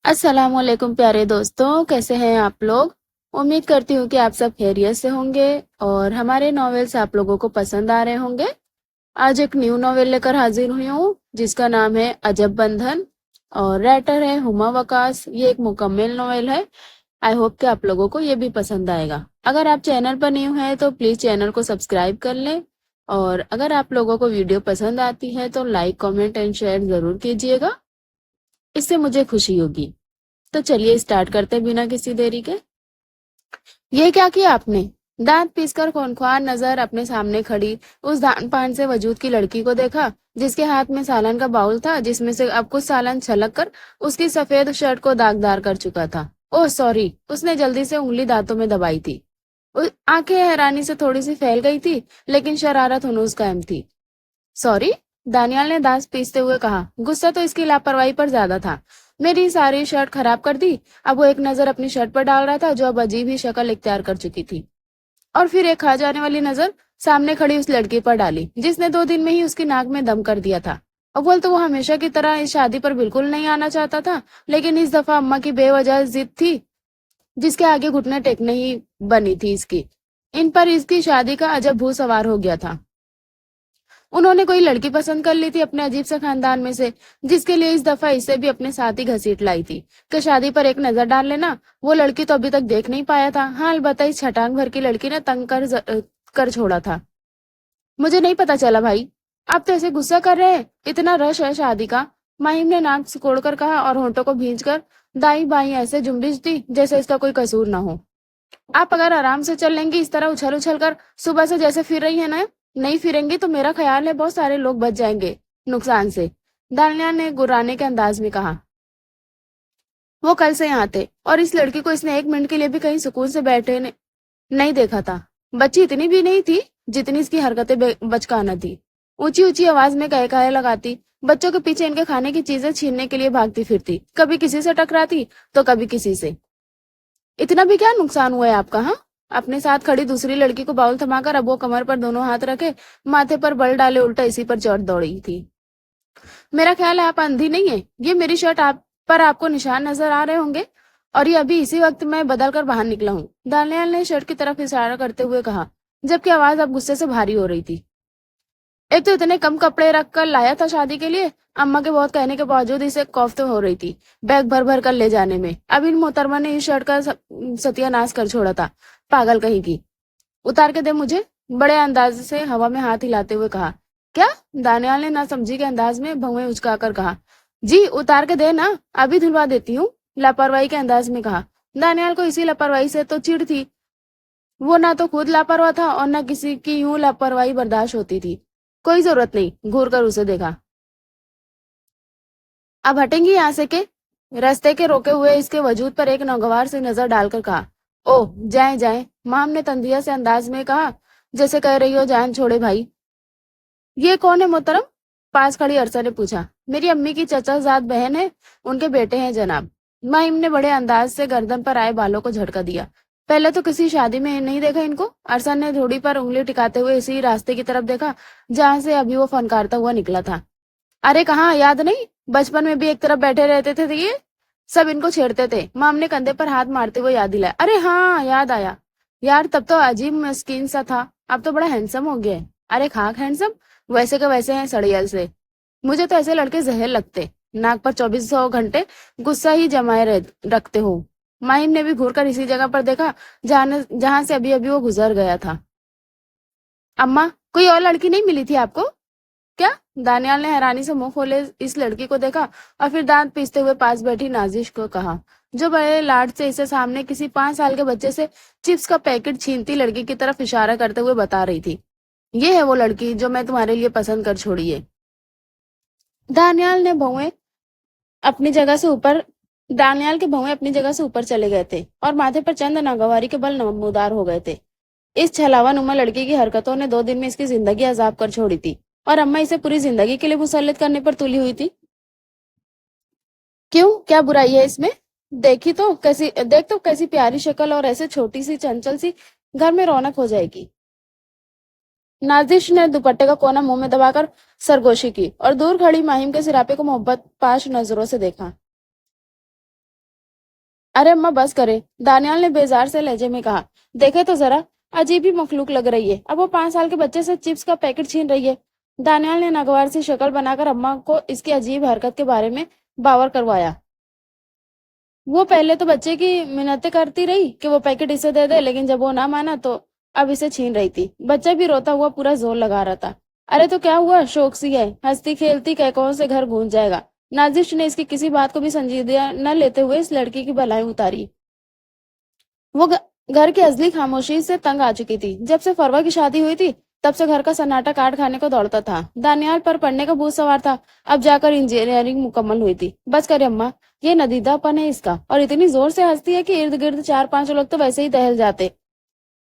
अस्सलाम वालेकुम प्यारे दोस्तों, कैसे हैं आप लोग। उम्मीद करती हूँ कि आप सब खैरियत से होंगे और हमारे नॉवेल्स आप लोगों को पसंद आ रहे होंगे। आज एक न्यू नॉवेल लेकर हाजिर हुई हूँ जिसका नाम है अजब बंधन और राइटर है हुमा वकास। ये एक मुकम्मल नॉवेल है। आई होप कि आप लोगों को ये भी पसंद आएगा। अगर आप चैनल पर न्यू हैं तो प्लीज चैनल को सब्सक्राइब कर लें और अगर आप लोगों को वीडियो पसंद आती है तो लाइक कमेंट एंड शेयर जरूर कीजिएगा, इससे मुझे खुशी होगी। तो चलिए स्टार्ट करते हैं बिना किसी देरी के। ये क्या किया आपने? दांत पीसकर खूंखार नजर अपने सामने खड़ी उस दान पान से वजूद की लड़की को देखा जिसके हाथ में सालन का बाउल था, जिसमें से अब कुछ सालन छलक कर उसकी सफेद शर्ट को दागदार कर चुका था। ओह सॉरी, उसने जल्दी से उंगली दांतों में दबाई थी। आंखें हैरानी से थोड़ी सी फैल गई थी, लेकिन शरारत हनूज कायम थी। सॉरी, दानियाल ने दांत पीसते हुए कहा। गुस्सा तो इसकी लापरवाही पर ज्यादा था। मेरी सारी शर्ट खराब कर दी। अब वो एक नजर अपनी शर्ट पर डाल रहा था जो अब अजीब ही शक्ल इख्तियार कर चुकी थी, और फिर एक खा जाने वाली नजर सामने खड़ी उस लड़की पर डाली जिसने 2 दिन में ही उसकी नाक में दम कर दिया था। अव्वल तो वो हमेशा की तरह इस शादी पर बिल्कुल नहीं आना चाहता था, लेकिन इस दफा अम्मा की बेवजह जिद थी जिसके आगे घुटने टेकने ही बनी थी इसकी। इन पर इसकी शादी का अजब भू सवार हो गया था। उन्होंने कोई लड़की पसंद कर ली थी अपने अजीब से खानदान में से, जिसके लिए इस दफा इसे भी अपने साथ ही घसीट लाई थी कि शादी पर एक नजर डाल लेना। वो लड़की तो अभी तक देख नहीं पाया था। हाँ, अलबत्ता इस छटांग भर की लड़की ने तंग कर छोड़ा था। मुझे नहीं पता चला भाई, आप तो ऐसे गुस्सा कर रहे हैं। इतना रश है शादी का। माहिम ने नाक सिकोड़ कर कहा और होंठों को भींच कर दाई बाई ऐसे जुम्बिश दी जैसे इसका कोई कसूर ना हो। आप अगर आराम से चल लेंगी, इस तरह उछल उछल कर सुबह से जैसे फिर रही है ना, नहीं फिरेंगी तो मेरा ख्याल है बहुत सारे लोग बच जाएंगे नुकसान से। दानिया ने गुर्राने के अंदाज में कहा। वो कल से यहाँ थे और इस लड़की को इसने 1 मिनट के लिए भी कहीं सुकून से बैठे नहीं देखा था। बच्ची इतनी भी नहीं थी जितनी इसकी हरकतें बचकाना थी। ऊंची ऊंची आवाज में कहे कहे लगाती, बच्चों के पीछे इनके खाने की चीजें छीनने के लिए भागती फिरती, कभी किसी से टकराती तो कभी किसी से। इतना भी क्या नुकसान हुआ है आपका? हाँ, अपने साथ खड़ी दूसरी लड़की को बाउल थमाकर अब वो कमर पर दोनों हाथ रखे माथे पर बल डाले उल्टा इसी पर चढ़ दौड़ी थी। मेरा ख्याल है आप अंधी नहीं है। ये मेरी शर्ट आप पर आपको निशान नजर आ रहे होंगे और ये अभी इसी वक्त मैं बदल कर बाहर निकला हूँ, दानियाल ने शर्ट की तरफ इशारा करते हुए कहा, जबकि आवाज अब गुस्से से भारी हो रही थी। एक तो इतने कम कपड़े रख कर लाया था शादी के लिए। अम्मा के बहुत कहने के बावजूद इसे कौफ तो हो रही थी बैग भर भर कर ले जाने में। अब इन मोहतरमा ने इस शर्ट का सत्यानाश कर छोड़ा था। पागल कहीं की। उतार के दे मुझे, बड़े अंदाज से हवा में हाथ हिलाते हुए कहा। क्या? दानियाल ने ना समझी के अंदाज में भौहें उचकाकर कहा। जी उतार के दे ना, अभी धुलवा देती हूँ, लापरवाही के अंदाज में कहा। दानियाल को इसी लापरवाही से तो चिढ़ थी। वो ना तो खुद लापरवाह था और ना किसी की यूं लापरवाही बर्दाश्त होती थी। कोई जरूरत नहीं, घूर कर उसे देखा। अब हटेंगी यहाँ से के? रास्ते के रोके हुए इसके वजूद पर एक नागवार से नजर डालकर कहा। ओह जाए जाए, माम ने तंदिया से अंदाज में कहा, जैसे कह रही हो जान छोड़े भाई। ये कौन है मोहतरम? पास खड़ी अरसा ने पूछा। मेरी अम्मी की चचाजाद बहन है, उनके बेटे हैं जनाब। माहिम ने बड़े अंदाज से गर्दन पर आए बालों को झटका दिया। पहले तो किसी शादी में नहीं देखा इनको। अरसा ने धोड़ी पर उंगली टिकाते हुए इसी रास्ते की तरफ देखा जहां से अभी वो फनकारता हुआ निकला था। अरे कहाँ, याद नहीं? बचपन में भी एक तरफ बैठे रहते थे ये सब इनको छेड़ते थे। माम ने कंधे पर हाथ मारते हुए याद दिलाया। अरे हाँ, याद आया। यार तब तो अजीब मस्कीन सा था, अब तो बड़ा हैंडसम हो गया है। अरे खाक हैंडसम, वैसे के वैसे हैं सड़ियल से। मुझे तो ऐसे लड़के जहर लगते। नाक पर 2400 घंटे गुस्सा ही जमाए रखते हो। माहिम ने भी घूर कर इसी जगह पर देखा जहां से अभी अभी वो गुजर गया था। अम्मा, कोई और लड़की नहीं मिली थी आपको क्या? दानियाल ने हैरानी से मुंह खोले इस लड़की को देखा और फिर दांत पीसते हुए पास बैठी नाजिश को कहा, जो बड़े लाड से इसे सामने किसी 5 साल के बच्चे से चिप्स का पैकेट छीनती लड़की की तरफ इशारा करते हुए बता रही थी। ये है वो लड़की जो मैं तुम्हारे लिए पसंद कर छोड़ी है। दानियाल ने भौएं अपनी जगह से ऊपर दानियाल के भौएं अपनी जगह से ऊपर चले गए थे और माथे पर चंद नागवारी के बल नमूदार हो गए थे। इस छलावा नुमा लड़की की हरकतों ने 2 दिन में इसकी जिंदगी अजाब कर छोड़ी थी और अम्मा इसे पूरी जिंदगी के लिए मुसल्लत करने पर तुली हुई थी। क्यों, क्या बुराई है इसमें? देख तो कैसी प्यारी शक्ल, और ऐसे छोटी सी चंचल सी, घर में रौनक हो जाएगी। नाजिश ने दुपट्टे का कोना मुंह में दबाकर सरगोशी की और दूर खड़ी माहिम के सिरापे को मोहब्बत पाश नजरों से देखा। अरे अम्मा बस करे, दानियाल ने बेजार से लहजे में कहा। देखे तो जरा, अजीब ही मखलूक लग रही है। अब वो 5 साल के बच्चे से चिप्स का पैकेट छीन रही है। दानियाल ने नागवार सी शक्ल बनाकर अम्मा को इसकी अजीब हरकत के बारे में बावर करवाया। वो पहले तो बच्चे की मिन्नतें करती रही कि वो पैकेट इसे दे दे, लेकिन जब वो ना माना तो अब इसे छीन रही थी। बच्चा भी रोता हुआ पूरा जोर लगा रहा था। अरे तो क्या हुआ, शौक सी है, हंसती खेलती कैकों से घर गूंज जाएगा। नाजिश ने इसकी किसी बात को भी संजीदा न लेते हुए इस लड़की की भलाई उतारी। वो घर की अजली खामोशी से तंग आ चुकी थी। जब से फरवा की शादी हुई थी तब से घर का सन्नाटा काट खाने को दौड़ता था। दानियाल पर पढ़ने का भूत सवार था। अब जाकर इंजीनियरिंग मुकम्मल हुई थी। बस करे अम्मा, ये नदीदापन है इसका, और इतनी जोर से हंसती है कि इर्द गिर्द 4-5 लोग तो वैसे ही दहल जाते।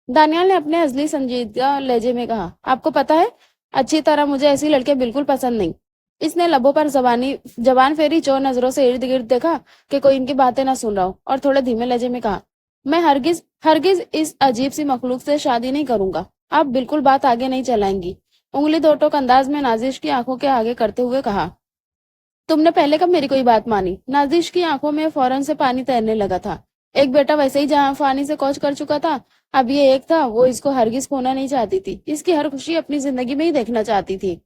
दानियाल ने अपने असली संजीदा लहजे में कहा। आपको पता है, अच्छी तरह मुझे ऐसी लड़कियां बिल्कुल पसंद नहीं। इसने लबों पर जबान फेरी, चोर नजरों से इर्द गिर्द देखा कि कोई इनकी बातें ना सुन रहा हो, और थोड़े धीमे लहजे में कहा, मैं हरगिज हरगिज इस अजीब सी मखलूक से शादी नहीं करूंगा। आप बिल्कुल बात आगे नहीं चलाएंगी। उंगली दो टोक अंदाज में नाजिश की आंखों के आगे करते हुए कहा। तुमने पहले कब मेरी कोई बात मानी? नाजिश की आंखों में फौरन से पानी तैरने लगा था। एक बेटा वैसे ही जहां फानी से कौच कर चुका था, अब ये एक था, वो इसको हरगिज खोना नहीं चाहती थी। इसकी हर खुशी अपनी जिंदगी में ही देखना चाहती थी।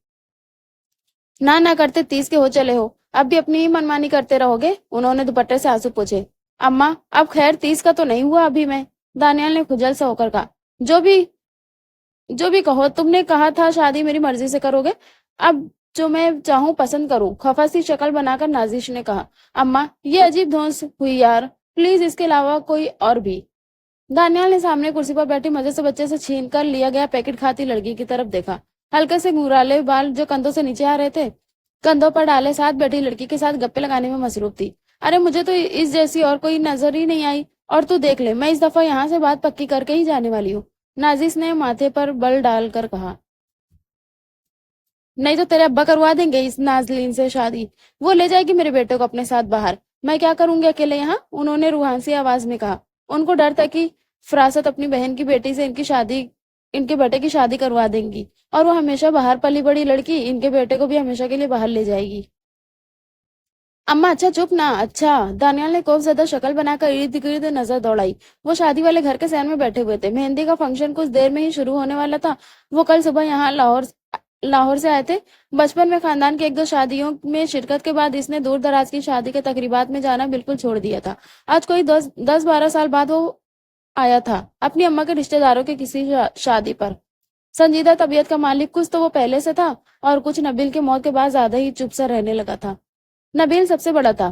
ना ना करते 30 के हो चले हो, अब भी अपनी ही मनमानी करते रहोगे? उन्होंने दुपट्टे से आंसू पोंछे। अम्मा, अब खैर 30 का तो नहीं हुआ अभी मैं, दानियाल ने खुजल से होकर कहा। जो भी कहो, तुमने कहा था शादी मेरी मर्जी से करोगे। अब जो मैं चाहूं पसंद करूं, खफा सी शक्ल बनाकर नाजिश ने कहा। अम्मा, ये अजीब धौंस हुई यार, प्लीज इसके अलावा कोई और भी। दानियाल ने सामने कुर्सी पर बैठी मजे से बच्चे से छीन कर लिया गया पैकेट खाती लड़की की तरफ देखा। हल्के से घुंघराले बाल जो कंधों से नीचे आ रहे थे, कंधों पर डाले साथ बैठी लड़की के साथ गप्पे लगाने में मसरूफ थी। अरे मुझे तो इस जैसी और कोई नजर ही नहीं आई, और तू देख ले, मैं इस दफा यहाँ से बात पक्की करके ही जाने वाली हूँ। नाजिश ने माथे पर बल डालकर कहा। नहीं तो तेरे अब्बा करवा देंगे इस नाजलीन से शादी। वो ले जाएगी मेरे बेटे को अपने साथ बाहर। मैं क्या करूंगी अकेले यहाँ? उन्होंने रूहान सी आवाज में कहा। उनको डर था कि फरासत अपनी बहन की बेटी से इनके बेटे की शादी करवा देंगी, और वो हमेशा बाहर पली बड़ी लड़की इनके बेटे को भी हमेशा के लिए बाहर ले जाएगी। अम्मा अच्छा चुप ना। अच्छा, दानियाल ने खौफ ज्यादा शक्ल बनाकर इर्द गिर्द नजर दौड़ाई। वो शादी वाले घर के सहन में बैठे हुए थे। मेहंदी का फंक्शन कुछ देर में ही शुरू होने वाला था। वो कल सुबह यहाँ लाहौर से आए थे। बचपन में खानदान की 1-2 शादियों में शिरकत के बाद इसने दूर दराज की शादी के तकरीबात में जाना बिल्कुल छोड़ दिया था। आज कोई 10-12 साल बाद वो आया था अपनी अम्मा के रिश्तेदारों के किसी शादी पर। संजीदा तबीयत का मालिक कुछ तो वो पहले से था, और कुछ नबील की मौत के बाद ज्यादा ही चुप सा रहने लगा था। नबील सबसे बड़ा था,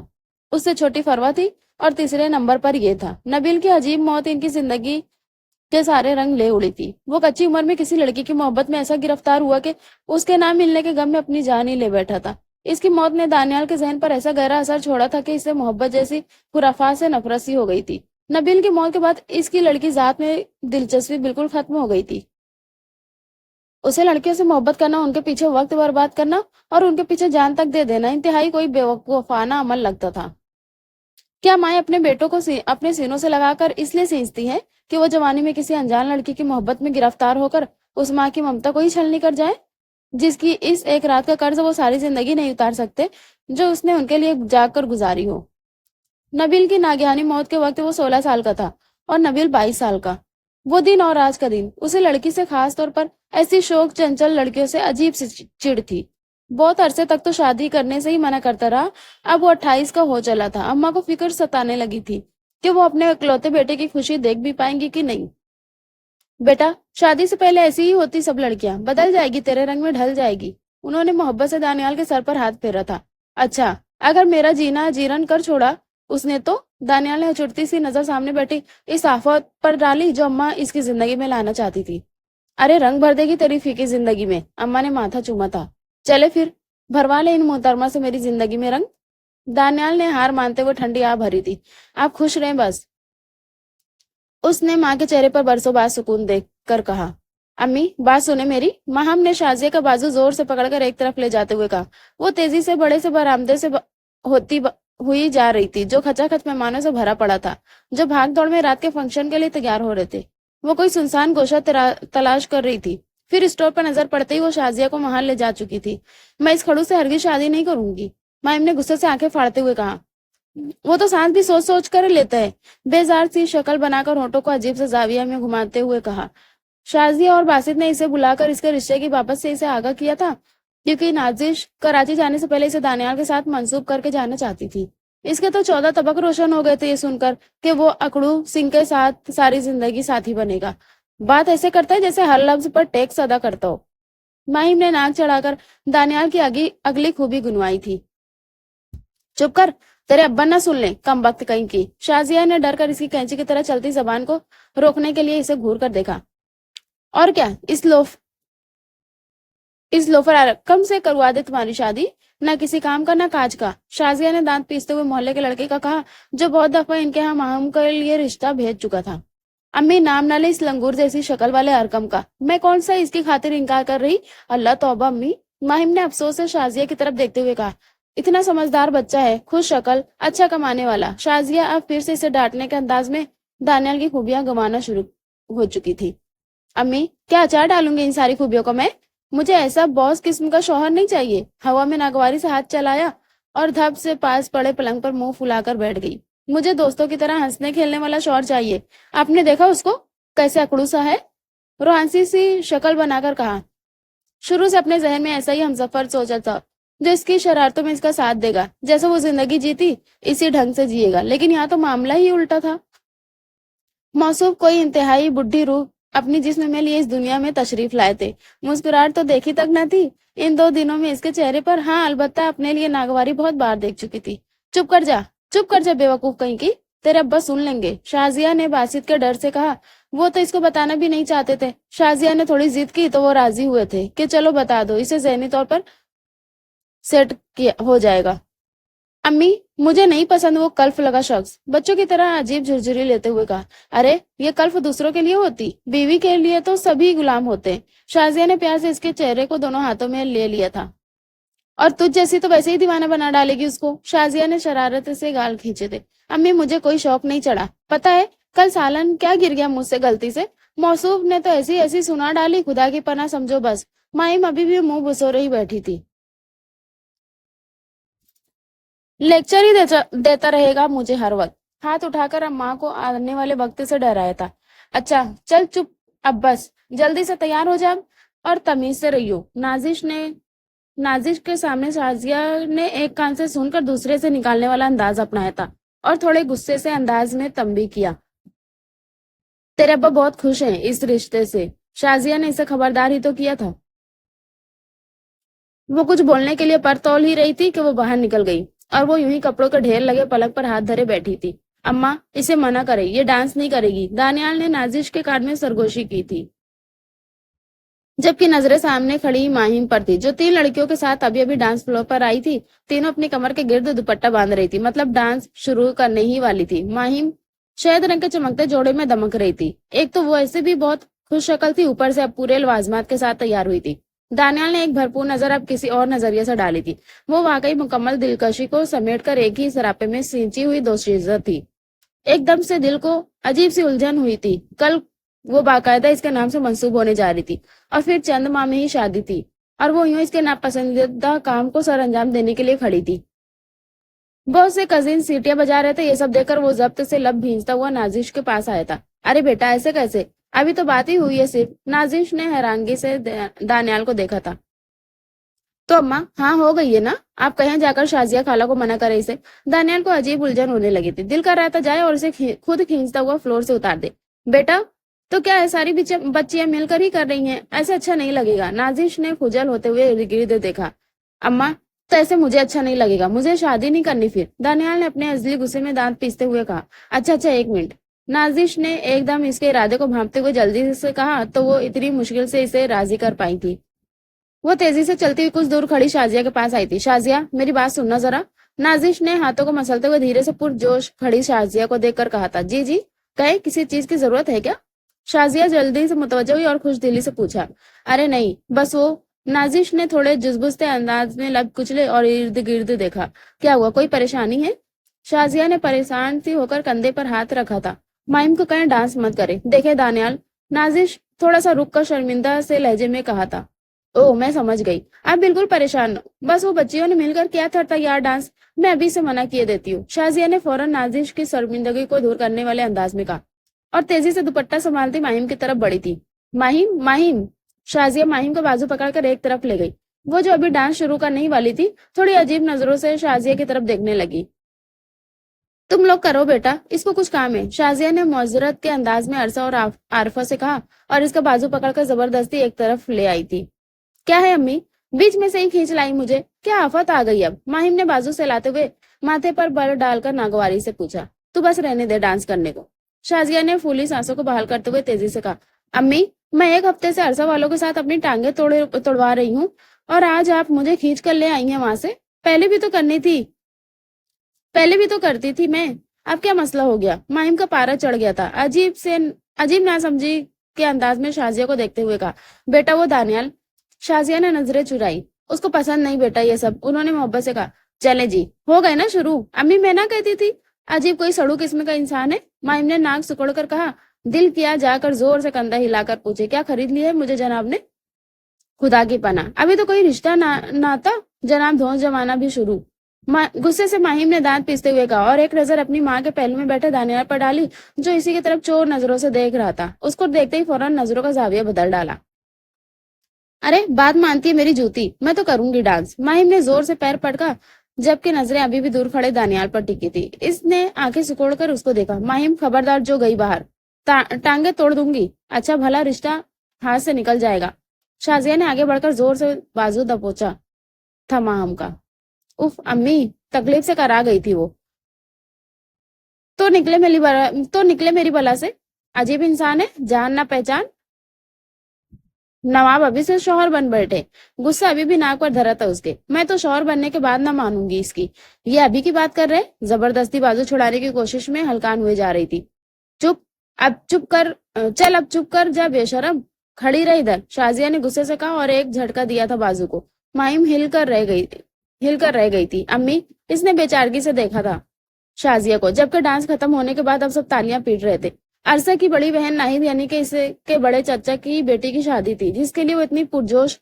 उससे छोटी फरवा थी, और तीसरे नंबर पर यह था। नबील की अजीब मौत इनकी जिंदगी के सारे रंग ले उड़ी थी। वो कच्ची उम्र में किसी लड़की की मोहब्बत में ऐसा गिरफ्तार हुआ कि उसके ना मिलने के गम में अपनी जान ही ले बैठा था। इसकी मौत ने दानियाल के जहन पर ऐसा गहरा असर छोड़ा था कि इससे मोहब्बत जैसी खुराफात से नफरत सी हो गई थी। नबील की मौत के बाद इसकी लड़की जात में दिलचस्पी बिल्कुल खत्म हो गई थी। उसे लड़कियों से मोहब्बत करना, उनके पीछे वक्त बर्बाद करना और उनके पीछे जान तक दे देना इंतहाई कोई बेवकूफाना अमल लगता था। क्या माएं अपने बेटों को अपने सीनों से लगाकर इसलिए सींचती हैं कि वो जवानी में किसी अनजान लड़की की मोहब्बत में गिरफ्तार होकर उस माँ की ममता को ही छलनी कर जाए, जिसकी इस एक रात का कर्ज वो सारी जिंदगी नहीं उतार सकते, जो उसने उनके लिए जाग कर गुजारी हो। नबील की नागहानी मौत के वक्त वो 16 साल का था और नबील 22 साल का। वो दिन और आज का दिन उसे लड़की से खास तौर पर ऐसी शौक चंचल लड़कियों से अजीब सी चिढ़ थी। बहुत अरसे तक तो शादी करने से ही मना करता रहा। अब वो 28 का हो चला था। अम्मा को फिक्र सताने लगी थी कि वो अपने इकलौते बेटे की खुशी देख भी पाएंगी कि नहीं। बेटा, शादी से पहले ऐसी ही होती सब लड़कियां, बदल जाएगी, तेरे रंग में ढल जाएगी। उन्होंने मोहब्बत से दानियाल के सर पर हाथ फेरा था। अच्छा, अगर मेरा जीना जीरन कर छोड़ा उसने तो? दानियाल ने चुटती सी नजर सामने बैठी इस आफत पर डाली जो अम्मा इसकी जिंदगी में लाना चाहती थी। अरे रंग भर देगी तेरी फीकी जिंदगी में। अम्मा ने माथा चूमा था। चले फिर, भरवा ले इन मोहतरमा से मेरी जिंदगी में रंग। दानियाल ने हार मानते हुए ठंडी आ भरी थी। आप खुश रहें बस, उसने माँ के चेहरे पर बरसों बाद सुकून देख कर कहा। अम्मी बात सुने मेरी। माहम ने शाजिया का बाजू जोर से पकड़कर एक तरफ ले जाते हुए कहा। वो तेजी से बड़े से बरामदे से हुई जा रही थी, जो खचाखच मेहमानों से भरा पड़ा था, जो भाग दौड़ में रात के फंक्शन के लिए तैयार हो रहे थे। वो कोई सुनसान गोशा तलाश कर रही थी। फिर स्टोर पर नजर पड़ते ही वो शाजिया को वहां ले जा चुकी थी। मैं इस खड़ू से हरगिज शादी नहीं करूंगी, माहिम ने गुस्से से आंखें फाड़ते हुए कहा। वो तो सांस भी सोच सोच कर लेते हैं। बेजार सी शक्ल बनाकर होठों को अजीब से जाविया में घुमाते हुए कहा। शाजिया और बासित ने इसे बुलाकर इसके रिश्ते की बाबत से इसे आगाह किया था, क्योंकि नाजिश कराची जाने से पहले इसे दानियाल के साथ मंसूब करके जाना चाहती थी। इसके तो 14 तबक रोशन हो गए थे ये सुनकर कि वो अकड़ू सिंह के साथ सारी जिंदगी साथी बनेगा। बात ऐसे करता है जैसे हर लफ्ज पर टैक्स अदा करता हो। माहिम ने नाक चढ़ाकर दानियाल की अगली खूबी गुनवाई थी। चुप कर, तेरे अब्बा ना सुन ले, कम वक्त कहीं की। शाजिया ने डर कर इसकी कैंची की तरह चलती जबान को रोकने के लिए इसे घूर कर देखा। और क्या, इस लोफर रकम से करवा दे तुम्हारी शादी, ना किसी काम का ना काज का। शाजिया ने दांत पीसते हुए मोहल्ले के लड़के का कहा, जो बहुत दफा इनके यहाँ माहम के लिए रिश्ता भेज चुका था। अम्मी, नाम न ले इस लंगूर जैसी शक्ल वाले अरकम का। मैं कौन सा इसकी खातिर इनकार कर रही। अल्लाह तौबा अम्मी। माहिम ने अफसोस से शाजिया की तरफ देखते हुए कहा। इतना समझदार बच्चा है, खुश शक्ल, अच्छा कमाने वाला। शाजिया अब फिर से इसे डांटने के अंदाज में दानियाल की खूबियां गंवाना शुरू हो चुकी थी। अम्मी, क्या अचार डालूंगी इन सारी खूबियों को मैं। मुझे ऐसा बॉस किस्म का शौहर नहीं चाहिए। हवा में नागवारी से हाथ चलाया और धब से पास पड़े पलंग पर मुंह फुलाकर बैठ गई। मुझे दोस्तों की तरह हंसने खेलने वाला शौहर चाहिए। आपने देखा उसको, कैसे अकड़ू सा है। रोहानसी सी शक्ल बनाकर कहा। शुरू से अपने जहन में ऐसा ही हमसफर सोचा था, जो इसकी शरारतों में इसका साथ देगा। जैसे वो जिंदगी जीती इसी ढंग से जिएगा, लेकिन यहाँ तो मामला ही उल्टा था। मौसूफ कोई इंतहाई बुढ़ी रूह अपनी जिस्म में लिए इस दुनिया में तशरीफ लाए थे। मुस्कुराहट तो देखी तक न थी इन 2 दिनों में इसके चेहरे पर। हाँ, अलबत्ता अपने लिए नागवारी बहुत बार देख चुकी थी। चुप कर जा, चुप कर जा बेवकूफ कहीं की, तेरे अब्बा सुन लेंगे। शाजिया ने बासित के डर से कहा। वो तो इसको बताना भी नहीं चाहते थे। शाजिया ने थोड़ी जिद की तो वो राजी हुए थे कि चलो बता दो, इसे ज़हनी तौर पर सेट किया हो जाएगा। अम्मी, मुझे नहीं पसंद वो कल्फ लगा शख्स। बच्चों की तरह अजीब झुरझुरी लेते हुए कहा। अरे, ये कल्फ दूसरों के लिए होती, बीवी के लिए तो सभी गुलाम होते। शाजिया ने प्यार से इसके चेहरे को दोनों हाथों में ले लिया था। और तुझ जैसी तो वैसे ही दीवाना बना डालेगी उसको। शाजिया ने शरारत से गाल खींचे थे। अम्मी, मुझे कोई शौक नहीं चढ़ा। पता है कल सालन क्या गिर गया मुझसे गलती से। मौसूफ ने तो ऐसी ऐसी सुना डाली, खुदा की पनाह समझो बस। माहिम अभी भी मुंह घुसोरे ही बैठी थी। लेक्चर ही देता रहेगा मुझे हर वक्त। हाथ उठाकर अम्मा को आने वाले वक्त से डराया था। अच्छा चल चुप, अब बस जल्दी से तैयार हो जा और तमीज से रहियो। नाजिश के सामने शाजिया ने एक कान से सुनकर दूसरे से निकालने वाला अंदाज अपनाया था और थोड़े गुस्से से अंदाज में तंबी किया। तेरे अब्बा बहुत खुश हैं इस रिश्ते से। शाजिया ने इसे खबरदार ही तो किया था। वो कुछ बोलने के लिए पर तौल ही रही थी कि वो बाहर निकल गई और वो यूं ही कपड़ों के ढेर लगे पलक पर हाथ धरे बैठी थी। अम्मा, इसे मना करे, ये डांस नहीं करेगी। दानियाल ने नाजिश के कान में सरगोशी की थी, जबकि नजरें सामने खड़ी माहिम पर थी, जो 3 लड़कियों के साथ अभी अभी डांस फ्लोर पर आई थी। तीनों अपनी कमर के गिर्द दुपट्टा बांध रही थी, मतलब डांस शुरू करने ही वाली थी। माहिम शहद रंग के चमकते जोड़े में दमक रही थी। एक तो वो ऐसे भी बहुत खुश शक्ल थी, ऊपर से अब पूरे लवाजमात के साथ तैयार हुई थी। दानियाल ने एक भरपूर नजर अब किसी और नजरिए से डाली थी। वो वाकई मुकम्मल दिलकशी को समेटकर एक ही सरापे में सींची हुई दोशीज़ा थी। एकदम से दिल को अजीब सी उलझन हुई थी। कल वो बाकायदा इसके नाम से मंसूब होने जा रही थी और फिर चंद माह में ही शादी थी, और वो यूं इसके नापसंदीदा काम को सर अंजाम देने के लिए खड़ी थी। बहुत से कजिन सीटियां बजा रहे थे। ये सब देखकर वो जब्त से लब भींजता हुआ नाजिश के पास आया था। अरे बेटा, ऐसे कैसे, अभी तो बात ही हुई है सिर्फ। नाजिश ने हैरानगी से दानियाल को देखा था। तो अम्मा, हाँ हो गई है ना। आप कहीं जाकर शाजिया खाला को मना करे इसे। दानियाल को अजीब उलझन होने लगी थी। दिल कर रहा था जाए और इसे खुद खींचता हुआ फ्लोर से उतार दे। बेटा, तो क्या है, सारी बच्चियां मिलकर ही कर रही हैं, ऐसे अच्छा नहीं लगेगा। नाजिश ने खुजल होते हुए इर्द गिर्द देखा। अम्मा, तो ऐसे मुझे अच्छा नहीं लगेगा, मुझे शादी नहीं करनी फिर। दानियाल ने अपने अजली गुस्से में दांत पीसते हुए कहा। अच्छा अच्छा, 1 मिनट। नाजिश ने एकदम इसके इरादे को भांपते हुए जल्दी से कहा, तो वो इतनी मुश्किल से इसे राजी कर पाई थी। वो तेजी से चलती हुई कुछ दूर खड़ी शाजिया के पास आई थी। शाजिया, मेरी बात सुनना जरा। नाजिश ने हाथों को मसलते हुए धीरे से पुरजोश खड़ी शाजिया को देखकर कहा था। जी जी, कहे, किसी चीज की जरूरत है क्या। शाजिया जल्दी से मुतवज्जो हुई और खुश दिली से पूछा। अरे नहीं, बस वो। नाजिश ने थोड़े जुजबुजते अंदाज में लब कुचले और इर्द गिर्द देखा। क्या हुआ, कोई परेशानी है। शाजिया ने परेशान सी होकर कंधे पर हाथ रखा था। माइम को कहें डांस मत करे, देखे दानियाल। नाजिश थोड़ा सा रुक कर शर्मिंदा से लहजे में कहा था। ओह, मैं समझ गई। आप बिल्कुल परेशान न हो। बस वो बच्चियों ने मिलकर किया था तैयार डांस। मैं अभी से मना किए देती हूँ। शाजिया ने फौरन नाजिश की शर्मिंदगी को दूर करने वाले अंदाज में कहा और तेजी से दुपट्टा संभालती माहिम की तरफ बढ़ी थी। माहिम, माहिम। शाजिया माहिम का बाजू पकड़कर एक तरफ ले गई। वो जो अभी डांस शुरू करने ही वाली थी, थोड़ी अजीब नजरों से शाजिया की तरफ देखने लगी। तुम लोग करो बेटा, इसको कुछ काम है, शाजिया ने मुअज्जरत के अंदाज में अरसा और आरफा से कहा और इसका बाजू पकड़कर जबरदस्ती एक तरफ ले आई थी। क्या है अम्मी? बीच में से ही खींच लाई मुझे। क्या आफत आ गई अब? माहिम ने बाजू से लाते हुए माथे पर बल डालकर नागवारी से पूछा। तू बस रहने दे डांस करने को। शाजिया ने फूली सांसों को बहाल करते हुए तेजी से कहा। अम्मी, मैं एक हफ्ते से अरसा वालों के साथ अपनी टांगे तोड़वा रही हूँ और आज आप मुझे खींच कर ले आई हैं वहां से। पहले भी तो करती थी मैं। अब क्या मसला हो गया? माहिम का पारा चढ़ गया था। अजीब नासमझी के अंदाज में शाजिया को देखते हुए कहा। बेटा, वो दानियाल। शाजिया ने नजरें चुराई। उसको पसंद नहीं बेटा ये सब, उन्होंने मोहब्बत से कहा। चले जी, हो गए ना शुरू। अम्मी, मैं ना कहती थी अजीब कोई सड़ू किस्म का इंसान है। माहिम ने नाक सिकोड़कर कहा। दिल किया जाकर जोर से कंधा हिलाकर पूछे, क्या खरीद लिया है मुझे जनाब ने? खुदा की पनाह, अभी तो कोई रिश्ता नाता जनाब धौंस जमाना भी शुरू। गुस्से से माहिम ने दांत पीसते हुए कहा और एक नजर अपनी माँ के पहलू में बैठे दानियाल पर डाली, जो इसी की तरफ चोर नजरों से देख रहा था। उसको देखते ही फौरन नजरों का जाविया बदल डाला। अरे, बात मानती है मेरी जूती, मैं तो करूंगी डांस। माहिम ने जोर से पैर पटका, जबकि नजरें अभी भी दूर खड़े दानियाल पर टिकी थी। इसने आंखें सिकोड़कर उसको देखा। माहिम, खबरदार जो गई बाहर टांगे तोड़ दूंगी। अच्छा भला रिश्ता हाथ से निकल जाएगा। शाजिया ने आगे बढ़कर जोर से बाजू दबोचा था माहिम का। उफ अम्मी, तकलीफ से करा गई थी वो। तो निकले मेरी बला से। अजीब इंसान है, जान ना पहचान। नवाब अभी से शौहर बन बैठे। गुस्सा अभी भी नाक पर धरा था उसके। मैं तो शौहर बनने के बाद ना मानूंगी इसकी। ये अभी की बात कर रहे? जबरदस्ती बाजू छुड़ाने की कोशिश में हलकान हुए जा रही थी। चुप, अब चुप कर। चल अब चुप कर जा बेशरम। खड़ी रह इधर, शाजिया ने गुस्से से कहा और एक झटका दिया था बाजू को। माहिम हिलकर रह गई थी। अम्मी, इसने बेचारगी से देखा था शाजिया को, जबकि डांस खत्म होने के बाद अब सब तालियां पीट रहे थे। अरसा की बड़ी बहन नाहिद यानी कि इसे के बड़े चाचा की बेटी की शादी थी, जिसके लिए वो इतनी पुरजोश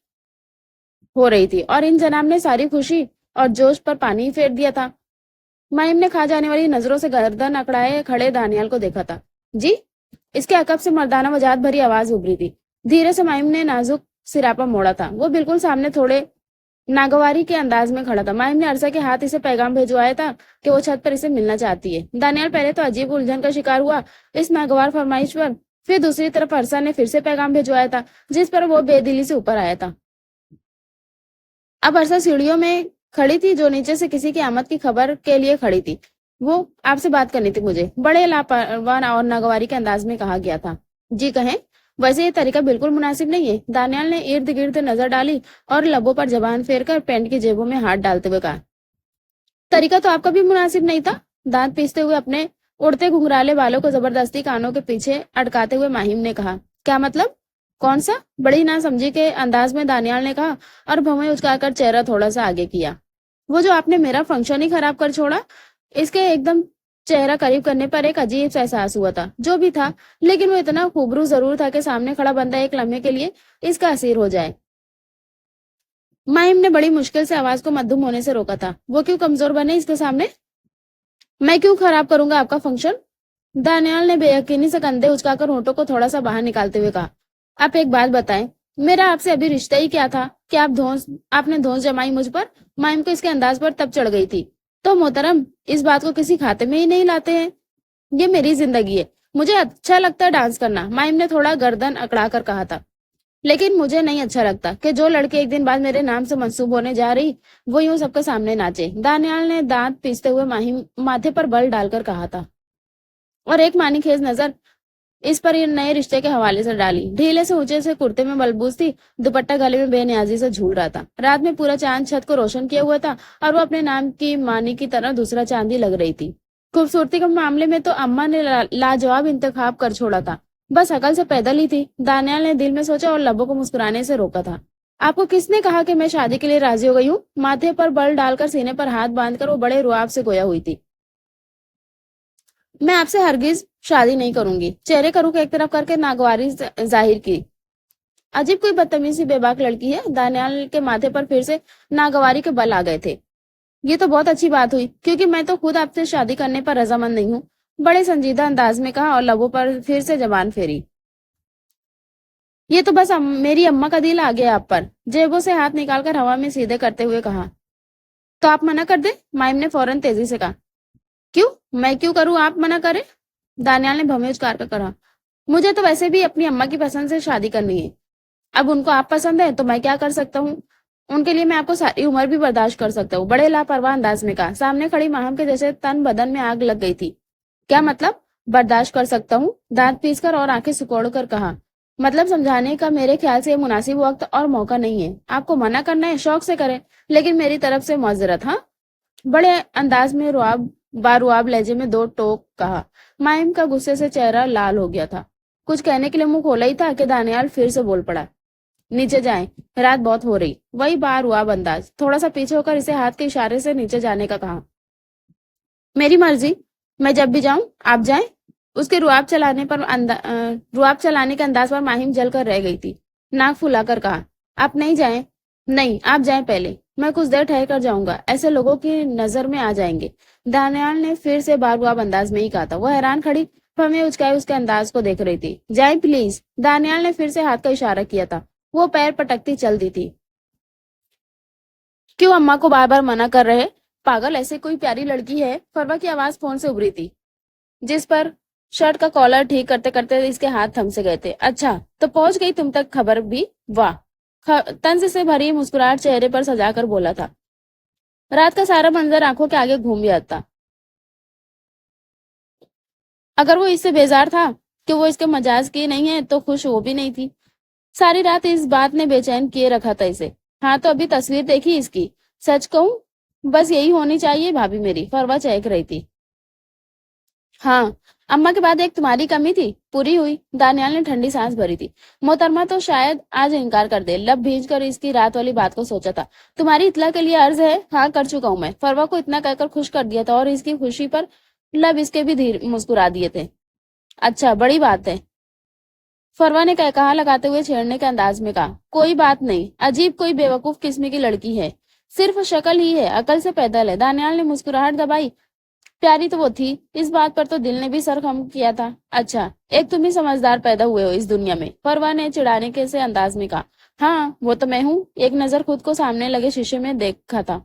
हो रही थी और इन जनाब ने सारी खुशी और जोश पर पानी फेर दिया था। माहिम ने खा जाने वाली नजरों से गर्दन अकड़ाए खड़े दानियाल को देखा था। जी? इसके अकब से मर्दाना वजाहत भरी आवाज उभरी थी। धीरे से माहिम ने नाजुक सिरापा मोड़ा था। वो बिल्कुल सामने थोड़े नागवारी के अंदाज में खड़ा था। माहिम ने अरसा के हाथ इसे पैगाम भिजवाया था कि वो छत पर इसे मिलना चाहती है। दानियाल पहले तो अजीब उलझन का शिकार हुआ इस नागवार फरमाइश पर। फिर दूसरी तरफ अरसा ने फिर से पैगाम भिजवाया था, जिस पर वो बेदिली से ऊपर आया था। अब अरसा सीढ़ियों में खड़ी थी, जो नीचे से किसी की आमद की खबर के लिए खड़ी थी। वो आपसे बात करनी थी मुझे, बड़े लापरवाह और नागवारी के अंदाज में कहा गया था। जी कहें। वैसे ये तरीका बिल्कुल मुनासिब नहीं है। दानियाल ने इर्द गिर्द नजर डाली और लबों पर जबान फेरकर पैंट की जेबों में हाथ डालते हुए कहा। तरीका तो आपका भी मुनासिब नहीं था। दांत पीसते हुए अपने उड़ते घुंघराले बालों को जबरदस्ती कानों के पीछे अटकाते हुए माहिम ने कहा। क्या मतलब? कौन सा? बड़ी ना समझी के अंदाज में दानियाल ने कहा और भवें उचकाकर चेहरा थोड़ा सा आगे किया। वो जो आपने मेरा फंक्शन ही खराब कर छोड़ा। इसके एकदम चेहरा करीब करने पर एक अजीब सा एहसास हुआ था। जो भी था, लेकिन वो इतना खूबरू जरूर था कि सामने खड़ा बंदा एक लम्हे के लिए इसका असीर हो जाए। माहिम ने बड़ी मुश्किल से आवाज को मद्दुम होने से रोका था। वो क्यों कमजोर बने इसके सामने? मैं क्यों खराब करूंगा आपका फंक्शन? दानियाल ने बेयकीनी से कंधे उचकाकर होठों को थोड़ा सा बाहर निकालते हुए कहा। आप एक बात बताएं, मेरा आपसे अभी रिश्ता ही क्या था कि आपने धौंस जमाई मुझ पर? माहिम को इसके अंदाज पर तब चढ़ गई थी। तो मोहतरम, इस बात को किसी खाते में ही नहीं लाते हैं। ये मेरी जिंदगी है, मुझे अच्छा लगता है डांस करना। माहिम ने थोड़ा गर्दन अकड़ा कर कहा था। लेकिन मुझे नहीं अच्छा लगता कि जो लड़की एक दिन बाद मेरे नाम से मंसूब होने जा रही, वो यूं सबके सामने नाचे। दानियाल ने दांत पीसते हुए माहिम माथे पर बल डालकर कहा था और एक मानीखेज नजर इस पर ये नए रिश्ते के हवाले से डाली। ढीले से ऊंचे से कुर्ते में बलबूस थी, दुपट्टा गले में बेनियाजी से झूल रहा था। रात में पूरा चांद छत को रोशन किया हुआ था और वो अपने नाम की मानी की तरह दूसरा चांद ही लग रही थी। खूबसूरती के मामले में तो अम्मा ने लाजवाब इंतखाब कर छोड़ा था, बस अकल से पैदल ही थी। दानियाल ने दिल में सोचा और लबों को मुस्कुराने से रोका था। आपको किसने कहा कि मैं शादी के लिए राजी हो गई हूँ? माथे पर बल डालकर सीने पर हाथ बांधकर वो बड़े रुआब से गोया हुई थी। मैं आपसे हरगिज शादी नहीं करूंगी। चेहरे का रुख एक तरफ करके नागवारी जाहिर की। अजीब कोई बदतमीज सी बेबाक लड़की है। दानियाल के माथे पर फिर से नागवारी के बल आ गए थे। ये तो बहुत अच्छी बात हुई, क्योंकि मैं तो खुद आपसे शादी करने पर रजामंद नहीं हूँ, बड़े संजीदा अंदाज में कहा और लबों पर फिर से जबान फेरी। ये तो बस मेरी अम्मा का दिल आ गया आप पर। जेबों से हाथ निकालकर हवा में सीधे करते हुए कहा। तो आप मना कर दे, माइम ने फौरन तेजी से कहा। क्यों? मैं क्यों करूं, आप मना करें? दानियाल ने भवेश कर कहा। मुझे तो वैसे भी अपनी अम्मा की पसंद से शादी करनी है। अब उनको आप पसंद है तो मैं क्या कर सकता हूँ? उनके लिए मैं आपको सारी उम्र भी बर्दाश्त कर सकता हूँ, बड़े लापरवाह अंदाज में कहा। सामने खड़ी माहम के जैसे तन बदन में आग लग गई थी। क्या मतलब बर्दाश्त कर सकता हूँ? दांत पीसकर और आंखें सिकोड़ कर कहा। मतलब समझाने का मेरे ख्याल से मुनासिब वक्त और मौका नहीं है। आपको मना करना है, शौक से करें, लेकिन मेरी तरफ से माजरत। हाँ, बड़े अंदाज में रुआब बारुआब लहजे में दो टोक कहा। माइम का गुस्से से चेहरा लाल हो गया था। कुछ कहने के लिए मुंह खोला ही था कि दानियाल फिर से बोल पड़ा। नीचे जाएं, रात बहुत हो रही। वही बारुआब अंदाज। थोड़ा सा पीछे होकर इसे हाथ के इशारे से नीचे जाने का कहा। मेरी मर्जी, मैं जब भी जाऊं आप जाएं। उसके रुआब चलाने के अंदाज पर माहिम जलकर रह गई थी। नाक फुलाकर कहा, आप नहीं जाएं। नहीं, आप जाएं पहले, मैं कुछ देर ठहर कर जाऊंगा, ऐसे लोगों की नजर में आ जाएंगे। दानियाल ने फिर से बारुआब अंदाज में ही कहा था। वह हैरान खड़ी फमें उचकाए उसके अंदाज को देख रही थी। जाएं प्लीज, दानियाल ने फिर से हाथ का इशारा किया था। वो पैर पटकती चल दी थी। क्यों अम्मा को बार बार मना कर रहे? पागल, ऐसे कोई प्यारी लड़की है। फरवा की आवाज फोन से उभरी थी, जिस पर शर्ट का कॉलर ठीक करते करते इसके हाथ थम से गए थे। अच्छा, तो पहुंच गई तुम तक खबर भी? वाह। तंज से भरी मुस्कुराहट चेहरे पर सजाकर बोला था। रात का सारा मंजर आंखों के आगे घूम गया था। अगर वो इससे बेजार था कि वो इसके मजाज की नहीं है, तो खुश वो भी नहीं थी। सारी रात इस बात ने बेचैन किए रखा था इसे। हाँ, तो अभी तस्वीर देखी इसकी? सच कहूं, बस यही होनी चाहिए भाभी मेरी, फरवा चहक रही थी। हाँ, अम्मा के बाद एक तुम्हारी कमी थी, पूरी हुई। दानियाल ने ठंडी सांस भरी थी। मोहतरमा तो शायद आज इनकार कर दे। लब भींच कर इसकी रात वाली बात को सोचा था। तुम्हारी इत्तला के लिए अर्ज है, हाँ कर चुका हूं मैं। फरवा को इतना कहकर खुश कर दिया था और इसकी खुशी पर लब इसके भी धीरे मुस्कुरा दिए थे। अच्छा, बड़ी बात है, फरवा ने कहा लगाते हुए छेड़ने के अंदाज में कहा। कोई बात नहीं, अजीब कोई बेवकूफ किस्म की लड़की है, सिर्फ शक्ल ही है, अकल से पैदल है। दानियाल ने मुस्कुराहट दबाई। प्यारी तो वो थी, इस बात पर तो दिल ने भी सर खम किया था। अच्छा, एक तुम ही समझदार पैदा हुए हो इस दुनिया में, फरवा ने चिढ़ाने के से अंदाज में कहा। हाँ, वो तो मैं हूँ। एक नजर खुद को सामने लगे शीशे में देखा था।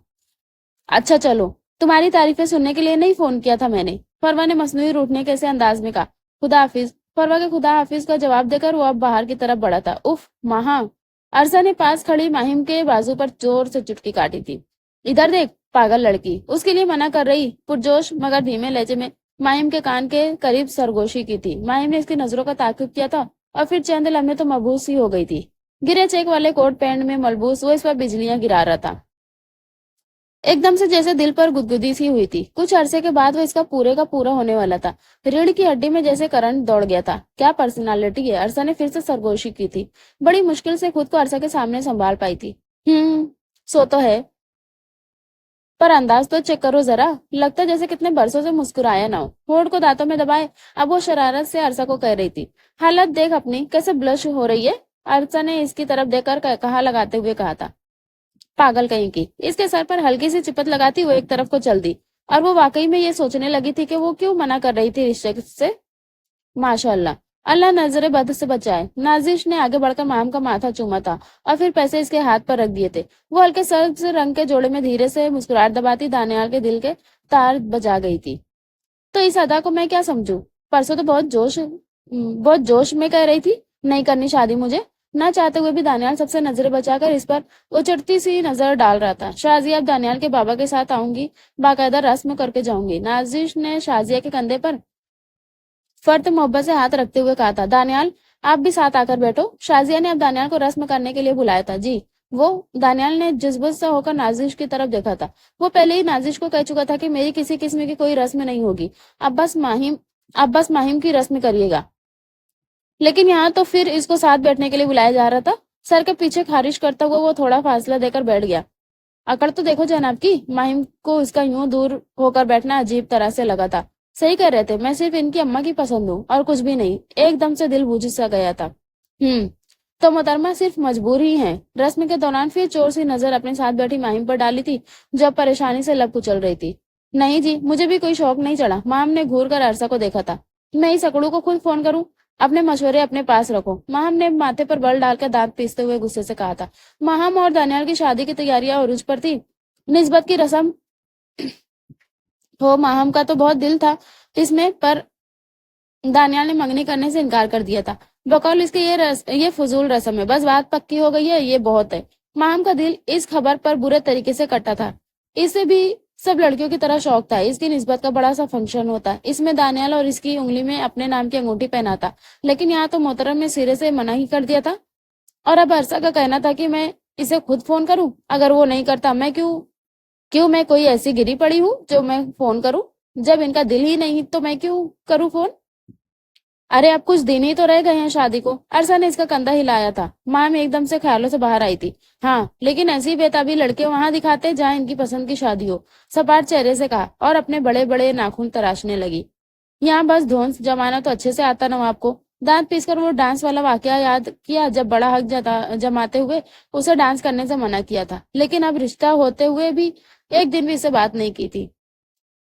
अच्छा चलो, तुम्हारी तारीफें सुनने के लिए नहीं फोन किया था मैंने, फरवा ने मसनूई रूठने के से अंदाज में कहा। खुदा हाफिज। फरवा के खुदा हाफिज का जवाब देकर वो अब बाहर की तरफ बढ़ा था। उफ महा। अरसा ने पास खड़ी माहिम के बाजू पर जोर से चुटकी काटी थी। इधर देख पागल लड़की, उसके लिए मना कर रही, पुरजोश मगर धीमे लहजे में माहिम के कान के करीब सरगोशी की थी। माहिम ने इसकी नजरों का ताक़ुब किया था और फिर चंद लम्हे तो मबहूस सी हो गई थी। गिरे चेक वाले कोट पैंट में मलबूस वो इस पर बिजलियां गिरा रहा था। एकदम से जैसे दिल पर गुदगुदी सी हुई थी। कुछ अरसे के बाद वो इसका पूरे का पूरा होने वाला था। रीढ़ की हड्डी में जैसे करंट दौड़ गया था। क्या पर्सनालिटी है, अरसा ने फिर से सरगोशी की थी। बड़ी मुश्किल से खुद को अरसा के सामने संभाल पाई थी। सो तो है, पर अंदाज तो चेक करो जरा, लगता जैसे कितने बरसों से मुस्कुराया ना हो। होठ को दांतों में दबाए अब वो शरारत से अरसा को कह रही थी। हालत देख अपनी, कैसे ब्लश हो रही है। अरसा ने इसकी तरफ देखकर कहा लगाते हुए कहा था। पागल कहीं की। इसके सर पर हल्की सी चिपत लगाती वो एक तरफ को चल दी और वो वाकई में ये सोचने लगी थी कि वो क्यों मना कर रही थी रिश्ते से। माशाअल्लाह, अल्लाह नजरे बद से बचाए। नाजिश ने आगे बढ़कर माम का माथा चूमा था और फिर पैसे इसके हाथ पर रख दिए थे। वो हल्के सब्ज रंग के जोड़े में धीरे से मुस्कुराहट दबाती दानियाल के दिल के तार बजा गई थी। तो इस अदा को मैं क्या समझू? परसों तो बहुत जोश में कह रही थी नहीं करनी शादी मुझे। ना चाहते हुए भी दानियाल सबसे नजरें बचाकर इस पर उचटती सी नजर डाल रहा था। शाजिया अब दानियाल के बाबा के साथ आऊंगी, बाकायदा रस्म करके जाऊंगी। नाजिश ने शाजिया के कंधे पर फर्त मोहब्बत से हाथ रखते हुए कहा था। दानियाल, आप भी साथ आकर बैठो। शाजिया ने अब दानियाल को रस्म करने के लिए बुलाया था। जी। वो दानियाल ने जज्बत से होकर नाजिश की तरफ देखा था। वो पहले ही नाजिश को कह चुका था कि मेरी किसी किस्म की कोई रस्म नहीं होगी, अब बस माहिम की रस्म करिएगा। लेकिन यहाँ तो फिर इसको साथ बैठने के लिए बुलाया जा रहा था। सर के पीछे खारिश करता हुआ वो थोड़ा फासला देकर बैठ गया। अकड़ तो देखो जनाब की। माहिम को इसका यूं दूर होकर बैठना अजीब तरह से लगा था। सही कह रहे थे, मैं सिर्फ इनकी अम्मा की पसंद हूँ और कुछ भी नहीं। एकदम से दिल बुझ सा गया था। तो मोहतरमा सिर्फ मजबूर ही हैं। रस्म के दौरान फिर चोर सी नजर अपने साथ बैठी माहिम पर डाली थी, जो अब परेशानी से लप कुचल रही थी। नहीं जी, मुझे भी कोई शौक नहीं चढ़ा। माम ने घूर कर अरसा को देखा था। मैं इस अकड़ू को खुद फोन करूं? अपने मशवरे अपने पास रखो, माहम ने माथे पर बल डालकर दांत पीसते हुए गुस्से से कहा था। माहम और दानियाल की शादी की तैयारियां उरूज पर थी। निस्बत की रस्म हो, माहम का तो बहुत दिल था इसमें, पर दानियाल ने मंगनी करने से इनकार कर दिया था। बकौल इसके ये फजूल रस्म है, बस बात पक्की हो गई है, ये बहुत है। माम का दिल इस खबर पर बुरे तरीके से कटा था। इसे भी सब लड़कियों की तरह शौक था। इसकी निस्बत का बड़ा सा फंक्शन होता, इसमें दानियाल और इसकी उंगली में अपने नाम की अंगूठी पहनाता, लेकिन यहाँ तो मोहतरम ने सिरे से मना ही कर दिया था। और अब अरसा का कहना था कि मैं इसे खुद फोन करूं। अगर वो नहीं करता, मैं क्यों क्यों मैं कोई ऐसी गिरी पड़ी हूँ जो मैं फोन करूं? जब इनका दिल ही नहीं तो मैं क्यों करूं फोन? अरे अब कुछ दिन ही तो रह गए हैं शादी को। अरसा ने इसका कंधा हिलाया था। माम एकदम से ख्यालों से बाहर आई थी। हाँ, लेकिन ऐसी बेताबी लड़के वहां दिखाते जहां इनकी पसंद की शादी हो, सपाट चेहरे से कहा और अपने बड़े बड़े नाखून तराशने लगी। यहाँ बस धौंस जमाना तो अच्छे से आता नवाब को। दांत पीसकर वो डांस वाला वाकया याद किया जब बड़ा हक जमाते हुए उसे डांस करने से मना किया था, लेकिन अब रिश्ता होते हुए भी एक दिन भी इससे बात नहीं की थी।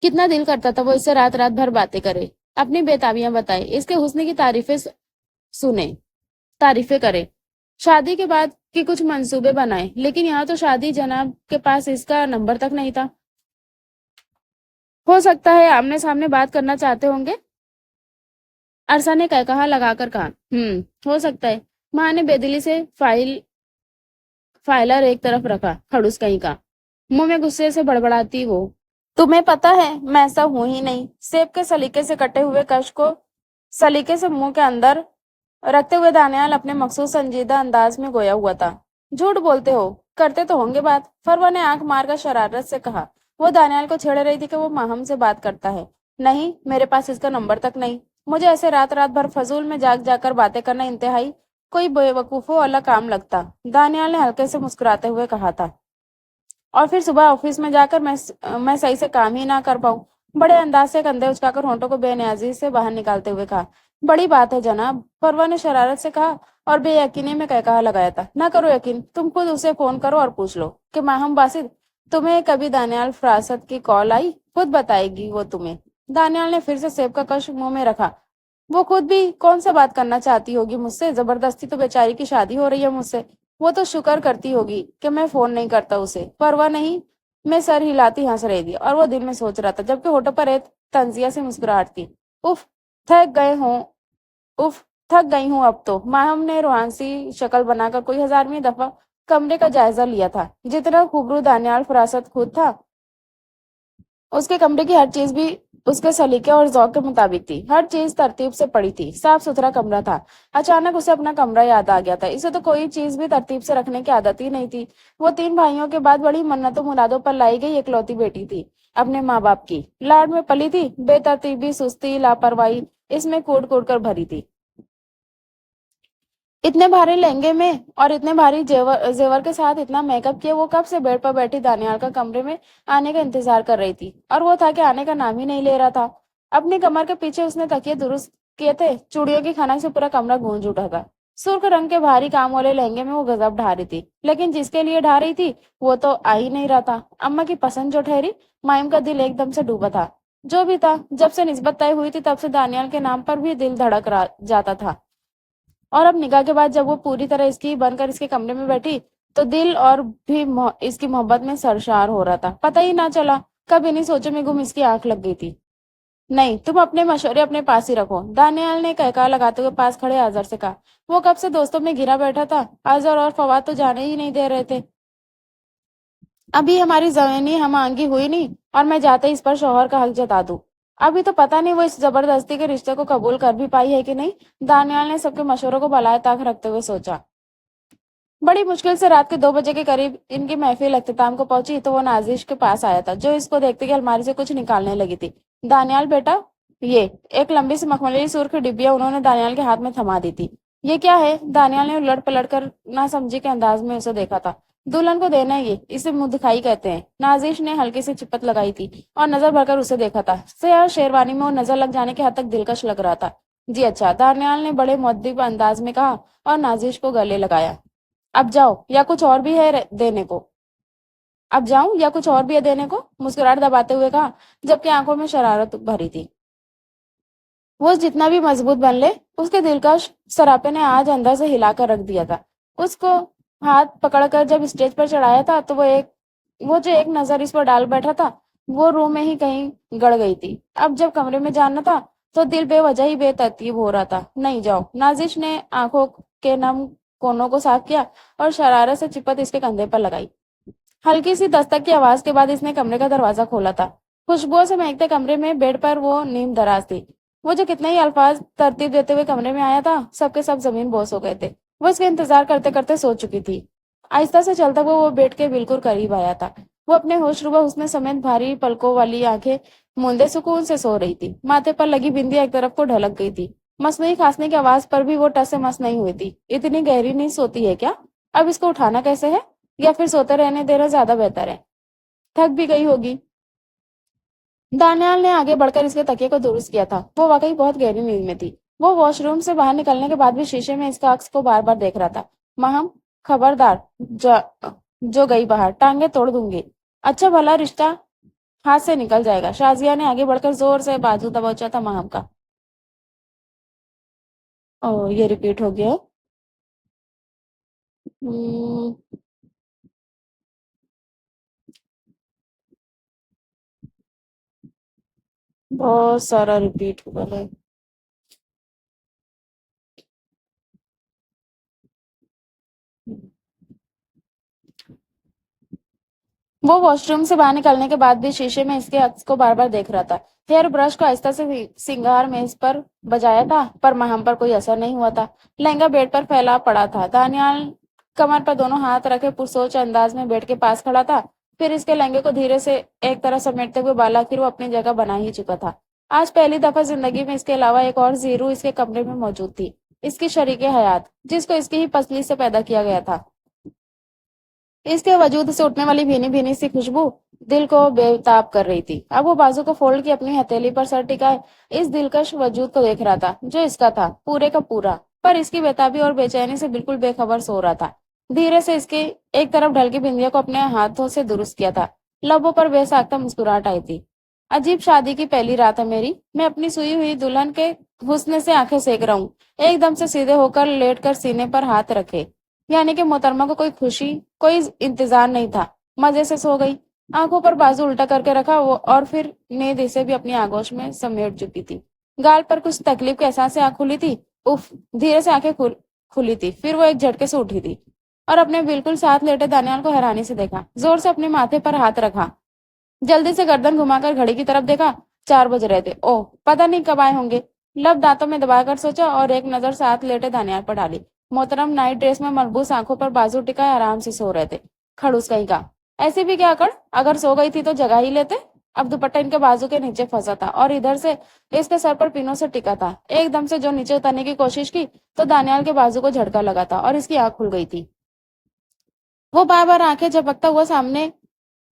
कितना दिल करता था वो इससे रात रात भर बातें करे, अपनी बेताबियां बताए, इसके हुस्न की सुने तारीफें करे, शादी के बाद की कुछ मंसूबे बनाए। लेकिन यहाँ तो शादी जनाब के पास इसका नंबर तक नहीं था। हो सकता है आमने सामने बात करना चाहते होंगे, अरसा ने कहा लगाकर कहा। हो सकता है। माँ ने बेदिली से फाइलर एक तरफ रखा। खड़ूस कहीं का। मुंह में गुस्से से बड़बड़ाती वो, तुम्हें पता है मैं ऐसा हूं ही नहीं। सेब के सलीके से कटे हुए कश को सलीके से मुंह के अंदर रखते हुए दानियाल अपने मखसूस संजीदा अंदाज में गोया हुआ था। झूठ बोलते हो, करते तो होंगे बात, फरवा ने आंख मारकर शरारत से कहा। वो दानियाल को छेड़ रही थी कि वो माहम से बात करता है। नहीं, मेरे पास इसका नंबर तक नहीं। मुझे ऐसे रात रात भर फजूल में जाग जाकर बातें करना इंतहाई कोई बेवकूफों वाला काम लगता, दानियाल ने हल्के से मुस्कुराते हुए कहा था। और फिर सुबह ऑफिस में जाकर मैं सही से काम ही ना कर पाऊं। बड़े अंदाज से कंधे उचकाकर होंठों को बेनियाजी से बाहर निकालते हुए कहा। बड़ी बात है जनाब, फरवा ने शरारत से कहा और बेयकीनी में कहा लगाया था। ना करो यकीन, तुम खुद उसे फोन करो और पूछ लो कि माहम बासित, तुम्हें कभी दानियाल फरासत की कॉल आई? खुद बताएगी वो तुम्हें। दानियाल ने फिर से सेब का कश मुंह में रखा। वो खुद भी कौन सा बात करना चाहती होगी मुझसे? जबरदस्ती तो बेचारी की शादी हो रही है मुझसे। वो तो शुक्र करती होगी कि मैं फोन नहीं करता उसे। परवाह नहीं, मैं सर हिलाती हंस रही थी और वो दिल में सोच रहा था, जबकि होठों पर एक तंजिया से मुस्कुराहट थी। उफ, थक गए हूँ उफ थक गई हूँ अब तो। माहम ने रोहानसी शक्ल बनाकर कोई 1000वीं दफा कमरे का जायजा लिया था। जितना खूबरू दानियाल फरासत खुद था, उसके कमरे की हर चीज भी उसके सलीके और ज़ौक के मुताबिक थी। हर चीज तरतीब से पड़ी थी, साफ सुथरा कमरा था। अचानक उसे अपना कमरा याद आ गया था। इसे तो कोई चीज भी तरतीब से रखने की आदत ही नहीं थी। वो 3 भाइयों के बाद बड़ी मन्नतों मुरादों पर लाई गई इकलौती बेटी थी। अपने माँ बाप की लाड में पली थी। बेतरतीबी, सुस्ती, लापरवाही इसमें कूट कूट कर भरी थी। इतने भारी लहंगे में और इतने भारी जेवर के साथ इतना मेकअप किया वो कब से बेड पर बैठी दानियाल का कमरे में आने का इंतजार कर रही थी, और वो था कि आने का नाम ही नहीं ले रहा था। अपनी कमर के पीछे उसने तकिए दुरुस्त किए थे। चूड़ियों की खनक से पूरा कमरा गूंज उठा था। सुर्ख रंग के भारी काम वाले लहंगे में वो गजब ढा रही थी, लेकिन जिसके लिए ढा रही थी वो तो आ ही नहीं रहा था। अम्मा की पसंद जो ठहरी, माइम का दिल एकदम से डूबा था। जो भी था, जब से निस्बत तय हुई थी तब से दानियाल के नाम पर भी दिल जाता था। और अब निकाह के बाद जब वो पूरी तरह इसकी बनकर इसके कमरे में बैठी, तो दिल और भी इसकी मोहब्बत में सरशार हो रहा था। पता ही ना चला कब इन्हीं सोचों में गुम इसकी आंख लग गई थी। नहीं, तुम अपने मशवरे अपने पास ही रखो, दानियाल ने कहका लगाते हुए पास खड़े आजर से कहा। वो कब से दोस्तों में घिरा बैठा था। आजर और फवाद तो जाने ही नहीं दे रहे थे। अभी हमारी जमीनी हम आंगी हुई नहीं और मैं जाते इस पर शौहर का हक जता दूं। अभी तो पता नहीं वो इस जबरदस्ती के रिश्ते को कबूल कर भी पाई है कि नहीं। दानियाल ने सबके मशवरों को बलाए ताक रखते हुए सोचा। बड़ी मुश्किल से रात के 2 बजे के करीब इनकी महफिल अख्तिताम को पहुंची तो वो नाजिश के पास आया था, जो इसको देखते कि अलमारी से कुछ निकालने लगी थी। दानियाल बेटा, ये एक लंबी सी मखमली सुर्ख डिब्बिया उन्होंने दानियाल के हाथ में थमा दी थी। ये क्या है? दानियाल ने उलट पलट कर ना समझी के अंदाज में उसे देखा था। दुल्हन को देना है ये, इसे मुंह दिखाई कहते हैं। नाजिश ने हल्की सी चिपत लगाई थी और नजर भरकर उसे देखा था। सयाह शेरवानी में वो नजर लग जाने के हद तक दिलकश लग रहा था। जी अच्छा, दानियाल ने बड़े मुअद्दिब अंदाज में कहा और नाजिश को गले लगाया। अब जाओ या कुछ और भी है देने को? अब जाऊं या कुछ और भी है देने को? मुस्कुराहट दबाते हुए कहा, जबकि आंखों में शरारत भरी थी। वो जितना भी मजबूत बन ले, उसके दिल का सरापे ने आज अंदर से हिलाकर रख दिया था। उसको हाथ पकड़कर जब स्टेज पर चढ़ाया था तो वो जो एक नजर इस पर डाल बैठा था, वो रूह में ही कहीं गड़ गई थी। अब जब कमरे में जाना था तो दिल बेवजह ही बेतरतीब हो रहा था। नहीं जाओ। नाजिश ने आंखों के नम कोनों को साफ किया और शरारत से चिपट इसके कंधे पर लगाई। हल्की सी दस्तक की आवाज के बाद इसने कमरे का दरवाजा खोला था। खुशबुओं से महकते कमरे में बेड पर वो नीम दराज थी। वो जो कितने ही अल्फाज तरतीब देते हुए कमरे में आया था, सबके सब जमीन बोस हो गए थे। वो इसका इंतजार करते करते सो चुकी थी। आहिस्ता से चलता हुआ वो बेड के बिल्कुल करीब आया था। वो अपने होशरुबा हुस्न समेत भारी पलकों वाली आंखें मूंदे सुकून से सो रही थी। माथे पर लगी बिंदी एक तरफ को ढलक गई थी। मसनूई खांसने की आवाज पर भी वो टस से मस नहीं हुई थी। इतनी गहरी नींद सोती है क्या? अब इसको उठाना कैसे है? या फिर सोते रहने देना ज्यादा बेहतर है? थक भी गई होगी। दानियाल ने आगे बढ़कर इसके तकिए को दुरुस्त किया था। वो वाकई बहुत गहरी नींद में थी। वो वॉशरूम से बाहर निकलने के बाद भी शीशे में इसका अक्स को बार बार देख रहा था। महम, खबरदार, जो गई बाहर टांगे तोड़ दूंगी। अच्छा भला रिश्ता हाथ से निकल जाएगा। शाजिया ने आगे बढ़कर जोर से बाजू दबोचा था महम का। ओ, ये रिपीट हो गया। हम्म, बहुत सारा रिपीट हुआ है। वो वॉशरूम से बाहर निकलने के बाद भी शीशे में इसके अक्स को बार बार देख रहा था। हेयर ब्रश को आहिस्ता से सिंगार मेज पर बजाया था, पर महम पर कोई असर नहीं हुआ था। लहंगा बेड पर फैला पड़ा था। दानियाल कमर पर दोनों हाथ रखे पुरसोच अंदाज में बेड के पास खड़ा था। फिर इसके लहंगे को धीरे से एक तरह समेटते हुए बाला आखिर वो अपनी जगह बना ही चुका था। आज पहली दफा जिंदगी में इसके अलावा एक और जीरू इसके कमरे में मौजूद थी। इसकी शरीके हयात, जिसको इसकी ही पसली से पैदा किया गया था। इसके वजूद से उठने वाली भीनी भीनी सी खुशबू दिल को बेताब कर रही थी। अब वो बाजू को फोल्ड की अपनी हथेली पर सर टिकाए इस दिलकश वजूद को देख रहा था, जो इसका था पूरे का पूरा, पर इसकी बेताबी और बेचैनी से बिल्कुल बेखबर सो रहा था। धीरे से इसकी एक तरफ ढलकी बिंदिया को अपने हाथों से दुरुस्त किया था। लबों पर बेसाख्ता मुस्कुराहट आई थी। अजीब शादी की पहली रात है मेरी। मैं अपनी सुई हुई दुल्हन के हुस्न से आंखें सेक रहा हूँ। एकदम से सीधे होकर लेट कर सीने पर हाथ रखे, यानी कि मोहतरमा को कोई खुशी, कोई इंतजार नहीं था। मजे से सो गई। आंखों पर बाजू उल्टा करके रखा वो, और फिर नींद इसे भी अपनी आगोश में समेट चुकी थी। गाल पर कुछ तकलीफ के एहसास से आंख खुली थी। उफ, धीरे से आंखें खुली थी। फिर वो एक झटके से उठी थी और अपने बिल्कुल साथ लेटे दानियाल को हैरानी से देखा। जोर से अपने माथे पर हाथ रखा। जल्दी से गर्दन घुमाकर घड़ी की तरफ देखा। 4 बज रहे थे। ओह, पता नहीं कब आए होंगे। लब दांतों में दबाकर सोचा और एक नजर साथ लेटे दानियाल पर डाली। मोहतरम नाइट ड्रेस में मलबूस आंखों पर बाजू टिकाए आराम से सो रहे थे। खड़ूस कहीं का। ऐसी भी क्या अकड़, अगर सो गई थी तो जगा ही लेते। अब दुपट्टा इनके बाजू के नीचे फंसा था और इधर से इसके सर पर पिनों से टिका था। एकदम से जो नीचे उतरने की कोशिश की तो दानियाल के बाजू को झटका लगा था और इसकी आंख खुल गई थी। वो बार बार आंखें झपकता हुआ सामने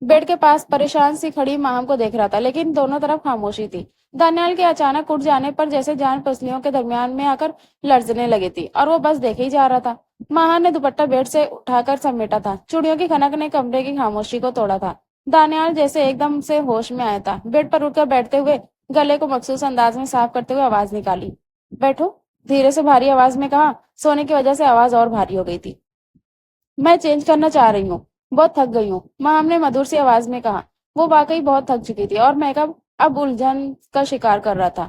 बेड के पास परेशान सी खड़ी माहम को देख रहा था, लेकिन दोनों तरफ खामोशी थी। दानियाल के अचानक उठ जाने पर जैसे जान पसलियों के दरमियान में आकर लर्जने लगी थी और वो बस देखे ही जा रहा था। माहा ने दुपट्टा बेड से उठाकर समेटा था। चूड़ियों की खनक ने कमरे की खामोशी को तोड़ा था। दानियाल जैसे एकदम से होश में आया था। बेड पर उठकर बैठते हुए गले को मखसूस अंदाज में साफ करते हुए आवाज निकाली। बैठो, धीरे से भारी आवाज में कहा। सोने की वजह से आवाज और भारी हो गई थी। मैं चेंज करना चाह रही हूँ। बहुत थक गई हूँ, माम ने मधुर सी आवाज में कहा। वो वाकई बहुत थक चुकी थी और मेकअप अब उलझन का शिकार कर रहा था।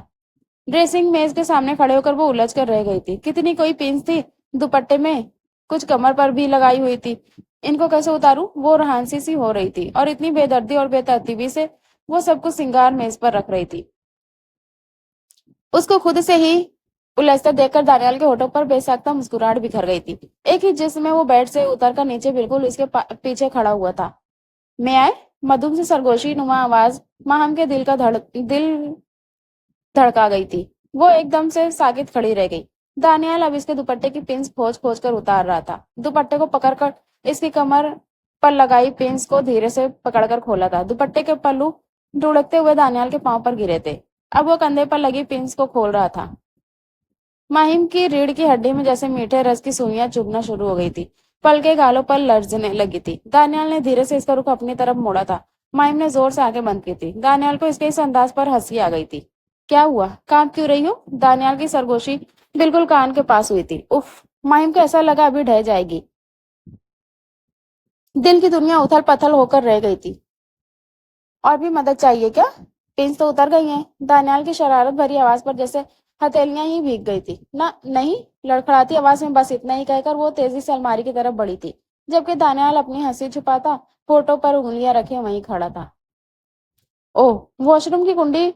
ड्रेसिंग मेज के सामने खड़े होकर वो उलझ कर रह गई थी। कितनी कोई पिंस थी दुपट्टे में, कुछ कमर पर भी लगाई हुई थी। इनको कैसे उतारूं? वो रहानसी सी हो रही थी और इतनी बेदर्दी और बेतरतीबी से वो सब कुछ सिंगार मेज पर रख रही थी। उसको खुद से ही उलझता देखकर दानियाल के होठों पर बेसाख्ता मुस्कुराहट बिखर गई थी। एक ही जिस्म में वो बेड से उतरकर नीचे बिल्कुल इसके पीछे खड़ा हुआ था। मैं आए? मधुम से सरगोशी नुमा आवाज माहम के दिल धड़का गई थी। वो एकदम से साकित खड़ी रह गई। दानियाल अब इसके दुपट्टे की पिंस खोज खोज कर उतार रहा था। दुपट्टे को पकड़कर इसकी कमर पर लगाई पिंस को धीरे से पकड़कर खोला था। दुपट्टे के पल्लू ढुढ़कते हुए दानियाल के पांव पर गिरे थे। अब वो कंधे पर लगी पिंस को खोल रहा था। माहिम की रीढ़ की हड्डी में जैसे मीठे रस की सुइयां चुभना शुरू हो गई थी। पल के गालों पर लर्जने लगी थी। दानियाल ने धीरे से इसका रुख अपनी तरफ मोड़ा था। माहिम ने जोर से आंखें बंद की थी। दानियाल को इसके इस अंदाज पर हंसी आ गई थी। क्या हुआ, कांप क्यों रही हो? दानियाल की सरगोशी बिल्कुल कान के पास हुई थी। उफ, माहिम को ऐसा लगा अभी ढह जाएगी। दिल की दुनिया उथल पथल होकर रह गई थी। और भी मदद चाहिए क्या? पिंस तो उतर गई हैं। दानियाल की शरारत भरी आवाज पर जैसे हथेलियां ही भीग गई थी। ना नहीं, लड़खड़ाती आवाज में बस इतना ही कहकर वो तेजी से अलमारी की तरफ बढ़ी थी, जबकि दानियाल अपनी हंसी छुपाता होठों पर उंगलियां रखे वहीं खड़ा था। ओह, वॉशरूम की कुंडी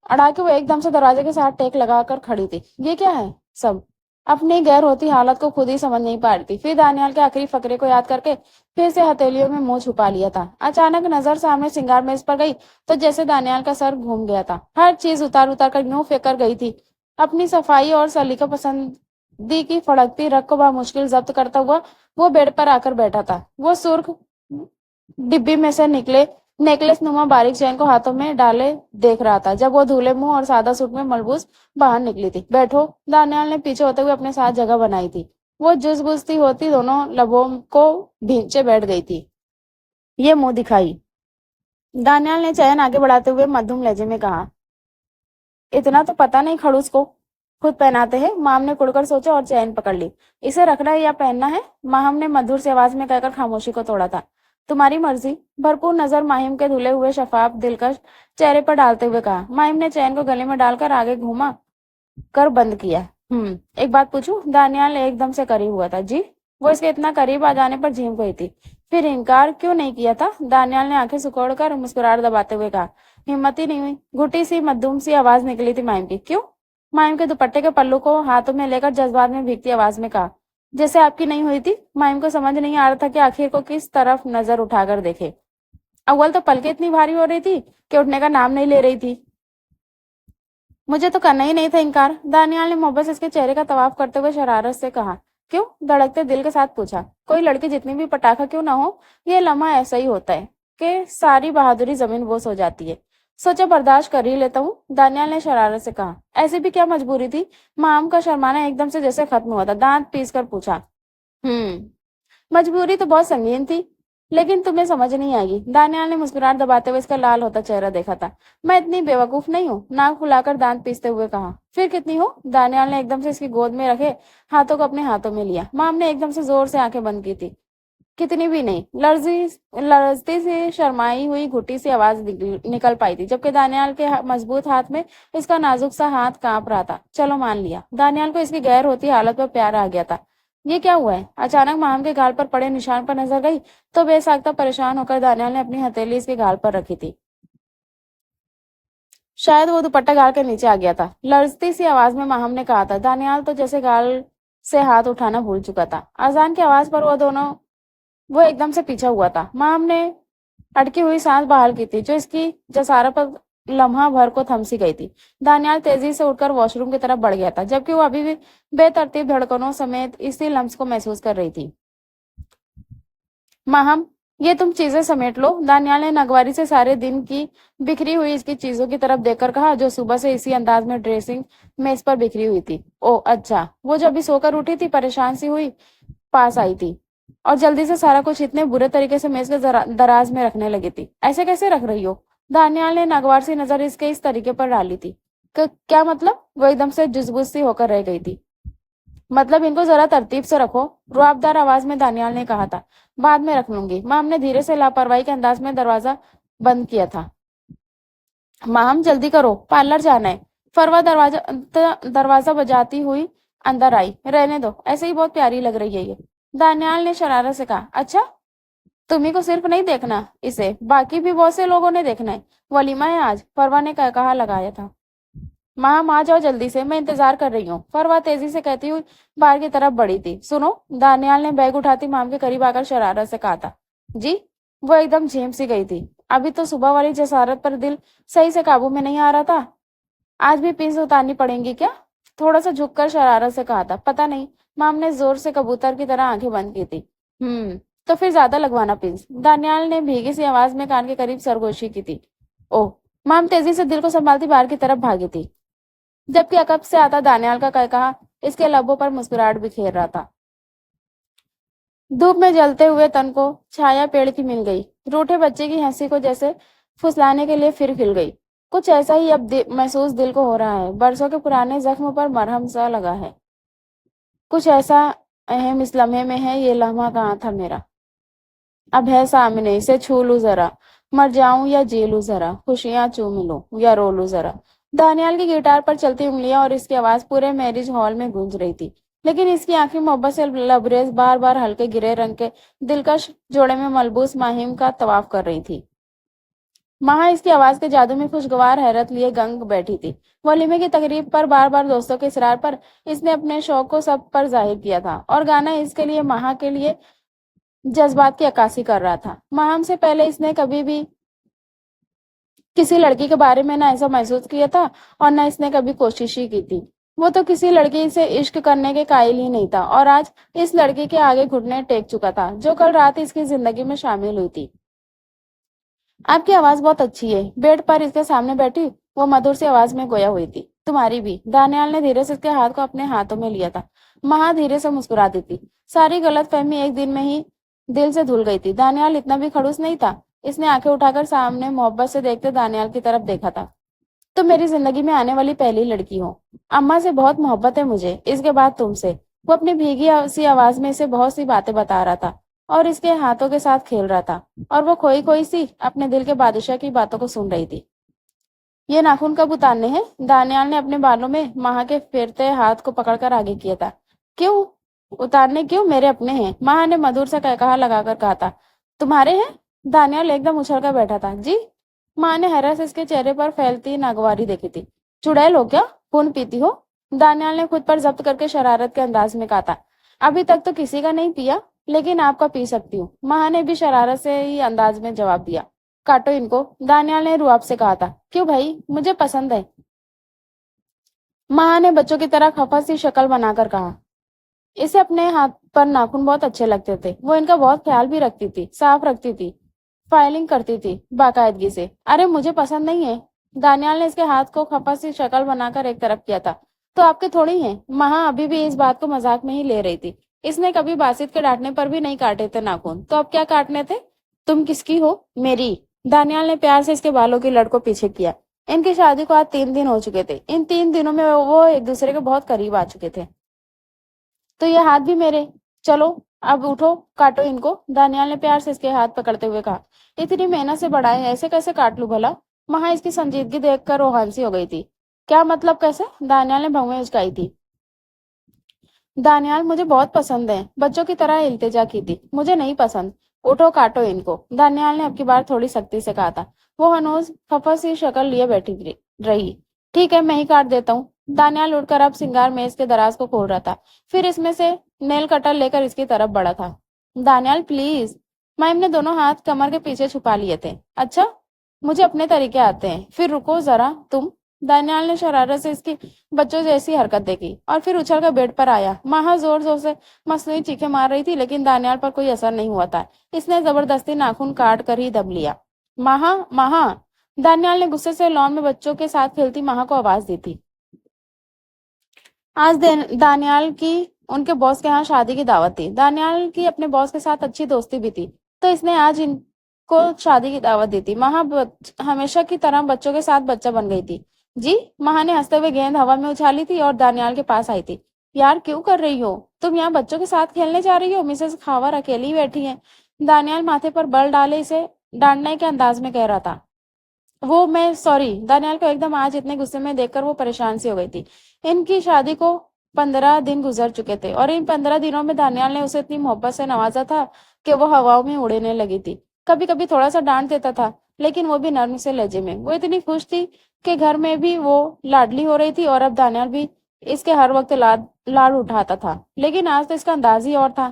अड़ा के वो एकदम से दरवाजे के साथ टेक लगाकर खड़ी थी। ये क्या है सब? अपनी गैर होती हालत को खुद ही समझ नहीं पा रही थी। फिर दानियाल के आखिरी फकरे को याद करके फिर से हथेलियों में मुंह छुपा लिया था। अचानक नजर सामने सिंगार मेज पर गई तो जैसे दानियाल का सर घूम गया था। हर चीज उतार उतार कर यूं फेंक कर गई थी। अपनी सफाई और सलीका पसंदी की फड़कती रग को मुश्किल जब्त करता हुआ वो बेड पर आकर बैठा था। वो सुर्ख डिब्बी में से निकले नेकलेस नुमा बारीक चेन को हाथों में डाले देख रहा था, जब वो धुले मुंह और सादा सूट में मलबूस बाहर निकली थी। बैठो, दानियाल ने पीछे होते हुए अपने साथ जगह बनाई थी। वो जुस बुझती होती दोनों लबों को भींचे बैठ गई थी। ये मुंह दिखाई, दानियाल ने चैन आगे बढ़ाते हुए मध्यम लहजे में कहा। इतना तो पता नहीं खड़ूस को खुद पहनाते हैं। माम ने कुड़कर सोचा और चैन पकड़ ली। इसे रखना है या पहनना है? माहम ने मधुर सी आवाज में कहकर खामोशी को तोड़ा था। तुम्हारी मर्जी, भरपूर नजर माहिम के धुले हुए शफाफ दिलकश चेहरे पर डालते हुए कहा। माहिम ने चैन को गले में डालकर आगे घुमा कर बंद किया। एक बात पूछूं? दानियाल एकदम से करीब हुआ था। जी? वो इसके इतना करीब आ जाने पर झीम गई थी। फिर इनकार क्यों नहीं किया था? दानियाल ने आंखें सिकोड़कर मुस्कुराहट दबाते हुए कहा। हिम्मत ही नहीं हुई। घुटी सी मध्यम सी आवाज निकली थी माहिम की। क्यों? माहिम के दुपट्टे के पल्लू को हाथों में लेकर जज्बात में भीगती आवाज में कहा। जैसे आपकी नहीं हुई थी। माहिम को समझ नहीं आ रहा था कि आखिर को किस तरफ नजर उठाकर देखे। अव्वल तो पलकें इतनी भारी हो रही थी कि उठने का नाम नहीं ले रही थी। मुझे तो करना ही नहीं था इनकार। दानियाल ने मोहब्बत से इसके चेहरे का तवाफ करते हुए शरारत से कहा। क्यों? धड़कते दिल के साथ पूछा। कोई लड़की जितनी भी पटाखा क्यों ना हो, ये लम्हा ऐसा ही होता है कि सारी बहादुरी जमीन बोस हो जाती है। सोचा बर्दाश्त कर ही लेता हूँ, दानियाल ने शरारत से कहा। ऐसी भी क्या मजबूरी थी? माम का शर्माना एकदम से जैसे खत्म हुआ था। दांत पीस कर पूछा। मजबूरी तो बहुत संगीन थी, लेकिन तुम्हें समझ नहीं आएगी। दानियाल ने मुस्कुराहट दबाते हुए इसका लाल होता चेहरा देखा था। मैं इतनी बेवकूफ नहीं हूँ, नाक फुलाकर दांत पीसते हुए कहा। फिर कितनी हो? दानियाल ने एकदम से इसकी गोद में रखे हाथों को अपने हाथों में लिया। माम ने एकदम से जोर से आंखें बंद की थी। कितनी भी नहीं, लरजती से शर्माई हुई घुटी सी आवाज निकल पाई थी, जबकि दानियाल के मजबूत हाथ में इसका नाजुक सा हाथ कांप रहा था। चलो मान लिया। दानियाल को इसकी गैर होती हालत पर प्यार आ गया था। ये क्या हुआ है? अचानक माम के गाल पर पड़े निशान पर नजर गई तो बेसाख्ता परेशान होकर दानियाल ने अपनी हथेली इसके गाल पर रखी थी। शायद वो दुपट्टा गाल के नीचे आ गया था, लरजती सी आवाज में माहम ने कहा था। दानियाल तो जैसे गाल से हाथ उठाना भूल चुका था। अजान की आवाज पर वो एकदम से पीछा हुआ था। माम ने अटकी हुई सांस बहाल की थी, जो इसकी जसारत पर लम्हा भर को थमसी गई थी। दानियाल तेजी से उठकर वॉशरूम की तरफ बढ़ गया था, जबकि वो अभी भी बेतरतीब धड़कनों समेत इसी लम्स को महसूस कर रही थी। माहम, ये तुम चीजें समेट लो। दानियाल ने नगवारी से सारे दिन की बिखरी हुई इसकी चीजों की तरफ देखकर कहा, जो सुबह से इसी अंदाज में ड्रेसिंग मेज पर बिखरी हुई थी। ओ अच्छा। वो जो अभी सोकर उठी थी, परेशान सी हुई पास आई थी और जल्दी से सारा कुछ इतने बुरे तरीके से मेज के दराज में रखने लगी थी। ऐसे कैसे रख रही हो? दानियाल ने नागवार सी नजर इसके इस तरीके पर डाली थी। क्या मतलब? वो एकदम से जुजबुज सी होकर रह गई थी। मतलब इनको जरा तरतीब से रखो, रुआबदार आवाज में दानियाल ने कहा था। बाद में रख लूंगी। माम ने धीरे से लापरवाही के अंदाज में दरवाजा बंद किया था। माम जल्दी करो, पार्लर जाना है। फरवा दरवाजा बजाती हुई अंदर आई। रहने दो, ऐसे ही बहुत प्यारी लग रही है ये, दानियाल ने शरारत से कहा। अच्छा, तुम्ही को सिर्फ नहीं देखना इसे, बाकी भी बहुत से लोगों ने देखना है। वलीमा है आज, फरवा ने कहा लगाया था। माम आ जाओ जल्दी से, मैं इंतजार कर रही हूँ, फरवा तेजी से कहती हुई बाहर की तरफ बढ़ी थी। सुनो, दानियाल ने बैग उठाती माम के करीब आकर शरारत से कहा था। जी? वो एकदम झेम सी गई थी। अभी तो सुबह वाली जसारत पर दिल सही से काबू में नहीं आ रहा था। आज भी पिंस उतारनी पड़ेंगी क्या? थोड़ा सा झुककर शरारत से कहा था। पता नहीं। माम ने जोर से कबूतर की तरह आंखें बंद की थी। तो फिर ज्यादा लगवाना पिंस, दानियाल ने भीगी सी आवाज में कान के करीब सरगोशी की थी। ओह। माम तेजी से दिल को संभालती बाहर की तरफ भागी थी। जबकि अकब से आता दानियाल का कहा इसके लबों पर मुस्कुराहट बिखेर रहा था। धूप में जलते हुए तन को छाया पेड़ की मिल गई। रूठे बच्चे की हंसी को जैसे फुसलाने के लिए फिर खिल गई। कुछ ऐसा ही अब महसूस दिल को हो रहा है। बरसों के पुराने जख्म पर मरहम सा लगा है। कुछ ऐसा अहम इस लम्हे में है। ये लम्हा कहाँ था मेरा, अब है सामने। इसे छू लूं जरा, मर जाऊं या जी लूं जरा, खुशियां चूम लूं या रो लूं जरा। दानियाल की गिटार पर चलती उंगलियां और इसकी आवाज पूरे मैरिज हॉल में गूंज रही थी। लेकिन इसकी आंखें मोहब्बत से लबरेज बार बार हल्के गिरे रंग के दिलकश जोड़े में मलबूस माहिम का तवाफ कर रही थी। महा इसकी आवाज के जादू में खुशगवार हैरत लिए गंग बैठी थी। वलीमे की तकरीब पर बार बार दोस्तों के इसरार पर इसने अपने शौक को सब पर जाहिर किया था और गाना इसके लिए महा के लिए जज्बात की अक्कासी कर रहा था। महम से पहले इसने कभी भी किसी लड़की के बारे में ना ऐसा महसूस किया था और न इसने कभी कोशिश ही की थी। वो तो किसी लड़की से इश्क करने के कायल ही नहीं था और आज इस लड़की के आगे घुटने टेक चुका था जो कल रात इसकी जिंदगी में शामिल हुई थी। आपकी आवाज बहुत अच्छी है। बेड पर इसके सामने बैठी वो मधुर सी आवाज में गोया हुई थी। तुम्हारी भी। दानियाल ने धीरे से इसके हाथ को अपने हाथों में लिया था। महा धीरे से मुस्कुरा दी थी। सारी गलत फहमी एक दिन में ही दिल से धुल गई थी। दानियाल इतना भी खड़ूस नहीं था। इसने आंखें उठाकर सामने मोहब्बत से देखते दानियाल की तरफ देखा था। तुम मेरी जिंदगी में आने वाली पहली लड़की हो। अम्मा से बहुत मोहब्बत है मुझे, इसके बाद तुमसे। वो अपनी भीगी सी आवाज में इसे बहुत सी बातें बता रहा था और इसके हाथों के साथ खेल रहा था और वो खोई खोई सी अपने दिल के बादशाह की बातों को सुन रही थी। ये नाखून कब उतारने हैं? दानियाल ने अपने बालों में महा के फेरते हाथ को पकड़कर आगे किया था। क्यों उतारने? क्यों, मेरे अपने हैं। महा ने मधुर सा कहकहा लगाकर कहा था। तुम्हारे हैं? दानियाल एकदम उछल कर बैठा था। जी। माँ ने हैरत से इसके चेहरे पर फैलती नागवारी देखी थी। चुड़ैल हो क्या? खून पीती हो? दानियाल ने खुद पर जब्त करके शरारत के अंदाज में कहा था। अभी तक तो किसी का नहीं पिया, लेकिन आपका पी सकती हूँ। महा ने भी शरारत से ही अंदाज में जवाब दिया। काटो इनको, दानियाल ने रुआब से कहा था। क्यों भाई, मुझे पसंद है। महा ने बच्चों की तरह खफा सी शक्ल बनाकर कहा। इसे अपने हाथ पर नाखून बहुत अच्छे लगते थे। वो इनका बहुत ख्याल भी रखती थी, साफ रखती थी, फाइलिंग करती थी बाकायदगी से। अरे मुझे पसंद नहीं है। दानियाल ने इसके हाथ को खफा सी शक्ल बनाकर एक तरफ किया था। तो आपके थोड़ी हैं। महा अभी भी इस बात को मजाक में ही ले रही थी। इसने कभी बासित के डांटने पर भी नहीं काटे थे नाखून, तो अब क्या काटने थे? तुम किसकी हो? मेरी। दानियाल ने प्यार से इसके बालों की लड़ को पीछे किया। इनकी शादी को आज 3 दिन हो चुके थे। इन 3 दिनों में वो एक दूसरे के बहुत करीब आ चुके थे। तो ये हाथ भी मेरे। चलो अब उठो, काटो इनको, दानियाल ने प्यार से इसके हाथ पकड़ते हुए कहा। इतनी मेहनत से बढ़ाए हैं, ऐसे कैसे काट लूं भला? महा इसकी संजीदगी देखकर रोहानसी हो गई थी। क्या मतलब कैसे? दानियाल ने भौहें उचकाई थी। दानियाल मुझे बहुत पसंद है। बच्चों की तरह इल्तिजा की थी। मुझे नहीं पसंद। उठो काटो इनको, दानियाल ने अब की बार थोड़ी सख्ती से कहा था। वो हनूज खफा सी शक्ल लिए बैठी रही। ठीक है, मैं ही काट देता हूँ। दानियाल उठकर अब सिंगार मेज के दराज को खोल रहा था। फिर इसमें से नेल कटर लेकर इसकी तरफ बढ़ा था। दानियाल प्लीज। माइम ने दोनों हाथ कमर के पीछे छुपा लिए थे। अच्छा, मुझे अपने तरीके आते हैं। फिर रुको जरा तुम। दानियाल ने शरारत से इसकी बच्चों जैसी हरकत देखी और फिर उछल कर बेड पर आया। महा जोर जोर से मसनूई चीखें मार रही थी, लेकिन दानियाल पर कोई असर नहीं हुआ था। इसने जबरदस्ती नाखून काट कर ही दब लिया। महा, महा। दानियाल ने गुस्से से लॉन में बच्चों के साथ खेलती महा को आवाज दी थी। आज दानियाल की उनके बॉस के यहाँ शादी की दावत थी। दानियाल की अपने बॉस के साथ अच्छी दोस्ती भी थी, तो इसने आज इनको शादी की दावत दी थी। महा हमेशा की तरह बच्चों के साथ बच्चा बन गई थी। जी। महा ने हंसते हुए गेंद हवा में उछाली थी और दानियाल के पास आई थी। यार क्यों कर रही हो तुम? यहाँ बच्चों के साथ खेलने जा रही हो? मिसेस खावर अकेली ही बैठी है। दानियाल माथे पर बल डाले इसे डांटने के अंदाज में कह रहा था। वो मैं सॉरी। दानियाल को एकदम आज इतने गुस्से में देखकर वो परेशान सी हो गई थी। इनकी शादी को 15 दिन गुजर चुके थे और इन 15 दिनों में दानियाल ने उसे इतनी मोहब्बत से नवाजा था कि वो हवाओं में उड़ने लगी थी। कभी कभी थोड़ा सा डांट देता था, लेकिन वो भी नर्म से लहजे में। वो इतनी खुश थी कि घर में भी वो लाडली हो रही थी और अब दानियाल भी इसके हर वक्त लाड उठाता था। लेकिन आज तो इसका अंदाज ही और था।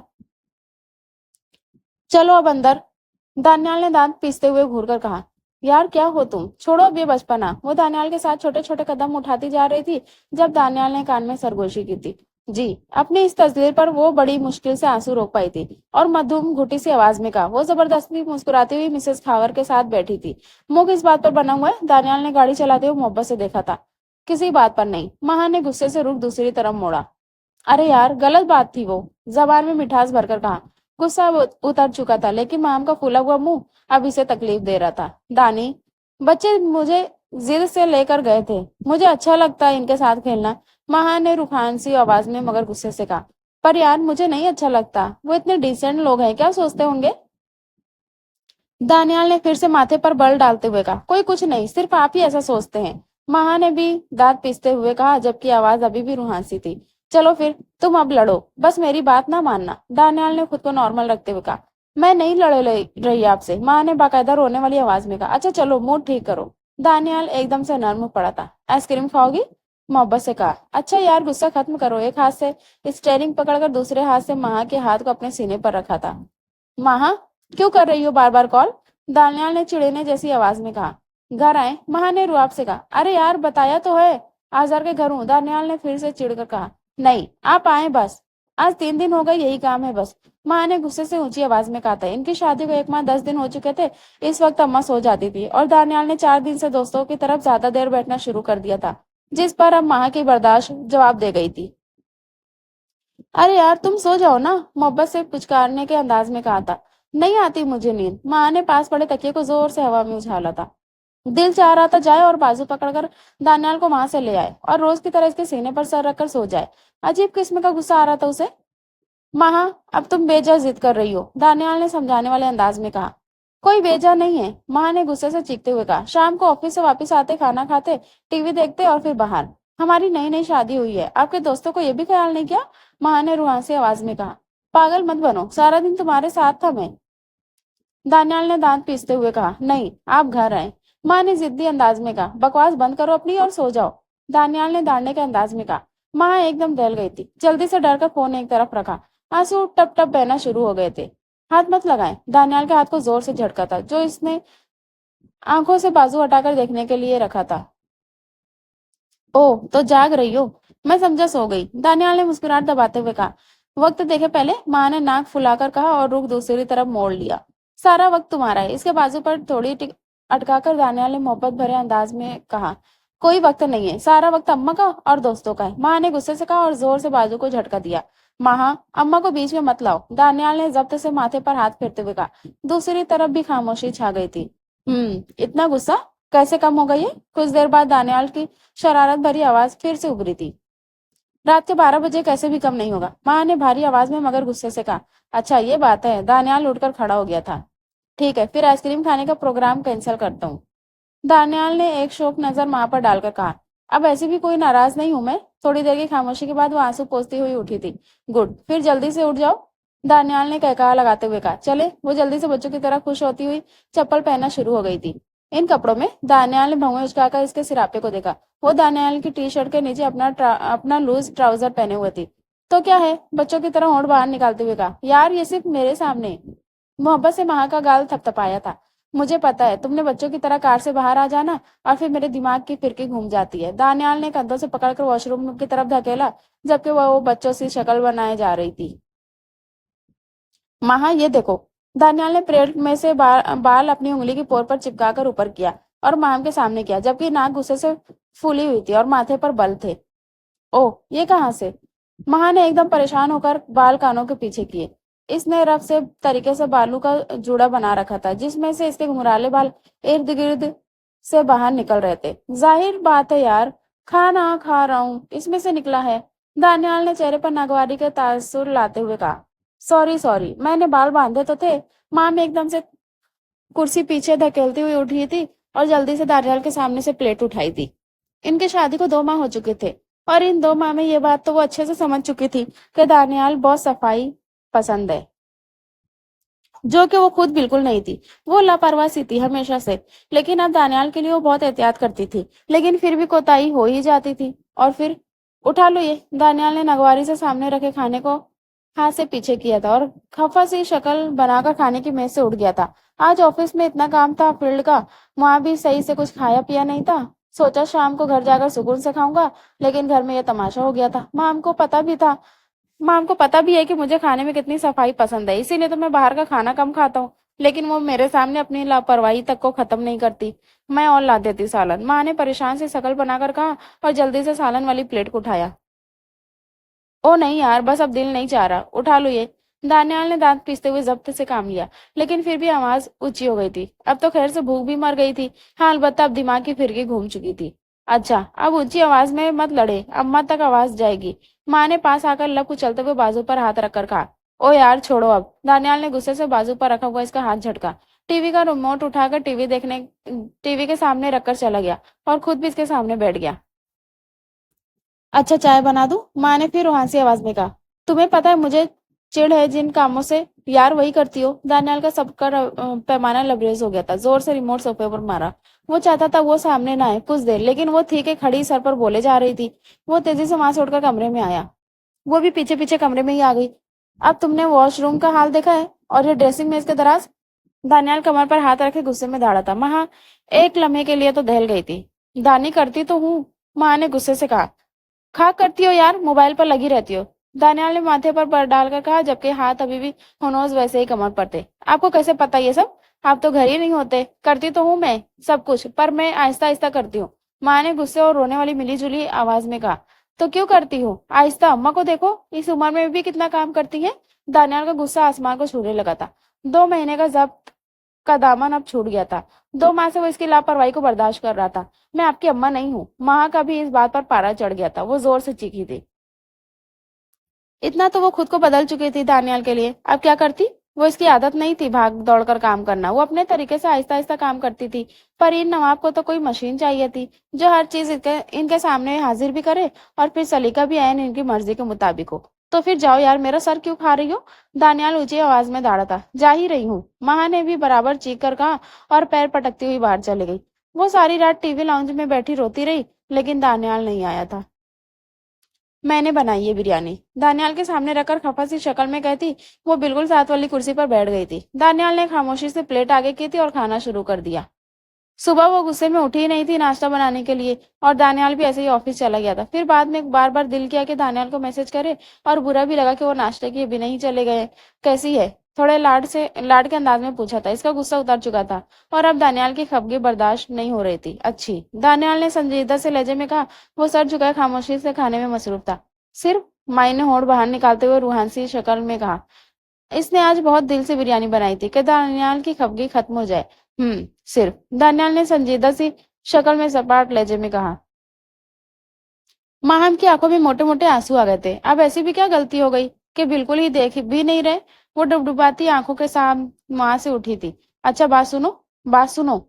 चलो अब अंदर, दानियाल ने दांत पीसते हुए घूरकर कहा। यार क्या हो तुम? छोड़ो अब ये बचपना। वो दानियाल के साथ छोटे छोटे कदम उठाती जा रही थी जब दानियाल ने कान में सरगोशी की थी। जी। अपनी इस तस्वीर पर वो बड़ी मुश्किल से आंसू रोक पाई थी और मधुम घुटी सी आवाज में कहा। वो जबरदस्ती मुस्कुराती हुई मिसेस खावर के साथ बैठी थी। मुंह किस बात पर बना हुआ है? दानियाल ने गाड़ी चलाते हुए मोहब्बत से देखा था। किसी बात पर नहीं। महा ने गुस्से से रुख दूसरी तरफ मोड़ा। अरे यार, गलत बात थी वो, जबान में मिठास भरकर कहा। गुस्सा उतर चुका था, लेकिन माम का फूला हुआ मुंह अब इसे तकलीफ दे रहा था। दानी, बच्चे मुझे जिद से लेकर गए थे, मुझे अच्छा लगता है इनके साथ खेलना। महा ने रूखान सी आवाज में मगर गुस्से से कहा। पर यार, मुझे नहीं अच्छा लगता, वो इतने डिसेंट लोग हैं, क्या सोचते होंगे? दानियाल ने फिर से माथे पर बल डालते हुए कहा। कोई कुछ नहीं, सिर्फ आप ही ऐसा सोचते हैं। महा ने भी दांत पीसते हुए कहा, जबकि आवाज अभी भी रूहासी थी। चलो फिर, तुम अब लड़ो, बस मेरी बात ना मानना। दानियाल ने खुद को नॉर्मल रखते हुए कहा। मैं नहीं रही आपसे, माँ ने बाकायदा रोने वाली आवाज में कहा। अच्छा चलो, मूड ठीक करो। दानियाल एकदम से नर्म पड़ा था। आइसक्रीम खाओगी? मोहब्बत से कहा। अच्छा यार, गुस्सा खत्म करो। एक हाथ से स्टेयरिंग पकड़कर दूसरे हाथ से महा के हाथ को अपने सीने पर रखा था। महा, क्यों कर रही हो बार बार कॉल? दानियाल ने चिढ़ने जैसी आवाज में कहा। घर आए? महा ने रुआब से कहा। अरे यार, बताया तो है, आजार के घर हूँ। दानियाल ने फिर से चिढ़कर कहा। नहीं, आप आए बस। आज 3 दिन हो गए, यही काम है बस। माँ ने गुस्से से ऊंची आवाज में कहा था। इनकी शादी को 1 माह 10 दिन हो चुके थे। इस वक्त अम्मा सो जाती थी और दानियाल ने 4 दिन से दोस्तों की तरफ ज्यादा देर बैठना शुरू कर दिया था, जिस पर अब माँ की बर्दाश्त जवाब दे गई थी। अरे यार, तुम सो जाओ ना, मोहब्बत से पुचकारने के अंदाज में कहा था। नहीं आती मुझे नींद। माँ ने पास पड़े तकिए को जोर से हवा में उछाला था। दिल चाह रहा था जाए और बाजू पकड़कर दानियाल को वहां से ले आए और रोज की तरह इसके सीने पर सर रखकर सो जाए। अजीब किस्म का गुस्सा आ रहा था उसे। महा, अब तुम बेजा जिद कर रही हो, दानियाल ने समझाने वाले अंदाज में कहा। कोई बेजा नहीं है, महा ने गुस्से से चीखते हुए कहा। शाम को ऑफिस से वापस आते, खाना खाते, टीवी देखते और फिर बाहर। हमारी नई नई शादी हुई है, आपके दोस्तों को यह भी ख्याल नहीं किया? महा ने रुहासी आवाज में कहा। पागल मत बनो, सारा दिन तुम्हारे साथ था मैं। दानियाल ने दांत पीसते हुए कहा। नहीं, आप घर आए। माँ ने जिद्दी अंदाज में कहा। बकवास बंद करो अपनी और सो जाओ। दानियाल ने डांटने के अंदाज में कहा। माँ एकदम दहल गई थी। जल्दी से डर कर फोन एक तरफ रखा। आंसू टप टप बहना शुरू हो गए थे। हाथ मत लगाएं। दानियाल के हाथ को जोर से झटका था, जो इसने आंखों से बाजू हटाकर देखने के लिए रखा था। ओह, तो जाग रही हो? मैं समझा सो गई, दानियाल ने मुस्कुराहट दबाते हुए कहा। वक्त देखे पहले, माँ ने नाक फुलाकर कहा और रुख दूसरी तरफ मोड़ लिया। सारा वक्त तुम्हारा है। इसके बाजू पर थोड़ी अटकाकर दानियाल ने मोहब्बत भरे अंदाज में कहा। कोई वक्त नहीं है, सारा वक्त अम्मा का और दोस्तों का है। माँ ने गुस्से से कहा और जोर से बाजू को झटका दिया। माँ, अम्मा को बीच में मत लाओ, दानियाल ने जब्त से माथे पर हाथ फेरते हुए कहा। दूसरी तरफ भी खामोशी छा गई थी। इतना गुस्सा कैसे कम हो गई है? कुछ देर बाद दानियाल की शरारत भरी आवाज फिर से उभरी थी। रात के 12 बजे कैसे भी कम नहीं होगा, माँ ने भारी आवाज में मगर गुस्से से कहा। अच्छा, ये बात है। दानियाल उठकर खड़ा हो गया था। ठीक है, फिर आइसक्रीम खाने का प्रोग्राम कैंसिल करता हूँ। दानियाल ने एक शोक नजर माँ पर डालकर कहा। अब ऐसे भी कोई नाराज नहीं हूं मैं। थोड़ी देर की खामोशी के बाद वो आंसू पोंछती हुई उठी थी। गुड, फिर जल्दी से उठ जाओ, दानियाल ने कहकहा लगाते हुए कहा। चले। वो जल्दी से बच्चों की तरह खुश होती हुई चप्पल पहनना शुरू हो गई थी। इन कपड़ों में? दानियाल ने भौहें उचकाकर इसके सिरापे को देखा। वो दानियाल की टी शर्ट के नीचे अपना लूज ट्राउजर पहने हुए थी। तो क्या है? बच्चों की तरह होंठ बाहर निकालते हुए कहा। यार, ये सिर्फ मेरे सामने। मोहब्बत से महा का गाल थपथपाया था। मुझे पता है, तुमने बच्चों की तरह कार से बाहर आ जाना और फिर मेरे दिमाग की फिरकी घूम जाती है। दानियाल ने कंधों से पकड़कर वॉशरूम की तरफ धकेला, जबकि वह वो बच्चों से शक्ल बनाए जा रही थी। महा, ये देखो। दानियाल ने प्लेट में से बाल अपनी उंगली की पोर पर चिपकाकर ऊपर किया और माम के सामने किया, जबकि नाक गुस्से से फूली हुई थी और माथे पर बल थे। ओह, ये कहाँ से? महा ने एकदम परेशान होकर बाल कानों के पीछे किए। इसने रफ से तरीके से बालों का जूड़ा बना रखा था, जिसमें से इसके घुंघराले बाल इर्द गिर्द से बाहर निकल रहे थे। जाहिर बात है यार, खाना खा रहा हूँ, इसमें से निकला है। दानियाल ने चेहरे पर नागवारी के तासुर लाते हुए कहा। सॉरी सॉरी, मैंने बाल बांधे तो थे। माँ में एकदम से कुर्सी पीछे धकेलती हुई उठी थी और जल्दी से दानियाल के सामने से प्लेट उठाई थी। इनके शादी को 2 माह हो चुके थे और इन 2 माह में ये बात तो वो अच्छे से समझ चुकी थी कि दानियाल बहुत सफाई पसंद है, जो कि वो खुद बिल्कुल नहीं थी। वो लापरवाह सी थी हमेशा से, लेकिन अब दानियाल के लिए वो बहुत एहतियात करती थी, लेकिन फिर भी कोताही हो ही जाती थी। और फिर उठा लो ये, दानियाल ने नगवारी से सामने रखे खाने को हाथ से पीछे किया था और खफा सी शक्ल बनाकर खाने की मेज से उठ गया था। आज ऑफिस में इतना काम था फील्ड का, वहां भी सही से कुछ खाया पिया नहीं था। सोचा शाम को घर जाकर सुकून से खाऊंगा, लेकिन घर में यह तमाशा हो गया था। माम को पता भी है कि मुझे खाने में कितनी सफाई पसंद है, इसीलिए तो मैं बाहर का खाना कम खाता हूँ। لیکن وہ میرے سامنے اپنی لاپرواہی تک کو ختم نہیں کرتی۔ میں اور لا دیتی سالن، ماں نے پریشان سی شکل بنا کر کہا اور جلدی سے سالن والی پلیٹ کو اٹھایا۔ او نہیں یار، بس اب دل نہیں چاہ رہا، اٹھا لو یہ۔ دانیال نے دانت پیستے ہوئے ضبط سے کام لیا، لیکن پھر بھی آواز اونچی ہو گئی تھی۔ اب تو خیر سے بھوک بھی مر گئی تھی، ہاں البتہ اب دماغ کی پھرکی گھوم چکی تھی۔ اچھا اب اونچی آواز میں مت لڑے، اماں تک آواز جائے گی۔ ماں نے پاس آ کر لب کچلتے ہوئے بازو پر ہاتھ رکھ کر کہا۔ او یار چھوڑو اب۔ دانیال نے غصے سے بازو پر رکھا ہوا اس کا ہاتھ جھٹکا، ٹی وی کا ریموٹ اٹھا کر ٹی وی کے سامنے رکھ کر چلا گیا اور خود بھی اس کے سامنے بیٹھ گیا۔ اچھا چائے بنا دوں؟ ماں نے پھر روحان سی آواز میں کہا۔ تمہیں پتہ ہے مجھے چڑ ہے جن کاموں سے، یار وہی کرتی ہو۔ دانیال کا سب کا پیمانہ لبریز ہو گیا تھا، زور سے ریموٹ صوفے پر مارا۔ وہ چاہتا تھا وہ سامنے نہ آئے کچھ دیر، لیکن وہ تھی کہ کھڑی سر پر بولے جا رہی تھی۔ وہ تیزی سے وہاں سے اٹھ کر کمرے میں آیا، وہ بھی پیچھے پیچھے کمرے میں ہی آ گئی۔ اب تم نے واش روم کا حال دیکھا ہے اور یہ ڈریسنگ میز کے دراز؟ دانیال کمر پر ہاتھ رکھے غصے میں داڑا تھا۔ ماں ایک لمحے کے لیے تو دہل گئی تھی۔ دانی کرتی تو ہوں، ماں نے غصے سے کہا۔ کھا کرتی ہو یار، موبائل پر لگی رہتی ہو، دانیال نے ماتھے پر بر ڈال کر کہا، جبکہ ہاتھ ابھی بھی ہنوز ویسے ہی کمر پر تھے۔ آپ کو کیسے پتا یہ سب؟ آپ تو گھر ہی نہیں ہوتے۔ کرتی تو ہوں میں سب کچھ، پر میں آہستہ آہستہ کرتی ہوں، ماں نے غصے اور رونے والی ملی جلی آواز میں کہا۔ تو کیوں کرتی ہوں آہستہ؟ اماں کو دیکھو، اس عمر میں بھی کتنا کام کرتی ہیں۔ دانیال کا غصہ آسمان کو چھونے لگا تھا۔ 2 مہینے کا ضبط کا دامن اب چھوٹ گیا تھا۔ 2 ماہ سے وہ اس کی لاپرواہی کو برداشت کر رہا تھا۔ میں آپ کی اماں نہیں ہوں۔ ماں کا بھی اس بات پر پارا چڑھ گیا تھا، وہ زور سے چیخی تھی۔ اتنا تو وہ خود کو بدل چکی تھی دانیال کے لیے۔ اب کیا کرتی؟ وہ اس کی عادت نہیں تھی بھاگ دوڑ کر کام کرنا، وہ اپنے طریقے سے آہستہ آہستہ کام کرتی تھی۔ پر ان نواب کو تو کوئی مشین چاہیے تھی جو ہر چیز ان کے سامنے حاضر بھی کرے اور پھر سلیقہ بھی عین ان کی مرضی کے مطابق ہو۔ تو پھر جاؤ یار، میرا سر کیوں کھا رہی ہو؟ دانیال اونچی آواز میں داڑا تھا۔ جا ہی رہی ہوں، ماں نے بھی برابر چیخ کر کہا اور پیر پٹکتی ہوئی باہر چلی گئی۔ وہ ساری رات ٹی وی لاؤنج میں بیٹھی روتی رہی، لیکن دانیال نہیں آیا تھا۔ میں نے بنائی ہے بریانی، دانیال کے سامنے رکھ کر خفا سی شکل میں کہتی وہ بالکل ساتھ والی کرسی پر بیٹھ گئی تھی۔ دانیال نے خاموشی سے پلیٹ آگے کی تھی اور کھانا شروع کر دیا۔ صبح وہ غصے میں اٹھی ہی نہیں تھی ناشتہ بنانے کے لیے، اور دانیال بھی ایسے ہی آفس چلا گیا تھا۔ پھر بعد میں بار بار دل کیا کہ دانیال کو میسج کرے، اور برا بھی لگا کہ وہ ناشتے کیے بھی نہیں چلے گئے۔ کیسی ہے؟ تھوڑے لاڈ کے انداز میں پوچھا تھا۔ اس کا غصہ اتر چکا تھا اور اب دانیال کی خفگی برداشت نہیں ہو رہی تھی۔ اچھی، دانیال نے سنجیدہ سے لہجے میں کہا۔ وہ سر جھکائے خاموشی سے کھانے میں مصروف تھا۔ صرف؟ مائی نے ہونٹ باہر نکالتے ہوئے روحانسی شکل میں کہا۔ اس نے آج بہت دل سے بریانی بنائی تھی کہ دانیال کی خفگی ختم ہو جائے۔ صرف؟ دانیال نے سنجیدہ سی شکل میں سپاٹ لہجے میں کہا۔ ماہم کی آنکھوں میں موٹے موٹے آنسو آ گئے تھے۔ اب ایسی بھی کیا غلطی ہو گئی کہ بالکل ہی دیکھ بھی نہیں رہے؟ وہ ڈبڈباتی آنکھوں کے ساتھ ماں سے اٹھی تھی۔ اچھا بات سنو۔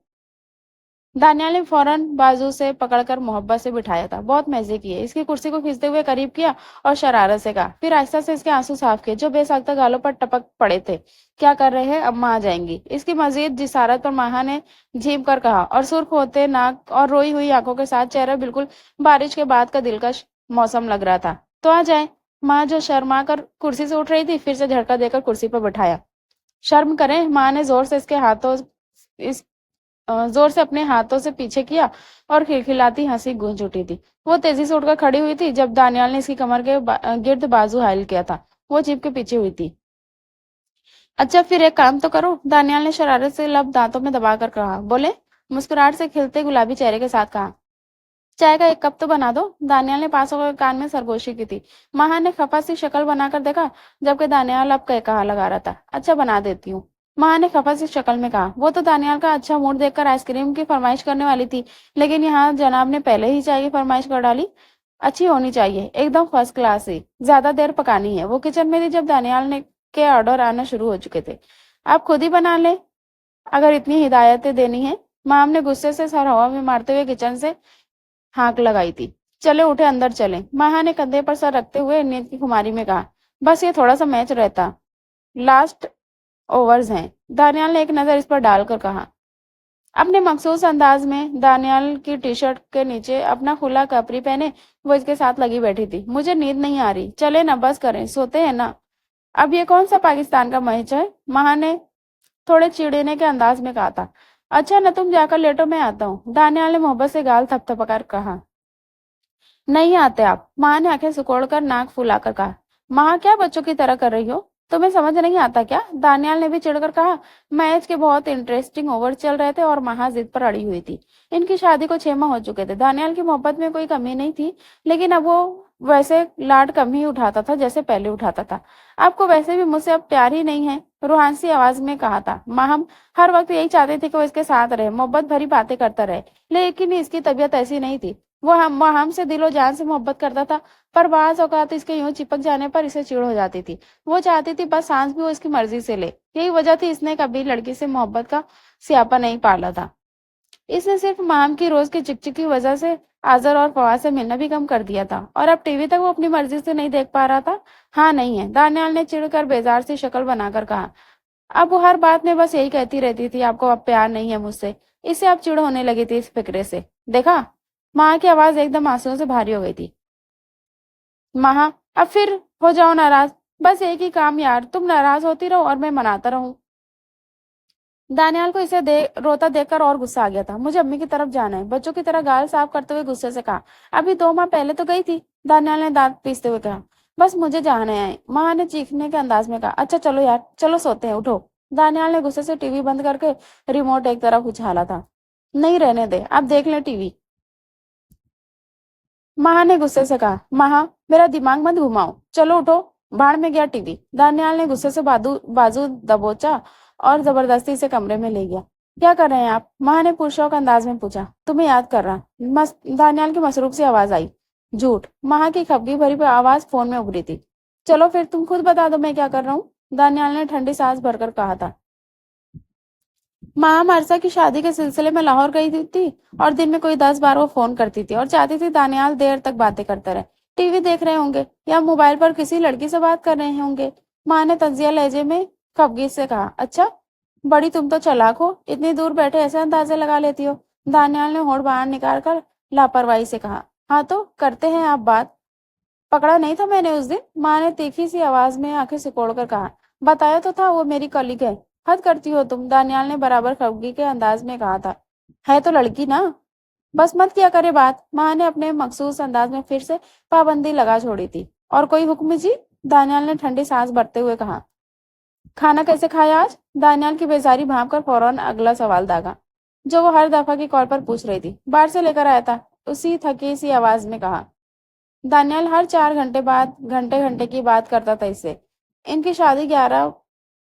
دانیال نے فوراً بازو سے پکڑ کر محبت سے بٹھایا تھا۔ بہت مزے کیے، اس کی کرسی کو کھینچتے ہوئے قریب کیا اور شرارت سے کہا، پھر آہستہ سے اس کے آنسو صاف کیے جو بے ساختہ گالوں پر ٹپک پڑے تھے۔ کیا کر رہے ہیں؟ اماں آ جائیں گی، اس کی مزید جسارت پر ماہا نے جھیم کر کہا، اور سرخ ہوتے ناک اور روئی ہوئی آنکھوں کے ساتھ چہرہ بالکل بارش کے بعد کا دلکش موسم لگ رہا تھا۔ تو آ جائیں۔ ماں جو شرما کر کرسی سے اٹھ رہی تھی پھر سے جھٹکا دے کر کرسی پر بٹھایا۔ شرم کریں، ماں نے زور سے اپنے ہاتھوں سے پیچھے کیا اور کھلکھلاتی ہنسی گونج اٹھی تھی۔ وہ تیزی سے اٹھ کر کھڑی ہوئی تھی جب دانیال نے اس کی کمر کے گرد بازو حائل کیا تھا۔ وہ چپ کے پیچھے ہوئی تھی۔ اچھا پھر ایک کام تو کرو، دانیال نے شرارت سے لب دانتوں میں دبا کر کہا۔ بولے؟ مسکراہٹ سے کھلتے گلابی چہرے کے ساتھ کہا۔ چائے کا 1 کپ تو بنا دو۔ دانیال نے پاس ہو کر کان میں سرگوشی کی تھی۔ ماہا نے خفا سی شکل بنا کر دیکھا، جبکہ دانیال اب کہا لگا رہا تھا۔ اچھا بنا دیتی ہوں، ماں نے خفا سی شکل میں کہا۔ وہ تو دانیال کا اچھا موڈ دیکھ کر آئس کریم کی فرمائش کرنے والی تھی، لیکن یہاں جناب نے پہلے ہی چائے کی فرمائش کر ڈالی۔ اچھی ہونی چاہیے، ایک دم فرسٹ کلاس ہی، زیادہ دیر پکانی ہے۔ وہ کچن میں تھی جب دانیال کے آرڈر آنا شروع ہو چکے تھے۔ آپ خود ہی بنا لیں اگر اتنی ہدایتیں دینی ہیں، مام نے غصے سے سر ہوا میں مارتے ہوئے کچن سے ہانک لگائی تھی۔ چلے اٹھے اندر چلیں، ماہا نے کندھے پر سر رکھتے ہوئے نیند کی خماری میں کہا۔ بس یہ تھوڑا سا میچ رہتا، لاسٹ اوورز ہیں، دانیال نے ایک نظر اس پر ڈال کر کہا۔ اپنے مخصوص انداز میں دانیال کی ٹی شرٹ کے نیچے اپنا کھلا کپری پہنے وہ اس کے ساتھ لگی بیٹھی تھی۔ مجھے نیند نہیں آ رہی، چلے نا بس کریں، سوتے ہیں نا۔ اب یہ کون سا پاکستان کا میچ ہے؟ ماہا نے تھوڑے چڑینے کے انداز میں کہا تھا۔ اچھا نہ تم جا کر لیٹو، میں آتا ہوں، دانیال نے محبت سے گال تھپ تھپا کر کہا۔ نہیں آتے آپ، ماں نے آنکھیں سکوڑ کر ناک پھلا کر کہا۔ ماں کیا بچوں کی طرح کر رہی ہو؟ तुम्हें समझ नहीं आता क्या? दानियाल ने भी चिढ़कर कहा। मैच के बहुत इंटरेस्टिंग ओवर चल रहे थे और महा जिद पर अड़ी हुई थी। इनकी शादी को 6 माह हो चुके थे। दानियाल की मोहब्बत में कोई कमी नहीं थी, लेकिन अब वो वैसे लाड कम ही उठाता था जैसे पहले उठाता था। आपको वैसे भी मुझसे अब प्यार ही नहीं है, रूहानी आवाज में कहा था। हम हर वक्त यही चाहते थे कि वो इसके साथ रहे, मोहब्बत भरी बातें करता रहे, लेकिन इसकी तबीयत ऐसी नहीं थी। वो हमसे दिलो जान से मोहब्बत करता था, पर बाज औकात इसके यूं चिपक जाने पर इसे चिढ़ हो जाती थी। वो चाहती थी बस सांस भी वो इसकी मर्जी से ले। यही वजह थी इसने कभी लड़की से मोहब्बत का स्यापा नहीं पाला था। इसने सिर्फ माम की रोज की चिकचिक की वजह से आजर और फवाद से मिलना भी कम कर दिया था, और अब टीवी तक वो अपनी मर्जी से नहीं देख पा रहा था। हाँ नहीं है, दानियाल ने चिढ़कर बेजार सी शक्ल बनाकर कहा। अब वो हर बात में बस यही कहती रहती थी, आपको अब प्यार नहीं है मुझसे। इससे अब चिढ़ होने लगी थी इस फिक्रे से। देखा, माँ की आवाज एकदम आंसुओं से भारी हो गई थी। माँ, अब फिर हो जाओ नाराज। बस एक ही काम यार, तुम नाराज होती रहो और मैं मनाता रहूं। दानियाल को इसे रोता देखकर और गुस्सा आ गया था। मुझे अम्मी की तरफ जाना है, बच्चों की तरह गाल साफ करते हुए गुस्से से कहा। अभी 2 माह पहले तो गई थी, दानियाल ने दांत पीसते हुए कहा। बस मुझे जाना है, माँ ने चीखने के अंदाज में कहा। अच्छा चलो यार, चलो सोते हैं, उठो। दानियाल ने गुस्से से टीवी बंद करके रिमोट एक तरफ उछाला था। नहीं, रहने दे, आप देख लें टीवी। माँ ने गुस्से से कहा। माँ, मेरा दिमाग मत घुमाओ, चलो उठो। भाड़ में गया टीवी। दानियाल ने गुस्से से बाजू दबोचा और जबरदस्ती से कमरे में ले गया। क्या कर रहे हैं आप? माँ ने पुरशौक अंदाज में पूछा। तुम्हें याद कर रहा। दानियाल की मसरूफ सी आवाज आई। झूठ। माँ की खफगी भरी पे आवाज फोन में उभरी थी। चलो फिर तुम खुद बता दो मैं क्या कर रहा हूँ, दानियाल ने ठंडी सांस भरकर कहा था। माँ मरसा की शादी के सिलसिले में लाहौर गई थी और दिन में कोई 10 बार वो फोन करती थी और चाहती थी दानियाल देर तक बातें करते रहे। टीवी देख रहे होंगे या मोबाइल पर किसी लड़की से बात कर रहे होंगे। माँ ने तंजिया लहजे में खफगी से कहा। अच्छा, बड़ी तुम तो चालाक हो, इतनी दूर बैठे ऐसे अंदाजे लगा लेती हो। दानियाल ने होड़ बाहर निकाल कर लापरवाही से कहा। हाँ तो करते हैं आप बात। पकड़ा नहीं था मैंने उस दिन, माँ ने तीखी सी आवाज में आंखें सिकोड़ कर कहा। बताया तो था, वो मेरी कलीग है। हद करती हो तुम, दानियाल ने बराबर खफगी के अंदाज में कहा था। है तो लड़की ना, बस मत किया करे बात। माँ ने अपने मखसूस अंदाज में फिर से पाबंदी लगा छोड़ी थी। और कोई हुक्म जी, दानियाल ने ठंडी सांस भरते हुए कहा। खाना कैसे खाया आज? दानियाल की बेजारी भांप कर फौरन अगला सवाल दागा, जो वो हर दफा की कॉल पर पूछ रही थी। बाहर से लेकर आया था, उसी थकी सी आवाज में कहा। दानियाल हर 4 घंटे बाद घंटे घंटे की बात करता था इससे। इनकी शादी 11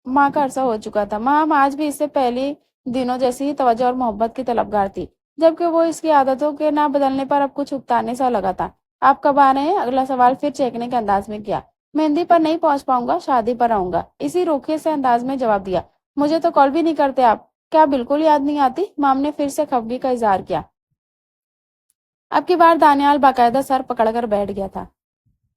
माह का अरसा हो चुका था। माँ आज भी इससे पहले दिनों जैसी ही तवज्जो और मोहब्बत की तलबगार थी, जबकि वो इसकी आदतों के ना बदलने पर अब कुछ उकताने सा लगा था। आप कब आ रहे हैं? अगला सवाल फिर चेकने के अंदाज में किया। मेहंदी पर नहीं पहुंच पाऊंगा, शादी पर आऊंगा, इसी रोखे से अंदाज में जवाब दिया। मुझे तो कॉल भी नहीं करते आप, क्या बिल्कुल याद नहीं आती? माम ने फिर से खफगी का इजहार किया। अब की बार दानियाल बाकायदा सर पकड़कर बैठ गया था।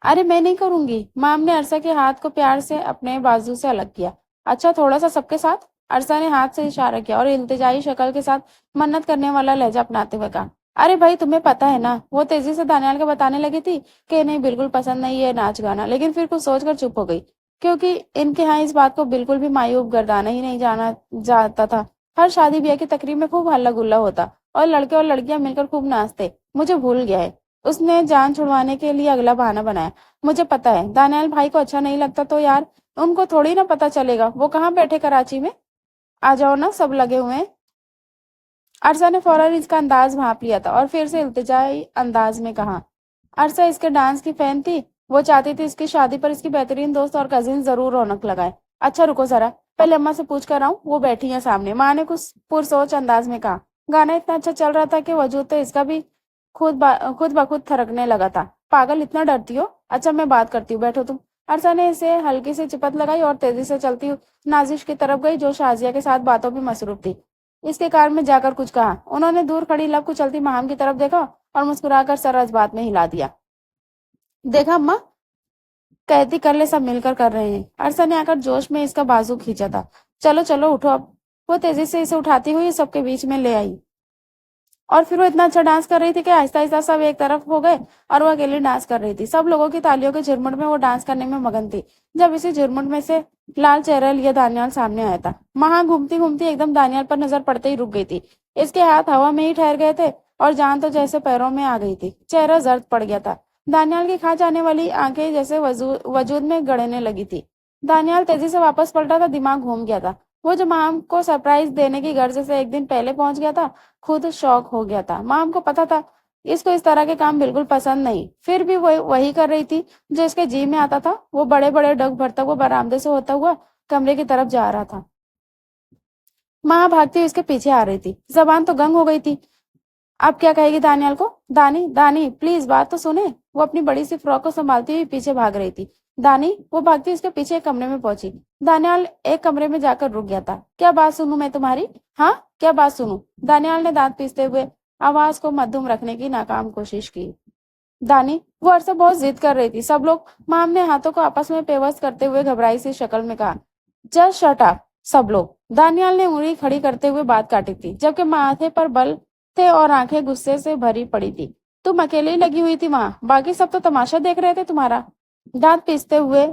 अरे मैं नहीं करूंगी। माम ने अरसा के हाथ को प्यार से अपने बाजू से अलग किया। अच्छा, थोड़ा सा सबके साथ। अरसा ने हाथ से इशारा किया और इल्तिजाई शक्ल के साथ मन्नत करने वाला लहजा अपनाते हुए कहा। अरे भाई, तुम्हें पता है ना। वो तेजी से दानियाल को बताने लगी थी कि नहीं, बिल्कुल पसंद नहीं है नाच गाना, लेकिन फिर कुछ सोचकर चुप हो गई, क्योंकि इनके यहाँ इस बात को बिल्कुल भी मायूब गर्दाना ही नहीं जाना जाता था। हर शादी ब्याह की तकरीब में खूब हल्ला गुल्ला होता और लड़के और लड़कियां मिलकर खूब नाचते। मुझे भूल गया है। उसने जान छुड़वाने के लिए अगला बहाना बनाया। मुझे पता है, दानियाल भाई को अच्छा नहीं लगता तो यार, उनको थोड़ी ना पता चलेगा। वो कहाँ बैठे, कराची में? आ जाओ ना, सब लगे हुए हैं। अरसा ने फौरन इसका अंदाज भांप लिया था और फिर से इल्तिजाई अंदाज में कहा। अरसा इसके डांस की फैन थी। वो चाहती थी इसकी शादी पर इसकी बेहतरीन दोस्त और कजिन जरूर रौनक लगाए। अच्छा रुको जरा, पहले अम्मा से पूछ कर आऊं, वो बैठी है सामने, माँ ने कुछ पुरसोच अंदाज में कहा। गाना इतना अच्छा चल रहा था कि वजूद तो इसका भी खुद ब खुद थरकने लगा था। पागल, इतना डरती हो? अच्छा मैं बात करती हूँ, बैठो तुम। अरसा ने इसे हल्की सी चिपत लगाई और तेजी से चलती हुई नाजिश की तरफ गई, जो शाजिया के साथ बातों में मसरूफ थी। इसके कार में जाकर कुछ कहा। उन्होंने दूर खड़ी लब कुचलती माम की तरफ देखा और मुस्कुराकर सर इस बात में हिला दिया। देखा अम्मा, कहती कर ले, सब मिलकर कर रहे हैं। अरसा ने आकर जोश में इसका बाजू खींचा था। चलो चलो उठो अब। वो तेजी से इसे उठाती हुई सबके बीच में ले आई और फिर वो इतना अच्छा डांस कर रही थी कि आहिस्ता आहिस्ता सब एक तरफ हो गए और वो अकेली डांस कर रही थी। सब लोगों की तालियों के झुरमुट में वो डांस करने में मगन थी। जब इसी झुरमुट में से लाल चेहरा लिए दानियाल सामने आया था। महा घूमती घूमती एकदम दानियाल पर नजर पड़ते ही रुक गई थी। इसके हाथ हवा में ही ठहर गए थे और जान तो जैसे पैरों में आ गई थी। चेहरा जर्द पड़ गया था। दानियाल की खा जाने वाली आंखें जैसे वजूद में गड़ने लगी थी। दानियाल तेजी से वापस पलटा था, दिमाग घूम गया था। वो जो माम को सरप्राइज देने की गर्ज से एक दिन पहले पहुंच गया था, खुद शॉक हो गया था। माम को पता था इसको इस तरह के काम बिल्कुल पसंद नहीं, फिर भी वो वही कर रही थी जो इसके जी में आता था। वो बड़े बड़े डग भरता हुआ बरामदे से होता हुआ कमरे की तरफ जा रहा था। माँ भागती हुई इसके पीछे आ रही थी, जबान तो गंग हो गई थी। अब क्या कहेगी दानियाल को? दानी दानी प्लीज बात तो सुने। वो अपनी बड़ी सी फ्रॉक को संभालती हुई पीछे भाग रही थी। दानी, वो भागती उसके पीछे एक कमरे में पहुंची। दानियाल एक कमरे में जाकर रुक गया था। क्या बात सुनूं मैं तुम्हारी? हाँ, क्या बात सुनूं? दानियाल ने दांत पीसते हुए आवाज को मध्यम रखने की नाकाम कोशिश की। दानी, वो अरसा बहुत जिद कर रही थी। सब लोग, माम ने हाथों को आपस में पेवस्त करते हुए घबराई सी शक्ल में कहा। जस्ट शट अप सब लोग। दानियाल ने उंगली खड़ी करते हुए बात काटी थी, जबकि माथे पर बल थे और आंखें गुस्से से भरी पड़ी थी। तुम अकेले ही लगी हुई थी वहां, बाकी सब तो तमाशा देख रहे थे तुम्हारा। दांत पीसते हुए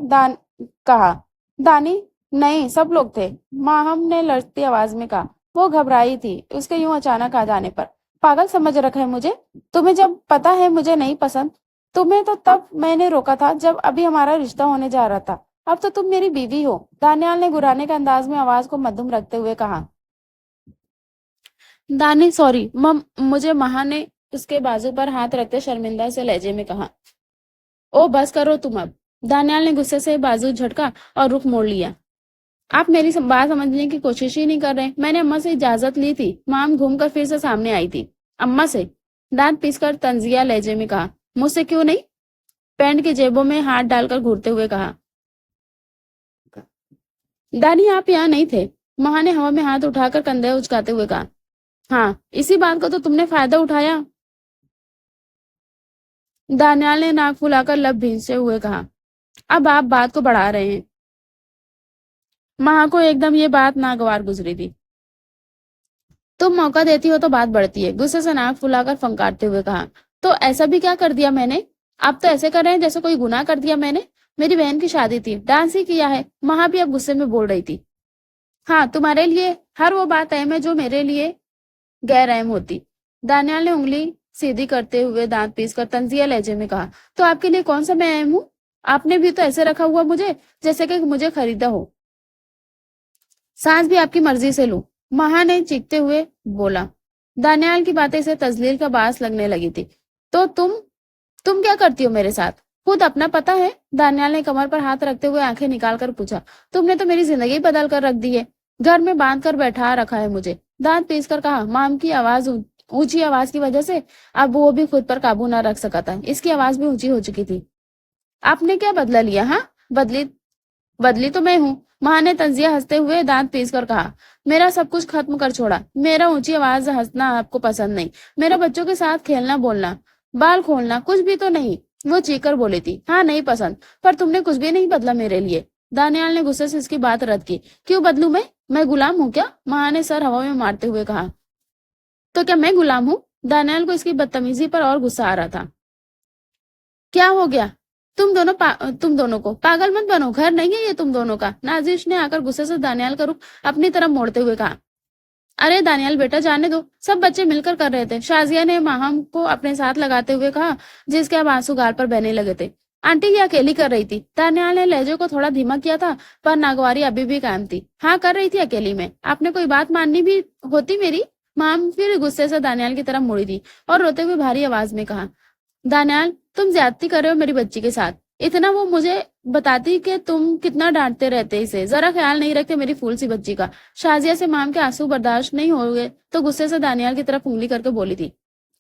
कहा। दानी, नहीं, सब लोग थे, माहम ने लड़ती आवाज में कहा। वो घबराई थी उसके यूं अचानक आ जाने पर। पागल समझ रखा है मुझे? तुम्हें जब पता है मुझे नहीं पसंद तुम्हें, तो तब मैंने रोका था जब अभी हमारा रिश्ता होने जा रहा था। अब तो तुम मेरी बीवी हो। दानियाल ने गुराने के अंदाज में आवाज को मध्यम रखते हुए कहा। दानी सॉरी मम, मुझे महा ने उसके बाजू पर हाथ रखते शर्मिंदा से लहजे में कहा। ओ बस करो तुम अब। दानियाल ने गुस्से से बाजू झटका और रुख मोड़ लिया। आप मेरी बात समझने की कोशिश ही नहीं कर रहे। मैंने अम्मा से इजाजत ली थी। माम घूमकर फिर से सामने आई थी। अम्मा से? दांत पीसकर तंजिया लहजे में कहा। मुझसे क्यों नहीं? पैंट की जेबों में हाथ डालकर घूरते हुए कहा। दानी, आप यहाँ नहीं थे। महा ने हवा में हाथ उठाकर कंधे उचकाते हुए कहा। हाँ, इसी बात का तो तुमने फायदा उठाया। दानियाल ने नाक फुलाकर लब भींचते हुए कहा। अब आप बात को बढ़ा रहे हैं। महा को एकदम ये बात नागवार गुजरी थी। तुम मौका देती हो तो बात बढ़ती है, गुस्से से नाक फुलाकर फंकारते हुए कहा। तो ऐसा भी क्या कर दिया मैंने? आप तो ऐसे कर रहे हैं जैसे कोई गुनाह कर दिया मैंने। मेरी बहन की शादी थी, डांस ही किया है। महा भी अब गुस्से में बोल रही थी। हाँ, तुम्हारे लिए हर वो बात अहम है जो मेरे लिए गैर अहम होती। दानियाल ने उंगली सीधी करते हुए दांत पीसकर तंजिया लहजे में कहा। तो आपके लिए कौन सा मैं अहम हूँ? आपने भी तो ऐसे रखा हुआ मुझे जैसे कि मुझे खरीदा हो। सांस भी आपकी मर्जी से लूं, महा ने चीखते हुए बोला। दानियाल की बातें से तजलील का बास लगने लगी थी। तो तुम क्या करती हो मेरे साथ? खुद अपना पता है? दानियाल ने कमर पर हाथ रखते हुए आंखें निकालकर पूछा। तुमने तो मेरी जिंदगी बदल कर रख दी है। घर में बांध कर बैठा रखा है मुझे। दांत पीस कर कहा। माम की आवाज ऊंची आवाज की वजह से अब वो भी खुद पर काबू न रख सका था। इसकी आवाज भी ऊंची हो चुकी थी। आपने क्या बदला लिया? हाँ, बदली बदली तो मैं हूँ, माँ ने तंजिया हंसते हुए दांत पीस कर कहा। मेरा सब कुछ खत्म कर छोड़ा। मेरा ऊंची आवाज हंसना आपको पसंद नहीं, मेरा बच्चों के साथ खेलना बोलना बाल खोलना कुछ भी तो नहीं। वो चीखकर बोली थी। हाँ, नहीं पसंद, पर तुमने कुछ भी नहीं बदला मेरे लिए। दानियाल ने गुस्से से इसकी बात रद्द की। क्यों बदलू? मैं गुलाम हूँ क्या? माँ ने सर हवा में मारते हुए कहा। तो क्या मैं गुलाम हूँ? दानियाल को इसकी बदतमीजी पर और गुस्सा आ रहा था। क्या हो गया? तुम दोनों को पागल मत बनो, घर नहीं है ये तुम दोनों का। नाजिश ने आकर गुस्से से दानियाल का रुख अपनी तरफ मोड़ते हुए कहा। अरे दानियाल बेटा, जाने दो, सब बच्चे मिलकर कर रहे थे। शाजिया ने माहम को अपने साथ लगाते हुए कहा, जिसके अब आंसू गाल पर बहने लगे थे। आंटी ये अकेली कर रही थी। दानियाल ने लहजे को थोड़ा धीमा किया था, पर नागवारी अभी भी कायम थी। हाँ, कर रही थी अकेली में। आपने कोई बात माननी भी होती मेरी। माम फिर गुस्से से दानियाल की तरफ मुड़ी थी और रोते हुए भारी आवाज में कहा। दानियाल, तुम ज्यादती कर रहे हो मेरी बच्ची के साथ। इतना वो मुझे बताती कि तुम कितना डांटते रहते इसे, जरा ख्याल नहीं रखते मेरी फूल सी बच्ची का। शाजिया से माम के आंसू बर्दाश्त नहीं हो गए तो गुस्से से दानियाल की तरफ उंगली करके बोली थी।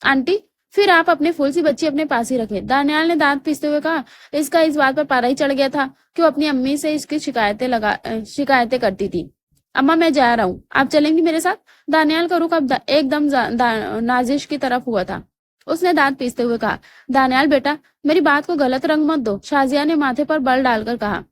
आंटी, फिर आप अपनी फूल सी बच्ची अपने पास ही रखे। दानियाल ने दांत पीसते हुए कहा। इसका इस बात पर पारा ही चढ़ गया था कि वो अपनी अम्मी से इसकी शिकायतें करती थी। अम्मा, मैं जा रहा हूँ, आप चलेंगी मेरे साथ? दानियाल का रुख अब एकदम नाजिश की तरफ हुआ था। उसने दांत पीसते हुए कहा। दानियाल बेटा, मेरी बात को गलत रंग मत दो। शाजिया ने माथे पर बल डालकर कहा।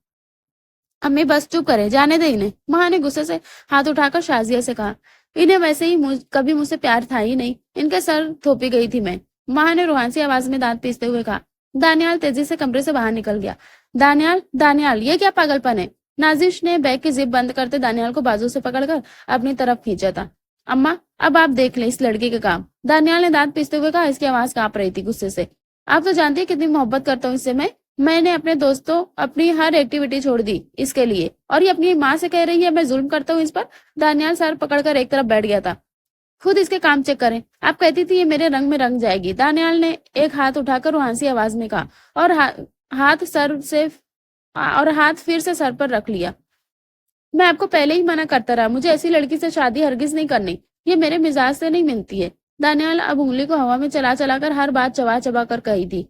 अम्मी बस चुप करे, जाने दे इन्हें। माँ ने गुस्से से हाथ उठाकर शाजिया से कहा। इन्हें वैसे ही कभी मुझसे प्यार था ही नहीं, इनके सर थोपी गई थी मैं। माँ ने रूहानी आवाज में दांत पीसते हुए कहा। दानियाल तेजी से कमरे से बाहर निकल गया। दानियाल, दानियाल, ये क्या पागलपन है? नाजिश ने बैग की जिप बंद करते दानियाल को बाजू से पकड़कर अपनी तरफ खींचा था। अम्मा, अब आप देख लें इस लड़की के काम। दानियाल ने दांत पीसते हुए कहा। इसकी आवाज कांप रही थी गुस्से से। आप तो जानती है कितनी मोहब्बत करता हूँ इससे मैं। میں نے اپنے دوستوں اپنی ہر ایکٹیویٹی چھوڑ دی اس کے لیے، اور یہ اپنی ماں سے کہہ رہی ہے میں ظلم کرتا ہوں اس پر۔ دانیال سر پکڑ کر ایک طرف بیٹھ گیا تھا۔ خود اس کے کام چیک کریں، آپ کہتی تھی یہ میرے رنگ میں رنگ جائے گی، دانیال نے ایک ہاتھ اٹھا کر روحانسی آواز میں کہا، اور ہاتھ پھر سے سر پر رکھ لیا۔ میں آپ کو پہلے ہی منع کرتا رہا، مجھے ایسی لڑکی سے شادی ہرگز نہیں کرنی، یہ میرے مزاج سے نہیں ملتی ہے۔ دانیال اب انگلی کو ہوا میں چلا چلا کر ہر بات چبا چبا کر کہی تھی۔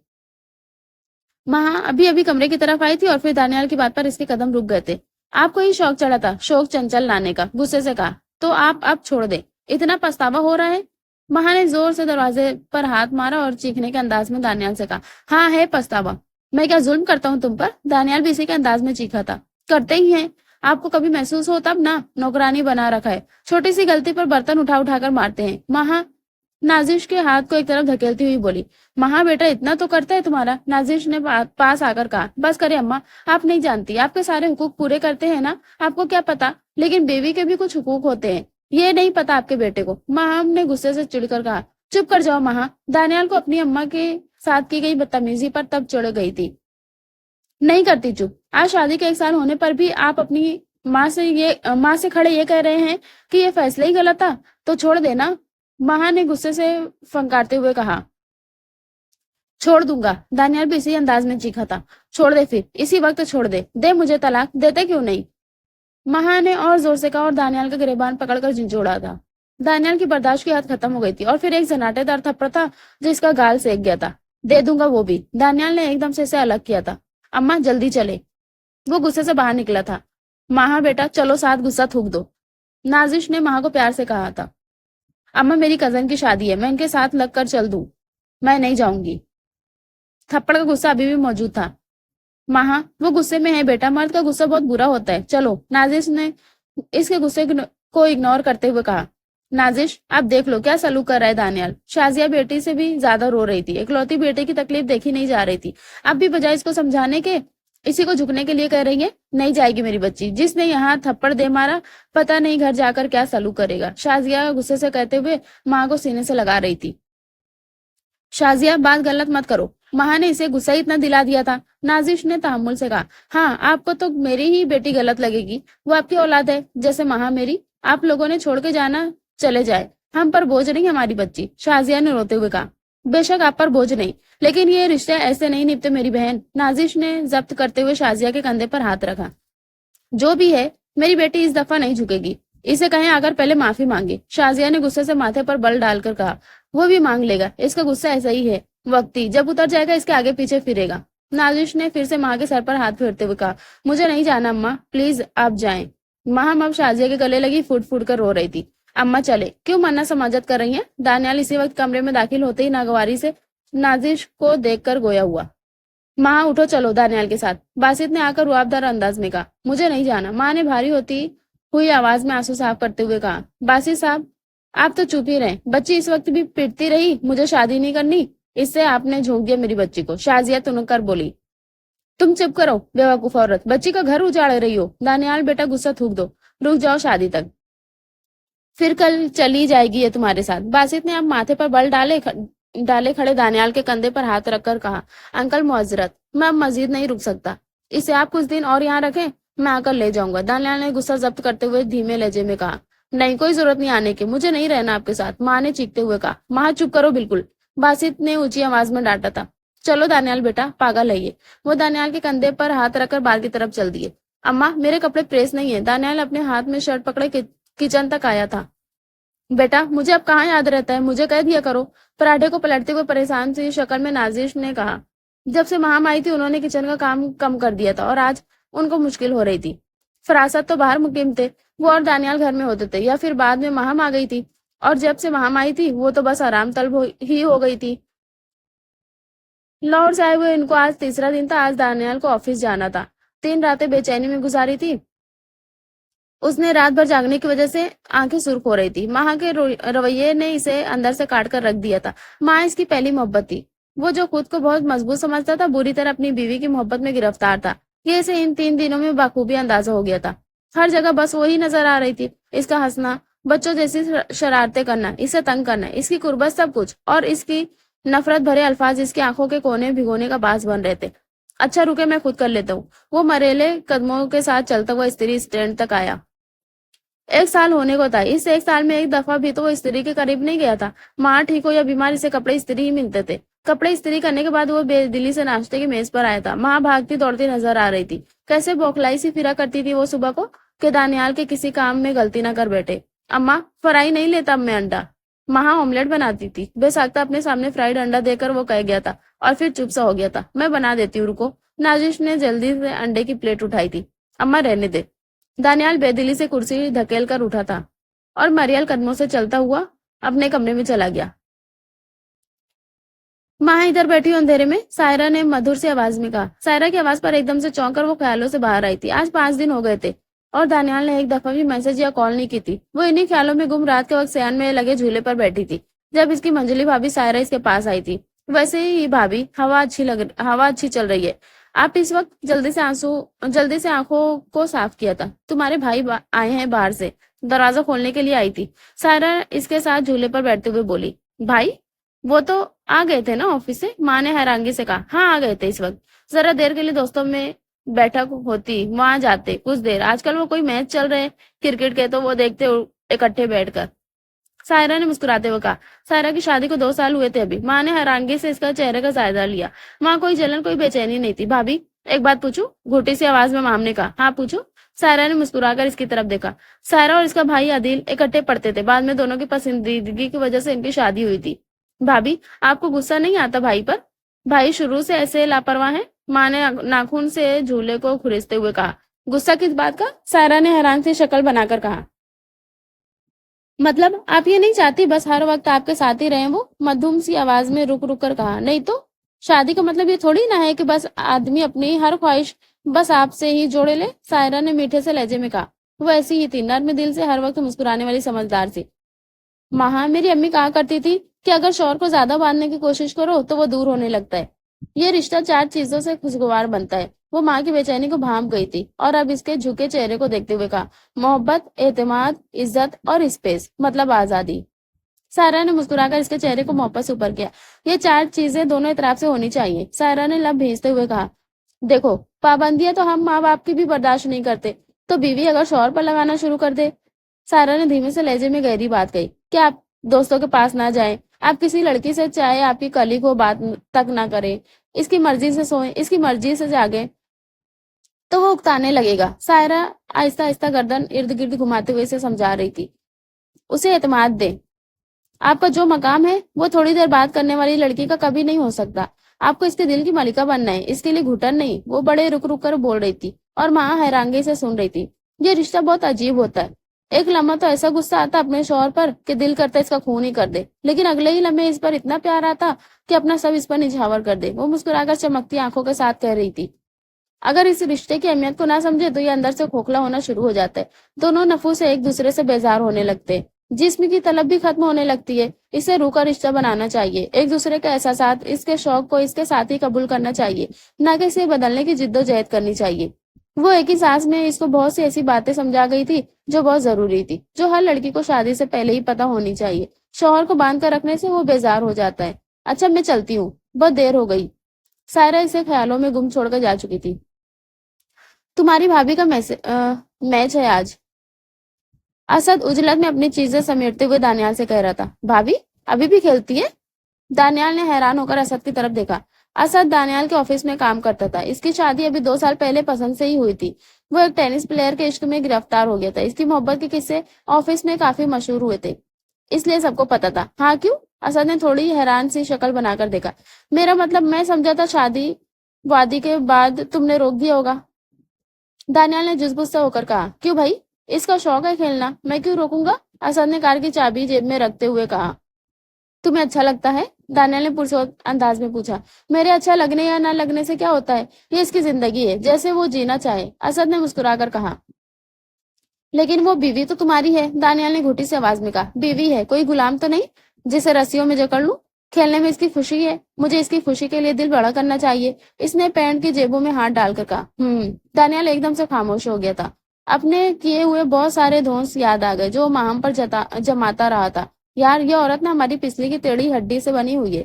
ماں ابھی ابھی کمرے کی طرف آئی تھی اور پھر دانیال کی بات پر اس کے قدم رک گئے تھے۔ آپ کو ہی شوق چڑھا تھا، شوق چنچل لانے کا، غصے سے کہا، تو آپ اب چھوڑ دیں، اتنا پچھتاوا ہو رہا ہے؟ ماں نے زور سے دروازے پر ہاتھ مارا اور چیخنے کے انداز میں دانیال سے کہا، ہاں ہے پچھتاوا، میں کیا ظلم کرتا ہوں تم پر؟ دانیال بھی اسی کے انداز میں چیخا تھا، کرتے ہی ہیں، آپ کو کبھی محسوس ہو تب نا، نوکرانی بنا رکھا ہے، چھوٹی سی غلطی پر برتن اٹھا اٹھا کر مارتے ہیں۔ ماں نازش کے ہاتھ کو ایک طرف دھکیلتی ہوئی بولی، ماں بیٹا اتنا تو کرتا ہے تمہارا؟ نازش نے پاس آ کر کہا، بس کرے اماں، آپ نہیں جانتی، آپ کے سارے حقوق پورے کرتے ہیں نا، آپ کو کیا پتا، لیکن بیوی کے بھی کچھ حقوق ہوتے ہیں، یہ نہیں پتا آپ کے بیٹے کو۔ ماں نے غصے سے چڑ کر کہا، چپ کر جاؤ ماں۔ دانیال کو اپنی اماں کے ساتھ کی گئی بدتمیزی پر تب چڑھ گئی تھی۔ نہیں کرتی چپ، آج شادی کے 1 سال ہونے پر بھی آپ اپنی ماں سے کھڑے یہ کہہ رہے ہیں کہ یہ فیصلہ ہی غلط تھا، تو چھوڑ دینا۔ ماں نے غصے سے فنکارتے ہوئے کہا، چھوڑ دوں گا۔ دانیال بھی اسی انداز میں چیخا تھا، چھوڑ دے پھر، اسی وقت چھوڑ دے، دے مجھے طلاق، دیتے کیوں نہیں؟ ماں نے اور زور سے کہا اور دانیال کا گریبان پکڑ کر جھنجھوڑا تھا۔ دانیال کی برداشت کی حد ختم ہو گئی تھی اور پھر ایک سناٹے دار تھپڑ تھا جس کا گال سیک گیا تھا۔ دے دوں گا وہ بھی، دانیال نے ایک دم سے اسے الگ کیا تھا۔ اماں جلدی چلے، وہ غصے سے باہر نکلا تھا۔ ماں بیٹا چلو ساتھ غصہ تھوک دو، نازش نے ماں کو پیار سے کہا تھا۔ اماں میری کزن کی شادی ہے، میں ان کے ساتھ لگ کر چل دوں، میں نہیں جاؤں گی۔ تھپڑ کا غصہ ابھی بھی موجود تھا۔ ماں وہ غصے میں ہے بیٹا، مرد کا غصہ بہت برا ہوتا ہے، چلو۔ نازش نے اس کے غصے کو اگنور کرتے ہوئے کہا، نازش آپ دیکھ لو کیا سلوک کر رہا ہے دانیال۔ شازیہ بیٹی سے بھی زیادہ رو رہی تھی، اکلوتی بیٹے کی تکلیف دیکھی نہیں جا رہی تھی، اب بھی بجائے اس کو سمجھانے کے اسی کو جھکنے کے لیے کہہ رہی ہے، نہیں جائے گی میری بچی، جس نے یہاں تھپڑ دے مارا پتہ نہیں گھر جا کر کیا سلوک کرے گا۔ شازیہ غصے سے کہتے ہوئے ماں کو سینے سے لگا رہی تھی۔ شازیہ بات غلط مت کرو، ماں نے اسے غصہ اتنا دلا دیا تھا۔ نازش نے تحمل سے کہا، ہاں آپ کو تو میری ہی بیٹی غلط لگے گی، وہ آپ کی اولاد ہے جیسے ماں میری، آپ لوگوں نے چھوڑ کے جانا چلے جائے، ہم پر بوجھ نہیں ہماری بچی۔ شازیہ نے روتے ہوئے کہا، بے شک آپ پر بوجھ نہیں، لیکن یہ رشتے ایسے نہیں نبھتے میری بہن۔ نازش نے ضبط کرتے ہوئے شازیہ کے کندھے پر ہاتھ رکھا، جو بھی ہے میری بیٹی اس دفعہ نہیں جھکے گی، اسے کہیں اگر پہلے معافی مانگے۔ شازیہ نے غصے سے ماتھے پر بل ڈال کر کہا، وہ بھی مانگ لے گا، اس کا غصہ ایسا ہی ہے، وقتی جب اتر جائے گا اس کے آگے پیچھے پھرے گا۔ نازش نے پھر سے ماں کے سر پر ہاتھ پھیرتے ہوئے کہا، مجھے نہیں جانا اماں، پلیز آپ جائیں۔ ماں اب شازیہ کے گلے لگی پھوٹ پھوٹ کر رو رہی تھی، اماں چلے، کیوں منع سماجت کر رہی ہیں؟ دانیال اسی وقت کمرے میں داخل ہوتے ہی ناگواری سے نازش کو دیکھ کر گویا ہوا۔ ماں اٹھو چلو دانیال کے ساتھ، باسط نے آ کر روابدار انداز میں کہا، مجھے نہیں جانا۔ ماں نے بھاری ہوتی ہوئی آواز میں آنسو صاف کرتے ہوئے کہا، باسط صاحب آپ تو چپ ہی رہیں، بچی اس وقت بھی پیٹتی رہی مجھے شادی نہیں کرنی، اس سے آپ نے جھونک دیا میری بچی کو۔ شازیہ تنک کر بولی، تم چپ کرو بیوقوف عورت، بچی کا گھر اجاڑ رہی ہو۔ دانیال بیٹا غصہ تھوک دو، رک جاؤ شادی تک، پھر کل چلی جائے گی یہ تمہارے ساتھ۔ باسط نے اب ماتھے پر بل ڈالے کھڑے دانیال کے کندھے پر ہاتھ رکھ کر کہا، انکل معذرت، میں اب مزید نہیں رک سکتا، اسے آپ کچھ دن اور یہاں رکھیں، میں آ کر لے جاؤں گا۔ دانیال نے غصہ ضبط کرتے ہوئے دھیمے لہجے میں کہا، نہیں کوئی ضرورت نہیں آنے کی، مجھے نہیں رہنا آپ کے ساتھ۔ ماں نے چیختے ہوئے کہا، ماں چپ کرو بالکل۔ باسط نے اونچی آواز میں ڈانٹا تھا، چلو دانیال بیٹا پاگل ہے یہ۔ وہ دانیال کے کندھے پر ہاتھ رکھ کر بار کی طرف چل دیے۔ اماں میرے کپڑے پریس نہیں ہیں۔ دانیال اپنے ہاتھ میں شرٹ پکڑے کچن تک آیا تھا۔ بیٹا مجھے اب کہاں یاد رہتا ہے، مجھے کہہ دیا کرو۔ پراٹھے کو پلٹتے ہوئے پریشان سی شکل میں نازش نے کہا، جب سے ماں آئی تھی انہوں نے کچن کا کام کم کر دیا تھا اور آج ان کو مشکل ہو رہی تھی۔ فراست تو باہر مقیم تھے، وہ اور دانیال گھر میں ہوتے تھے، یا پھر بعد میں ماہم آ گئی تھی، اور جب سے ماہم آئی تھی وہ تو بس آرام طلب ہی ہو گئی تھی۔ لارڈ صاحب ان کو آج تیسرا دن تھا، آج دانیال کو آفس جانا تھا، 3 راتیں بے چینی میں گزاری تھی، اس نے رات بھر جاگنے کی وجہ سے آنکھیں سرخ ہو رہی تھی۔ ماں کے رویے نے اسے اندر سے کاٹ کر رکھ دیا تھا۔ ماں اس کی پہلی محبت تھی، وہ جو خود کو بہت مضبوط سمجھتا تھا بری طرح اپنی بیوی کی محبت میں گرفتار تھا، یہ اسے ان 3 دنوں میں بخوبی اندازہ ہو گیا تھا۔ ہر جگہ بس وہی نظر آ رہی تھی، اس کا ہنسنا، بچوں جیسی شرارتیں کرنا، اسے تنگ کرنا، اس کی قربت، سب کچھ، اور اس کی نفرت بھرے الفاظ اس کی آنکھوں کے کونے بھگونے کا باعث بن رہے تھے۔ اچھا رکے میں خود کر لیتا ہوں۔ وہ مریلے قدموں کے ساتھ چلتا ہوا استری اسٹینڈ تک آیا۔ 1 سال ہونے کو تھا۔ اس 1 سال میں ایک دفعہ بھی تو وہ استری کے قریب نہیں گیا تھا۔ ماں ٹھیک ہو یا بیمار اسے کپڑے استری ہی ملتے تھے۔ کپڑے استری کرنے کے بعد وہ بے دلی سے ناشتے کی میز پر آیا تھا۔ ماں بھاگتی دوڑتی نظر آ رہی تھی، کیسے بوکھلائی سی پھرا کرتی تھی وہ صبح کو کہ دانیال کے کسی کام میں غلطی نہ کر بیٹھے۔ اماں فرائی نہیں لیتا اب میں انڈا۔ ماں آملیٹ بناتی تھی۔ بے ساختہ اپنے سامنے فرائیڈ انڈا دے کر وہ کہہ گیا تھا اور پھر چپ سا ہو گیا تھا۔ میں بنا دیتی ہوں، رکو۔ نازش نے جلدی سے انڈے کی پلیٹ اٹھائی تھی۔ اماں رہنے دے۔ دانیال بے دلی سے کرسی دھکیل کر اٹھا تھا اور مریل قدموں سے چلتا ہوا اپنے کمرے میں چلا گیا۔ ماں ادھر بیٹھی ہو اندھیرے میں، سائرہ نے مدھر سی آواز میں کہا۔ سائرہ کی آواز پر ایک دم سے چونک کر وہ خیالوں سے باہر آئی تھی۔ آج 5 دن ہو گئے تھے اور دانیال نے ایک دفعہ بھی میسج یا کال نہیں کی تھی۔ وہ انہی خیالوں میں گم رات کے وقت سیان میں لگے جھولے پر بیٹھی تھی جب اس کی منجلی بھابی سائرہ اس کے پاس آئی تھی۔ ویسے ہی بھابی، ہوا اچھی چل رہی ہے۔ آپ اس وقت جلدی سے آنکھوں کو صاف کیا تھا۔ تمہارے بھائی آئے ہیں باہر سے، دروازہ کھولنے کے لیے آئی تھی۔ سائرہ اس کے ساتھ جھولے پر بیٹھتے ہوئے بولی۔ بھائی وہ تو آ گئے تھے نا آفس سے؟ ماں نے حیرانگی سے کہا۔ ہاں آ گئے تھے اس وقت۔ ذرا دیر کے لیے دوستوں میں بیٹھک ہوتی، وہاں جاتے کچھ دیر۔ آج کل وہ کوئی میچ چل رہے کرکٹ کے تو وہ دیکھتے اکٹھے بیٹھ کر۔ سائرہ نے مسکراتے ہوئے کہا۔ سائرہ کی شادی کو 2 سال ہوئے تھے ابھی۔ ماں نے حیرانگی سے اس کا چہرے کا جائزہ لیا۔ ماں کوئی جلن کوئی بے چینی نہیں تھی۔ بھابی ایک بات پوچھوں؟ گھوٹی سی آواز میں مام نے کہا۔ ہاں پوچھو۔ سائرہ نے مسکرا کر اس کی طرف دیکھا۔ سائرہ اور اس کا بھائی عادل اکٹھے پڑھتے تھے، بعد میں دونوں کی پسندیدگی کی وجہ سے ان کی شادی ہوئی تھی۔ بھابی آپ کو غصہ نہیں آتا بھائی پر؟ بھائی شروع سے ایسے لاپرواہ ہیں؟ ماں نے ناخن سے جھولے کو کھریستے ہوئے کہا۔ غصہ کس بات کا؟ سائرہ نے حیران سی شکل بنا کر کہا۔ مطلب آپ یہ نہیں چاہتی بس ہر وقت آپ کے ساتھ ہی رہیں وہ؟ مدھم سی آواز میں رک رک کر کہا۔ نہیں تو شادی کا مطلب یہ تھوڑی نہ ہے کہ بس آدمی اپنی ہر خواہش بس آپ سے ہی جوڑے لے، سائرہ نے میٹھے سے لہجے میں کہا۔ وہ ایسی ہی تھی، نرم دل سے ہر وقت مسکرانے والی سمجھدار سی۔ ماں میری امی کہا کرتی تھی کہ اگر شوہر کو زیادہ باندھنے کی کوشش کرو تو وہ دور ہونے لگتا ہے۔ یہ رشتہ 4 چیزوں سے خوشگوار بنتا ہے۔ وہ ماں کی بے چینی کو بھانپ گئی تھی اور اب اس کے جھکے چہرے کو دیکھتے ہوئے کہا۔ محبت، اعتماد، عزت اور اسپیس، مطلب آزادی۔ سائرہ نے مسکرا کر اس کے چہرے کو محبت سے اوپر کیا۔ یہ 4 چیزیں دونوں اطراف سے ہونی چاہیے، سائرہ نے لب بھیجتے ہوئے کہا۔ دیکھو پابندیاں تو ہم ماں باپ کی بھی برداشت نہیں کرتے، تو بیوی اگر شوہر پر لگانا شروع کر دے۔ سائرہ نے دھیمے سے لہجے میں گہری بات کہی۔ کیا آپ دوستوں کے پاس نہ جائیں؟ آپ کسی لڑکی سے چاہے آپ کی کلیگ ہو بات تک نہ کریں، اس کی مرضی سے سوئیں، اس کی مرضی سے جاگیں تو وہ اکتانے لگے گا۔ سائرہ آہستہ آہستہ گردن ارد گرد گھماتے ہوئے اسے سمجھا رہی تھی۔ اسے اعتماد دے، آپ کا جو مقام ہے وہ تھوڑی دیر بات کرنے والی لڑکی کا کبھی نہیں ہو سکتا۔ آپ کو اس کے دل کی ملکہ بننا ہے، اس کے لیے گھٹن نہیں۔ وہ بڑے رک رک کر بول رہی تھی اور ماں حیرانگی سے سن رہی تھی۔ یہ رشتہ بہت عجیب ہوتا ہے۔ ایک لمحہ تو ایسا غصہ آتا اپنے شوہر پر کہ دل کرتا اس کا خون ہی کر دے، لیکن اگلے ہی لمحے اس پر اتنا پیار آتا کہ اپنا سب اس پر نچھاور کر دے۔ وہ مسکرا کر چمکتی آنکھوں کے ساتھ کہہ رہی تھی۔ اگر اس رشتے کی اہمیت کو نہ سمجھے تو یہ اندر سے کھوکھلا ہونا شروع ہو جاتا ہے۔ دونوں نفوس ایک دوسرے سے بیزار ہونے لگتے ہیں، جسم کی طلب بھی ختم ہونے لگتی ہے۔ اسے روکا رشتہ بنانا چاہیے، ایک دوسرے کے احساسات، اس کے شوق کو اس کے ساتھ ہی قبول کرنا چاہیے، نہ کہ اسے بدلنے کی جد و جہد کرنی چاہیے۔ وہ ایک ہی سانس میں اس کو بہت سی ایسی باتیں سمجھا گئی تھی جو بہت ضروری تھی، جو ہر لڑکی کو شادی سے پہلے ہی پتہ ہونی چاہیے۔ شوہر کو باندھ کر رکھنے سے وہ بیزار ہو جاتا ہے۔ اچھا میں چلتی ہوں، بہت دیر ہو گئی۔ سائرہ اسے خیالوں میں گم چھوڑ کر جا چکی تھی۔ تمہاری بھابھی کا میچ ہے آج، اسد اجلت میں اپنی چیزیں سمیٹتے ہوئے دانیال سے کہہ رہا تھا۔ بھابھی ابھی بھی کھیلتی ہے؟ دانیال نے حیران ہو کر اسد کی طرف دیکھا۔ اسد دانیال کے آفس میں کام کرتا تھا۔ اس کی شادی ابھی 2 سال پہلے پسند سے ہی ہوئی تھی۔ وہ ایک ٹینس پلیئر کے عشق میں گرفتار ہو گیا تھا۔ اس کی محبت کے قصے آفس میں کافی مشہور ہوئے تھے، اس لیے سب کو پتا تھا۔ ہاں کیوں؟ اسد نے تھوڑی حیران سی شکل بنا کر دیکھا۔ میرا مطلب میں سمجھا تھا شادی وادی کے بعد تم نے روک دیا ہوگا۔ دانیال نے جذبت سے ہو کر کہا۔ کیوں بھائی، اس کا شوق ہے کھیلنا، میں کیوں روکوں گا؟ اسد نے کار کی چابی جیب میں رکھتے ہوئے کہا۔ تمہیں اچھا لگتا ہے؟ دانیال نے پرسکون انداز میں پوچھا۔ میرے اچھا لگنے یا نہ لگنے سے کیا ہوتا ہے، یہ اس کی زندگی ہے، جیسے وہ جینا چاہے، اسد نے مسکرا کر کہا۔ لیکن وہ بیوی تو تمہاری ہے، دانیال نے گھٹی سی آواز میں کہا۔ بیوی ہے، کوئی غلام تو نہیں جسے رسیوں میں جکڑ لوں۔ کھیلنے میں اس کی خوشی ہے، مجھے اس کی خوشی کے لیے دل بڑا کرنا چاہیے، اس نے پینٹ کی جیبوں میں ہاتھ ڈال کر کہا۔ دانیال ایک دم سے خاموش ہو گیا تھا۔ اپنے کیے ہوئے بہت سارے دھونس یاد آ گئے جو ماہم پر جماتا رہا تھا۔ یار یہ عورت نا ہماری پسلی کی ٹیڑھی ہڈی سے بنی ہوئی ہے۔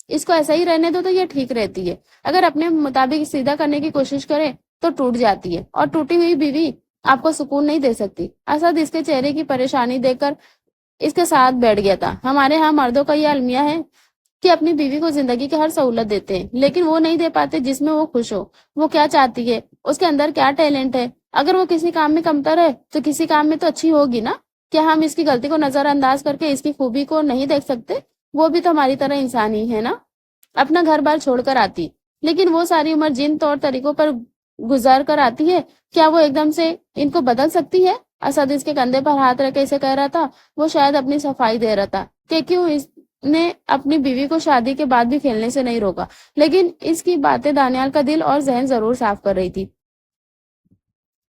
اس کو ایسا ہی رہنے دو تو یہ ٹھیک رہتی ہے، اگر اپنے مطابق سیدھا کرنے کی کوشش کرے تو ٹوٹ جاتی ہے، اور ٹوٹی ہوئی بیوی آپ کو سکون نہیں دے سکتی۔ اسد اس کے چہرے کی پریشانی دیکھ کر اس کے ساتھ بیٹھ گیا تھا۔ ہمارے ہاں مردوں کا یہ المیہ ہے کہ اپنی بیوی کو زندگی کی ہر سہولت دیتے ہیں، لیکن وہ نہیں دے پاتے جس میں وہ خوش ہو، وہ کیا چاہتی ہے، اس کے اندر کیا ٹیلنٹ ہے۔ اگر وہ کسی کام میں کمتر ہے تو کسی کام میں تو اچھی ہوگی نا۔ کیا ہم اس کی غلطی کو نظر انداز کر کے اس کی خوبی کو نہیں دیکھ سکتے؟ وہ بھی تو ہماری طرح انسان ہی ہے نا، اپنا گھر بار چھوڑ کر آتی، لیکن وہ ساری عمر جن طور طریقوں پر گزار کر آتی ہے، کیا وہ ایک دم سے ان کو بدل سکتی ہے؟ اسد اس کے کندھے پر ہاتھ رکھ کے اسے کہہ رہا تھا۔ وہ شاید اپنی صفائی دے رہا تھا کہ کیوں اس نے اپنی بیوی کو شادی کے بعد بھی کھیلنے سے نہیں روکا، لیکن اس کی باتیں دانیال کا دل اور ذہن ضرور صاف کر رہی تھی۔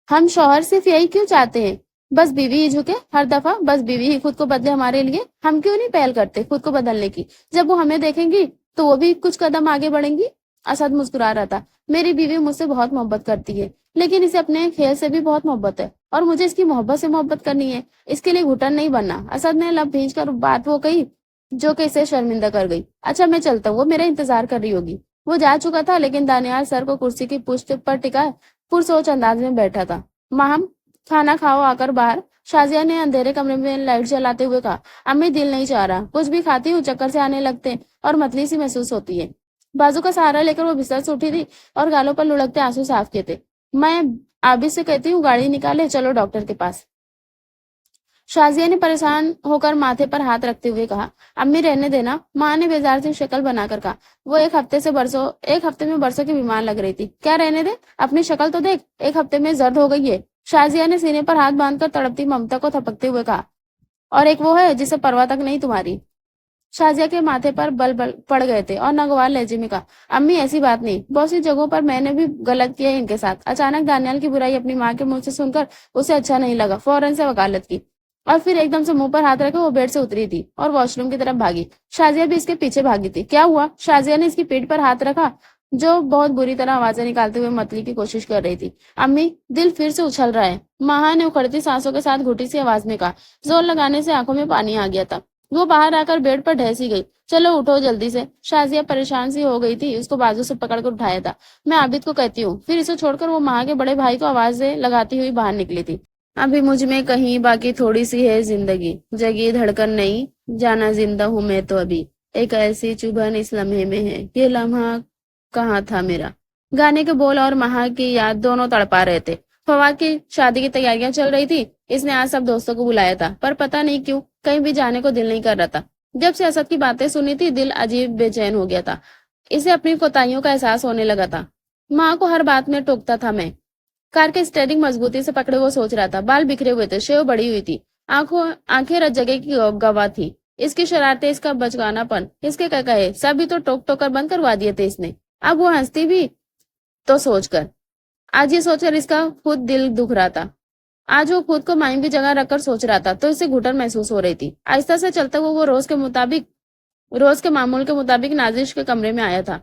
ہم شوہر صرف یہی کیوں چاہتے ہیں، بس بیوی ہی جھکے ہر دفعہ، بس بیوی ہی خود کو بدلے ہمارے لیے؟ ہم کیوں نہیں پہل کرتے خود کو بدلنے کی؟ جب وہ ہمیں دیکھیں گی تو وہ بھی کچھ قدم آگے بڑھیں گی۔ اسد مسکرا رہا تھا۔ میری بیوی مجھ سے بہت محبت کرتی ہے، لیکن اسے اپنے کھیل سے بھی بہت محبت ہے، اور مجھے اس کی محبت سے محبت کرنی ہے، اس کے لیے گھٹن نہیں بننا۔ اسد نے لب بھینچ کر بات وہ کہی جو کہ اسے شرمندہ کر گئی۔ اچھا میں چلتا ہوں، وہ میرا انتظار کر رہی ہوگی۔ وہ جا چکا تھا، لیکن دانیال سر کو کرسی کی پشت پر ٹکائے پرسوچ انداز میں بیٹھا تھا۔ ماہم کھانا کھاؤ آ کر باہر، شازیہ نے اندھیرے کمرے میں لائٹ جلاتے ہوئے کہا۔ امی دل نہیں چاہ رہا، کچھ بھی کھاتی ہوں چکر سے آنے لگتے اور متلی سی محسوس ہوتی ہے۔ بازو کا سہارا لے کر وہ بستر سے اٹھی تھی اور گالوں پر لڑکتے آنسو صاف کیے تھے۔ میں عابد سے کہتی ہوں گاڑی نکالے، چلو ڈاکٹر کے پاس۔ شازیہ نے پریشان ہو کر ماتھے پر ہاتھ رکھتے ہوئے کہا۔ امی رہنے دینا، ماں نے بیزار سی شکل بنا کر کہا۔ وہ ایک ہفتے میں برسوں کی بیمار لگ رہی تھی۔ کیا رہنے دے، اپنی شکل تو دیکھ، ایک ہفتے میں زرد ہو گئی ہے۔ شازیہ نے سینے پر ہاتھ باندھ کر تڑپتی ممتا کو تھپکتے ہوئے کہا۔ اور ایک وہ ہے جسے پرواہ تک نہیں تمہاری۔ شازیہ کے ماتھے پر بل پڑ گئے تھے اور ناگوار لہجے میں کہا۔ امی ایسی بات نہیں، بہت سی جگہوں پر میں نے بھی غلط کیا ہے ان کے ساتھ۔ اچانک دانیال کی برائی اپنی ماں کے منہ سے سن کر اسے اچھا نہیں لگا، فوراً سے وکالت کی، اور پھر ایک دم سے منہ پر ہاتھ رکھے وہ بیڈ سے اتری تھی اور واش روم کی طرف بھاگی۔ شازیہ بھی اس کے پیچھے بھاگی تھی۔ کیا ہوا؟ شازیہ نے اس کی پیٹ پر ہاتھ رکھا جو بہت بری طرح آوازیں نکالتے ہوئے متلی کی کوشش کر رہی تھی۔ امی دل پھر سے اچھل رہا ہے، ماہا نے اکھڑتی سانسوں کے ساتھ گھٹی سی آواز میں کہا۔ زور لگانے سے آنکھوں میں پانی آ گیا تھا، وہ باہر آ کر بیڈ پر ڈھیسی گئی۔ چلو اٹھو جلدی سے۔ شازیہ پریشان سی ہو گئی تھی، اس کو بازو سے پکڑ کر اٹھایا تھا۔ میں عابد کو کہتی ہوں۔ پھر اسے چھوڑ کر وہ ماں کے بڑے بھائی کو آوازیں لگاتی ہوئی باہر نکلی تھی۔ ابھی مجھ میں کہیں باقی تھوڑی سی ہے زندگی، جگی دھڑکن نہیں، جانا زندہ ہوں میں تو ابھی، ایک ایسی چبھن اس لمحے میں ہے، یہ لمحہ کہاں تھا میرا۔ گانے کے بول اور مہا کی یاد دونوں تڑپا رہے تھے۔ فواد کی شادی کی تیاریاں چل رہی تھی، اس نے آج سب دوستوں کو بلایا تھا، پر پتہ نہیں کیوں کہیں بھی جانے کو دل نہیں کر رہا تھا۔ جب سے اسد کی باتیں سنی تھی دل عجیب بے چین ہو گیا تھا، اسے اپنی کوتاہیوں کا احساس ہونے لگا تھا۔ ماں کو ہر بات میں ٹوکتا تھا میں۔ کار کے اسٹیئرنگ مضبوطی سے پکڑے وہ سوچ رہا تھا، بال بکھرے ہوئے تھے، شیو بڑی ہوئی تھی، آنکھیں رت جگہ کی گواہ تھی۔ اس کی شرارتیں، اس کا بچگانا پن، اس کے کہے سب بھی تو ٹوک ٹوک کر بند کروا دیے تھے اس نے۔ اب وہ ہنستی بھی تو سوچ کر، آج یہ سوچ کر اس کا خود دل دکھ رہا تھا۔ آج وہ خود کو مائم کی جگہ رکھ کر سوچ رہا تھا تو اسے گھٹن محسوس ہو رہی تھی۔ آہستہ سے چلتے ہوئے وہ روز کے معمول کے مطابق نازش کے کمرے میں آیا تھا۔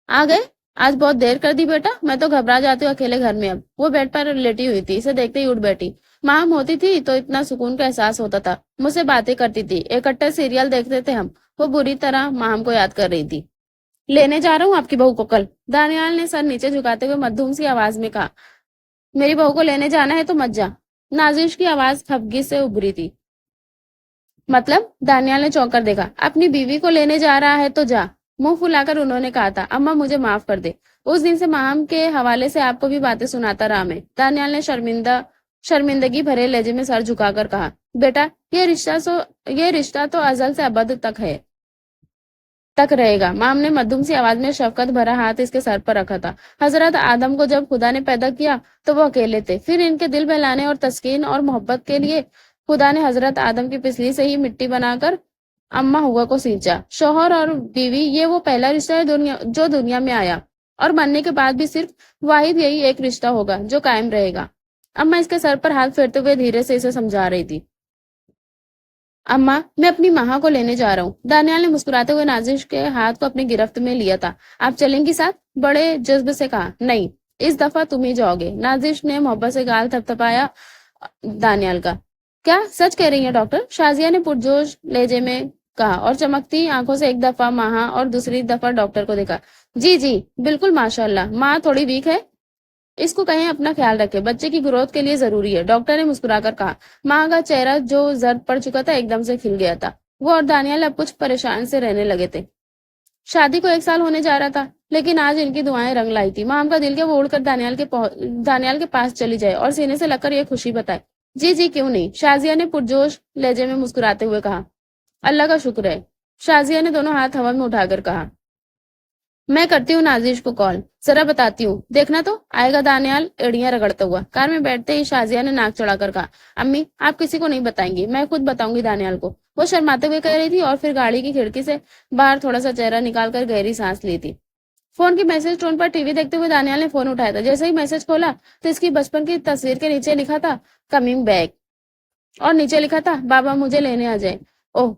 آ گئے؟ آج بہت دیر کر دی بیٹا، میں تو گھبرا جاتی ہوں اکیلے گھر میں۔ اب وہ بیڈ پر لیٹی ہوئی تھی، اسے دیکھتے ہی اٹھ بیٹھی۔ ماہم ہوتی تھی تو اتنا سکون کا احساس ہوتا تھا، مجھ سے باتیں کرتی تھی، اکٹھے سیریل دیکھتے تھے ہم۔ وہ بری طرح ماہم کو یاد کر رہی تھی۔ لینے جا رہا ہوں آپ کی بہو کو کل، دانیال نے سر نیچے جھکاتے ہوئے مدھوم سی آواز میں کہا۔ میری بہو کو لینے جانا ہے تو مت جا۔ نازش کی آواز خفگی سے ابھری تھی۔ مطلب؟ دانیال نے چونک کر دیکھا۔ اپنی بیوی کو لینے جا رہا ہے تو جا، منہ پھلا کر انہوں نے کہا تھا۔ اماں مجھے معاف کر دے، اس دن سے ماہم کے حوالے سے آپ کو بھی باتیں سناتا رہا میں۔ دانیال نے شرمندگی بھرے لہجے میں سر جھکا کر کہا۔ بیٹا یہ رشتہ تو ازل سے ابد تک رہے گا۔ مام نے مدھم سی آواز میں شفقت بھرا ہاتھ اس کے سر پر رکھا تھا۔ حضرت آدم کو جب خدا نے پیدا کیا تو وہ اکیلے تھے، پھر ان کے دل بہلانے اور تسکین اور محبت کے لیے خدا نے حضرت آدم کی پسلی سے ہی مٹی بنا کر اماں ہوا کو سینچا۔ شوہر اور بیوی یہ وہ پہلا رشتہ ہے جو دنیا میں آیا، اور مرنے کے بعد بھی صرف واحد یہی ایک رشتہ ہوگا جو قائم رہے گا۔ اماں اس کے سر پر ہاتھ پھیرتے ہوئے دھیرے سے اسے سمجھا رہی تھی۔ اماں میں اپنی ماں کو لینے جا رہا ہوں۔ دانیال نے مسکراتے ہوئے نازش کے ہاتھ کو اپنی گرفت میں لیا تھا۔ آپ چلیں گی ساتھ؟ بڑے جذب سے کہا۔ نہیں، اس دفعہ تم ہی جاؤ گے۔ نازش نے محبت سے گال تھپتھپایا دانیال کا۔ کیا سچ کہہ رہی ہیں ڈاکٹر؟ شازیہ نے پرجوش لہجے میں کہا اور چمکتی آنکھوں سے ایک دفعہ ماں اور دوسری دفعہ ڈاکٹر کو دیکھا۔ جی جی بالکل ماشاء اللہ، ماں تھوڑی ویک ہے، اس کو کہیں اپنا خیال رکھے، بچے کی گروتھ کے لیے ضروری ہے، ڈاکٹر نے مسکرا کر کہا۔ ماں کا چہرہ جو زرد پڑ چکا تھا ایک دم سے کھل گیا تھا۔ وہ اور دانیال اب کچھ پریشان سے رہنے لگے تھے۔ شادی کو 1 سال ہونے جا رہا تھا، لیکن آج ان کی دعائیں رنگ لائی تھی۔ مام کا دل کے وہ اڑ کر دانیال کے پاس چلی جائے اور سینے سے لگ کر یہ خوشی بتائے۔ جی جی کیوں نہیں، شازیہ نے پرجوش لہجے میں مسکراتے ہوئے کہا۔ اللہ کا شکر ہے، شازیہ نے دونوں ہاتھ ہوا میں اٹھا کر کہا۔ میں کرتی ہوں نازش کو کال، ذرا بتاتی ہوں، دیکھنا تو آئے گا دانیال ایڑیاں رگڑتا ہوا۔ کار میں بیٹھتے ہی شازیہ نے ناک چڑھا کر کہا، امی آپ کسی کو نہیں بتائیں گی، میں خود بتاؤں گی دانیال کو۔ وہ شرماتے ہوئے کہہ رہی تھی اور پھر گاڑی کی کھڑکی سے باہر تھوڑا سا چہرہ نکال کر گہری سانس لی تھی۔ فون کی میسج ٹون پر ٹی وی دیکھتے ہوئے دانیال نے فون اٹھایا تھا۔ جیسے ہی میسج کھولا تو اس کی بچپن کی تصویر کے نیچے لکھا تھا کمنگ بیک، اور نیچے لکھا تھا بابا مجھے لینے آ جائے۔ اوہ،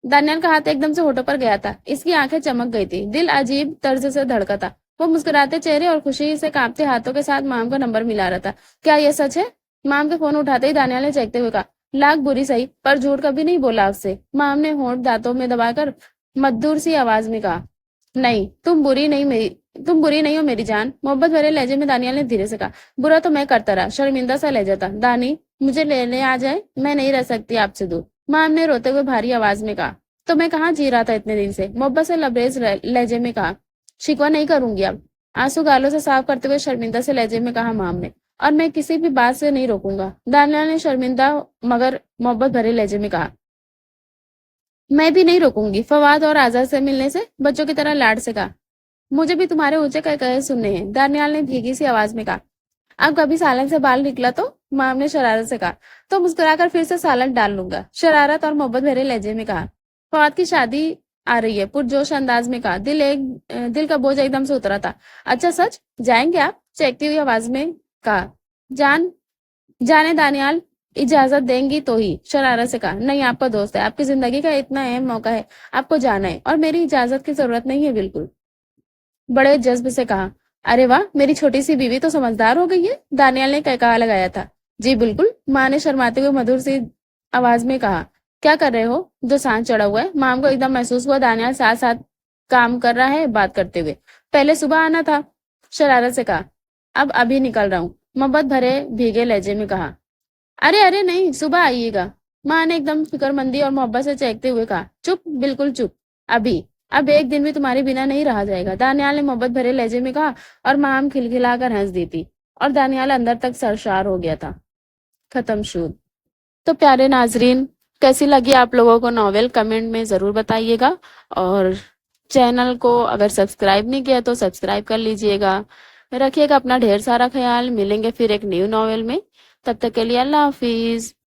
دانیال کا ہاتھ ایک دم سے ہونٹوں پر گیا تھا، اس کی آنکھیں چمک گئی تھی، دل عجیب طرز سے دھڑکا تھا۔ وہ مسکراتے چہرے اور خوشی سے کانپتے ہاتھوں کے ساتھ مام کا نمبر ملا رہا تھا۔ کیا یہ سچ ہے؟ مام کے فون اٹھاتے ہی دانیال نے چیختے ہوئے کہا، لاکھ بری صحیح پر جھوٹ کبھی نہیں بولا آپ سے۔ مام نے ہونٹ دانتوں میں دبا کر مدھور سی آواز میں کہا، نہیں تم بری نہیں ہو میری جان۔ محبت بھرے لہجے میں دانیال نے دھیرے سے کہا، برا تو میں کرتا رہا، شرمندہ سا لہجہ تھا۔ دانی مجھے لینے آ جائے، میں نہیں رہ سکتی آپ سے دور۔ مام نے روتے ہوئے بھاری آواز میں کہا، تو میں کہاں جی رہا تھا اتنے دن سے، محبت سے لبریز لہجے میں کہا۔ شکوہ نہیں کروں گی اب، آنسو گالوں سے صاف کرتے ہوئے شرمندہ سے لہجے میں کہا مام نے، اور میں کسی بھی بات سے نہیں روکوں گا۔ دانیال نے شرمندہ مگر محبت بھرے لہجے میں کہا، میں بھی نہیں روکوں گی۔ فواد اور آزاد سے ملنے سے بچوں کی طرح لاڈ سے کہا، مجھے بھی تمہارے اونچے کہے سننے ہیں۔ دانیال نے بھیگی سی آواز میں کہا، اب کبھی سالن سے بال نکلا تو؟ مام نے شرارت سے کہا، تو مسکرا کر پھر سے سالن ڈال لوں گا، شرارت اور محبت بھرے لہجے میں کہا۔ فواد کی شادی آ رہی ہے، پرجوش انداز میں کہا۔ دل کا بوجھ ایک دم سے اترا تھا۔ اچھا سچ؟ جائیں گے آپ؟ چہکتی ہوئی آواز میں کہا۔ جانے دانیال، اجازت دیں گی تو ہی، شرارت سے کہا۔ نہیں، آپ کا دوست ہے، آپ کی زندگی کا اتنا اہم موقع ہے، آپ کو جانا ہے، اور میری اجازت کی ضرورت نہیں ہے بالکل، بڑے جذب سے کہا۔ ارے واہ، میری چھوٹی سی بیوی تو سمجھدار ہو گئی ہے، دانیال نے کہا لگایا تھا۔ جی بالکل، ماں نے شرماتے ہوئے مدھور سی آواز میں کہا۔ کیا کر رہے ہو جو سانس چڑھا ہوا ہے؟ مام کو ایک دم محسوس ہوا دانیال ساتھ ساتھ کام کر رہا ہے بات کرتے ہوئے۔ پہلے صبح آنا تھا، شرارت سے کہا۔ اب ابھی نکل رہا ہوں، محبت بھرے بھیگے لہجے میں کہا۔ ارے نہیں، صبح آئیے گا، ماں نے ایک دم فکر مندی اور محبت سے چہکتے ہوئے کہا۔ چپ، بالکل چپ، ابھی اب ایک دن بھی تمہارے بنا نہیں رہا جائے گا، دانیال نے محبت بھرے لہجے میں کہا، اور مام کھلکھلا کر ہنس دی تھی، اور دانیال اندر تک سرشار ہو گیا تھا۔ ختم شد۔ تو پیارے ناظرین، کیسی لگی آپ لوگوں کو ناول؟ کمنٹ میں ضرور بتائیے گا، اور چینل کو اگر سبسکرائب نہیں کیا تو سبسکرائب کر لیجئے گا۔ رکھیے گا اپنا ڈھیر سارا خیال، ملیں گے پھر ایک نیو ناول میں، تب تک کے لیے اللہ حافظ۔